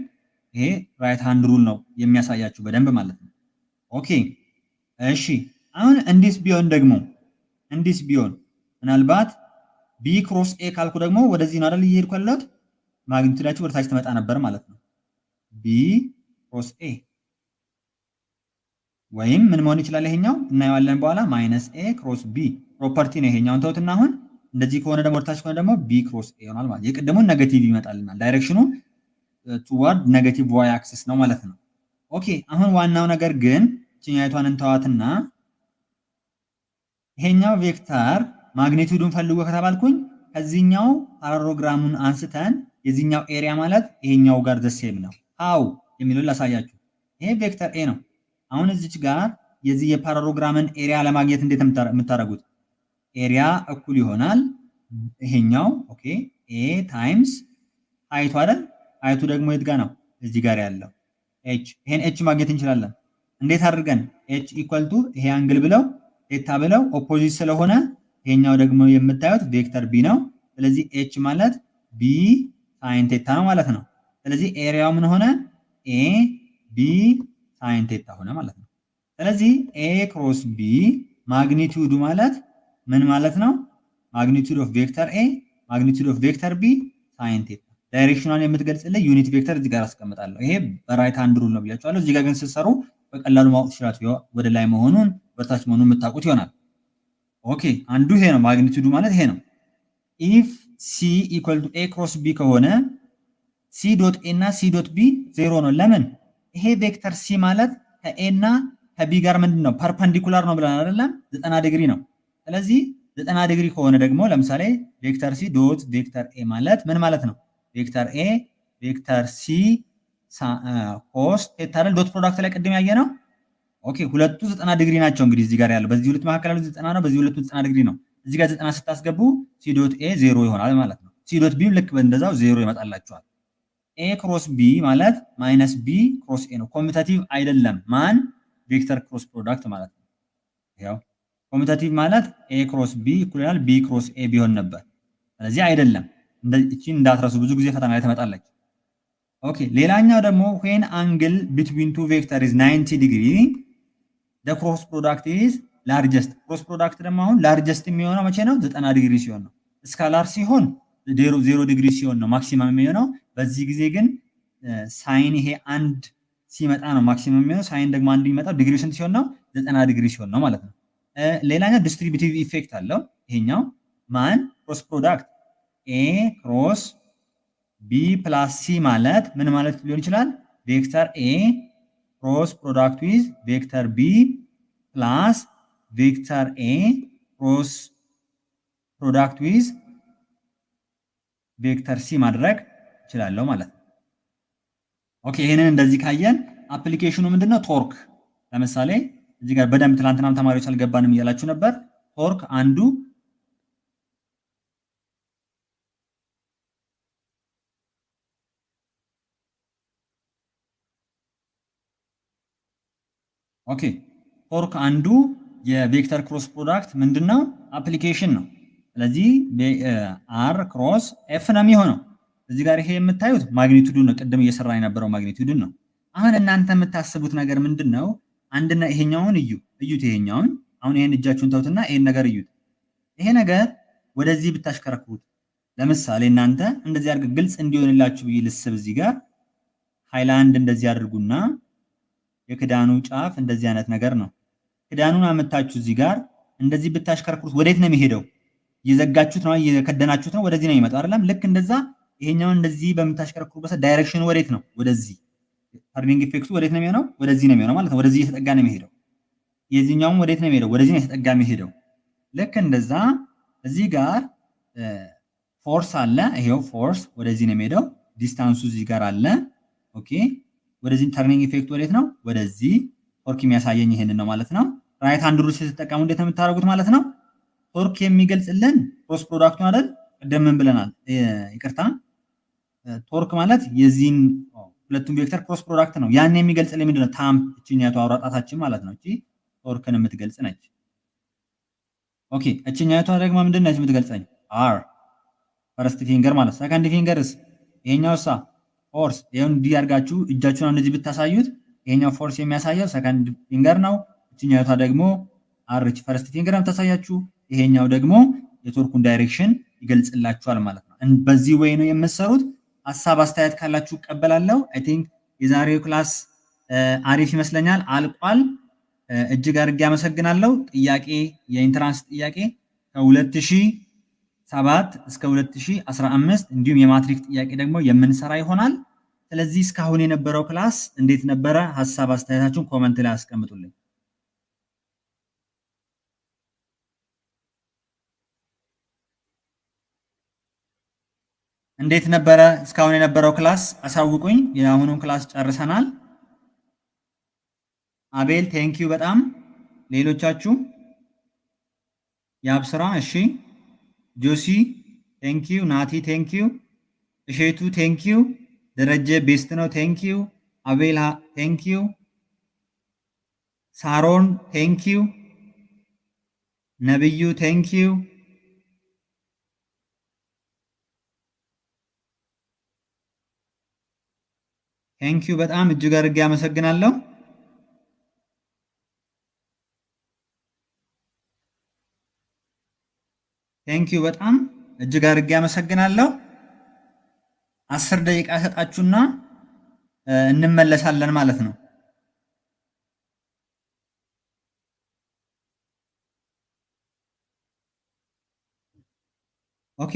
ይሄ ራይት ሃንድ ሩል ነው የሚያሳያችሁ በደንብ ማለት ነው። ኦኬ እሺ አሁን እንዲስ ቢሆን ደግሞ እንዲስ ቢሆን ምናልባት ቢ ክሮስ ኤ ካልኩ ደግሞ ወደዚህ ነው አይደል እየሄድኩ ያለሁት ማግኒቱዳችሁ ወደ ታች ትመጣ ነበር ማለት ነው። ቢ ክሮስ ኤ ወይም ምን መሆን ይችላል? ይሄኛው እናየዋለን በኋላ ማይነስ ኤ ክሮስ ቢ ፕሮፐርቲ ነው ይሄኛውን ተውትና አሁን እንደዚህ ከሆነ ደግሞ ወደ ታች ከሆነ ደግሞ ቢ ክሮስ ኤ ይሆናል ማለት የቅድሙን ኔጌቲቭ ይመጣልናል። ዳይሬክሽኑ ቱዋርድ ኔጌቲቭ ዋይ አክሲስ ነው ማለት ነው። ኦኬ አሁን ዋናው ነገር ግን እቺኛይቷን እንተዋትና ይሄኛው ቬክተር ማግኒቱዱን ፈልጎ ከተባልኩኝ ከዚህኛው ፓራሎግራሙን አንስተን የዚህኛው ኤሪያ ማለት ይሄኛው ጋር ዘሴም ነው። አው የሚለው ላሳያችሁ። ይሄ ቬክተር ኤ ነው። አሁን እዚች ጋር የዚህ የፓራሎግራምን ኤሪያ ለማግኘት እንዴት የምታደርጉት? ኤሪያ እኩል ይሆናል ይሄኛው ኦኬ ኤ ታይምስ ሃይቱ አይደል? ሃይቱ ደግሞ የት ጋር ነው? እዚህ ጋር ያለው ኤች። ይሄን ኤች ማግኘት እንችላለን። እንዴት አድርገን? ኤች ኢኳል ቱ ይሄ አንግል ብለው ቴታ ብለው ኦፖዚት ስለሆነ ይሄኛው ደግሞ የምታዩት ቬክተር ቢ ነው። ስለዚህ ኤች ማለት ቢ ሳይን ቴታ ነው ማለት ነው። ስለዚህ ኤሪያው ምን ሆነ? ኤ ቢ ሳይን ቴታ ሆነ ማለት ነው። ስለዚህ ኤ ክሮስ ቢ ማግኒቱዱ ማለት ምን ማለት ነው? ማግኒቱድ ኦፍ ቬክተር ኤ ማግኒቱድ ኦፍ ቬክተር ቢ ሳይን ቴታ። ዳይሬክሽኗን የምትገልጽልህ ዩኒት ቬክተር እዚህ ጋር አስቀምጣለሁ። ይሄ በራይት ሃንድ ሩል ነው ብያቸዋለሁ። እዚህ ጋር ግን ስትሰሩ በቀላሉ ማወቅ ትችላላችሁ። ወደ ላይ መሆኑን ወደታች መሆኑን የምታውቁት ይሆናል። ኦኬ አንዱ ይሄ ነው ማግኒቱዱ ማለት ይሄ ነው። ኢፍ ሲ ኢኳል ቱ ኤ ክሮስ ቢ ከሆነ ሲ ዶት ኤ እና ሲ ዶት ቢ ዜሮ ነው። ለምን? ይሄ ቬክተር ሲ ማለት ከኤ እና ከቢ ጋር ምንድን ነው ፐርፐንዲኩላር ነው ብለን አይደለም? 90 ዲግሪ ነው። ስለዚህ 90 ዲግሪ ከሆነ ደግሞ ለምሳሌ ቬክተር ሲ ዶት ቬክተር ኤ ማለት ምን ማለት ነው? ቬክተር ኤ ቬክተር ሲ ኮስ ቴታ አይደል? ዶት ፕሮዳክት ላይ ቅድም ያየ ነው። ኦኬ ሁለቱ 90 ዲግሪ ናቸው። እንግዲህ እዚህ ጋር ያለው በዚህ ሁለት መካከል ያለው 90 ነው። በዚህ ሁለቱ 90 ዲግሪ ነው። እዚህ ጋር 90 ስታስገቡ ሲ ዶት ኤ ዜሮ ይሆናል ማለት ነው። ሲ ዶት ቢ ልክ እንደዛው ዜሮ ይመጣላችኋል። ኤ ክሮስ ቢ ማለት ማይነስ ቢ ክሮስ ኤ ነው። ኮሚታቲቭ አይደለም። ማን? ቬክተር ክሮስ ፕሮዳክት ማለት ነው። ያው ኮሚታቲቭ ማለት ኤ ክሮስ ቢ እኩል ይሆናል ቢ ክሮስ ኤ ቢሆን ነበር። ስለዚህ አይደለም። እቺን እንዳትረሱ፣ ብዙ ጊዜ ፈተና ላይ ትመጣለች። ኦኬ ሌላኛው ደግሞ when angle between two vector is 90 degree the cross product is largest። ክሮስ ፕሮዳክት ደግሞ አሁን ላርጀስት የሚሆነው መቼ ነው? 90 ዲግሪ ሲሆን ነው። ስካላር ሲሆን 0 ዲግሪ ሲሆን ነው ማክሲመም የሚሆነው። በዚህ ጊዜ ግን ሳይን ይሄ አንድ ሲመጣ ነው ማክሲመም የሚሆነው። ሳይን ደግሞ አንድ የሚመጣው ዲግሪ ስንት ሲሆን ነው? 90 ዲግሪ ሲሆን ነው ማለት ነው። ሌላኛው ዲስትሪቢዩቲቭ ኢፌክት አለው። ይሄኛው ማን? ክሮስ ፕሮዳክት ኤ ክሮስ ቢ ፕላስ ሲ ማለት ምን ማለት ሊሆን ይችላል? ቬክተር ኤ ክሮስ ፕሮዳክት ዊዝ ቬክተር ቢ ፕላስ ቬክተር ኤ ክሮስ ፕሮዳክት ዊዝ ቬክተር ሲ ማድረግ እችላለሁ ማለት ነው። ኦኬ ይሄንን እንደዚህ ካየን አፕሊኬሽኑ ምንድነው? ቶርክ። ለምሳሌ እዚህ ጋር በደንብ ትላንትናም ተማሪዎች አልገባንም እያላችሁ ነበር። ቶርክ አንዱ ኦኬ ቶርክ አንዱ የቬክተር ክሮስ ፕሮዳክት ምንድነው? አፕሊኬሽን ነው። ስለዚህ አር ክሮስ ኤፍ ነው የሚሆነው። እዚህ ጋር ይሄ የምታዩት ማግኒቱዱን ነው። ቅድም እየሰራ የነበረው ማግኒቱዱን ነው። አሁን እናንተ የምታስቡት ነገር ምንድነው? አንድና ይሄኛውን እዩት። ይሄኛውን አሁን ይሄን እጃችሁን ተውትና ይሄን ነገር እዩት። ይሄ ነገር ወደዚህ ብታሽከረክሩት ለምሳሌ እናንተ እንደዚህ አድርገ ግልጽ እንዲሆንላችሁ ብዬ ልስብ። እዚህ ጋር ሃይላንድ እንደዚህ አድርጉና የክዳኑ ጫፍ እንደዚህ አይነት ነገር ነው። ክዳኑን አመታችሁ እዚህ ጋር እንደዚህ ብታሽከረክሩት ወዴት ነው የሚሄደው? እየዘጋችሁት ነው፣ እየከደናችሁት ነው፣ ወደዚህ ነው የሚመጣው አይደለም? ልክ እንደዛ ይሄኛውን እንደዚህ በምታሽከረክሩበት ዳይሬክሽኑ ወዴት ነው? ወደዚህ። ተርኒንግ ኢፌክቱ ወዴት ነው የሚሆነው? ወደዚህ ነው የሚሆነው ማለት ነው። ወደዚህ እየተጠጋ ነው የሚሄደው። የዚህኛውም ወዴት ነው የሚሄደው? ወደዚህ ነው የተጠጋ የሚሄደው። ልክ እንደዛ እዚህ ጋር ፎርስ አለ። ይሄው ፎርስ ወደዚህ ነው የሚሄደው። ዲስታንሱ እዚህ ጋር አለ። ኦኬ ወደዚህ ተርኒንግ ኢፌክት ወዴት ነው? ወደዚህ። ቶርክ የሚያሳየኝ ይሄንን ነው ማለት ነው። ራይት ሃንድ ሩል ስትጠቀሙ እንዴት ነው የምታደርጉት ማለት ነው? ቶርክ የሚገልጽልን ክሮስ ፕሮዳክቱን አይደል? ቅድም ምን ብለናል? ይቅርታ ቶርክ ማለት የዚህን ሁለቱም ቬክተር ክሮስ ፕሮዳክት ነው። ያን የሚገልጽልን ምንድነው? ታምፕ እችኛቱ አውራ ጣታችን ማለት ነው። እቺ ቶርክን የምትገልጽ ነች። ኦኬ እችኛቱ ደግሞ ምንድን ነች የምትገልጸኝ? አር ፈርስት ፊንገር ማለት። ሰከንድ ፊንገርስ ይሄኛውሳ ፎርስ። ይሄን እንዲህ አድርጋችሁ እጃችሁን እንደዚህ ብታሳዩት ይሄኛው ፎርስ የሚያሳየው ሰከንድ ፊንገር ነው። እችኛቷ ደግሞ አር ፈርስት ፊንገር የምታሳያችሁ፣ ይሄኛው ደግሞ የቶርኩን ዳይሬክሽን ይገልጽላችኋል ማለት ነው። በዚህ ወይ ነው የምትሰሩት። ሀሳብ አስተያየት ካላችሁ እቀበላለሁ። አይ ቲንክ የዛሬው ክላስ አሪፍ ይመስለኛል፣ አልቋል። እጅግ አድርጌ አመሰግናለሁ። ጥያቄ የኢንትራንስ ጥያቄ ከ2007 እስከ 2015 እንዲሁም የማትሪክ ጥያቄ ደግሞ የምንሰራ ይሆናል። ስለዚህ እስካሁን የነበረው ክላስ እንዴት ነበረ? ሀሳብ አስተያየታችሁን ኮመንት ላይ አስቀምጡልኝ። እንዴት ነበረ እስካሁን የነበረው ክላስ? አሳውቁኝ። የአሁኑን ክላስ ጨርሰናል። አቤል ቴንኪዩ በጣም። ሌሎቻችሁ የአብስራ እሺ፣ ጆሲ ቴንኪዩ፣ ናቲ ቴንኪዩ፣ እሼቱ ቴንኪዩ፣ ደረጀ ቤስት ነው ቴንኪዩ፣ አቤል ቴንኪዩ፣ ሳሮን ቴንኪዩ፣ ነብዩ ቴንኪዩ፣ ቴንኪዩ በጣም እጅግ አድርጌ አመሰግናለሁ። ቴንኪዩ በጣም እጅግ አድርጌ አመሰግናለሁ። 10 ደቂቃ ሰጣችሁና እንመለሳለን ማለት ነው። ኦኬ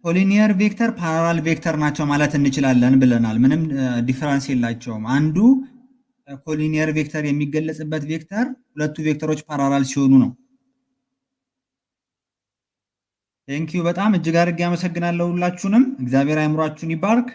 ኮሊኒየር ቬክተር ፓራላል ቬክተር ናቸው ማለት እንችላለን ብለናል። ምንም ዲፈረንስ የላቸውም። አንዱ ኮሊኒየር ቬክተር የሚገለጽበት ቬክተር ሁለቱ ቬክተሮች ፓራላል ሲሆኑ ነው። ቴንኪዩ በጣም እጅግ አድርጌ አመሰግናለሁ ሁላችሁንም። እግዚአብሔር አእምሯችሁን ይባርክ።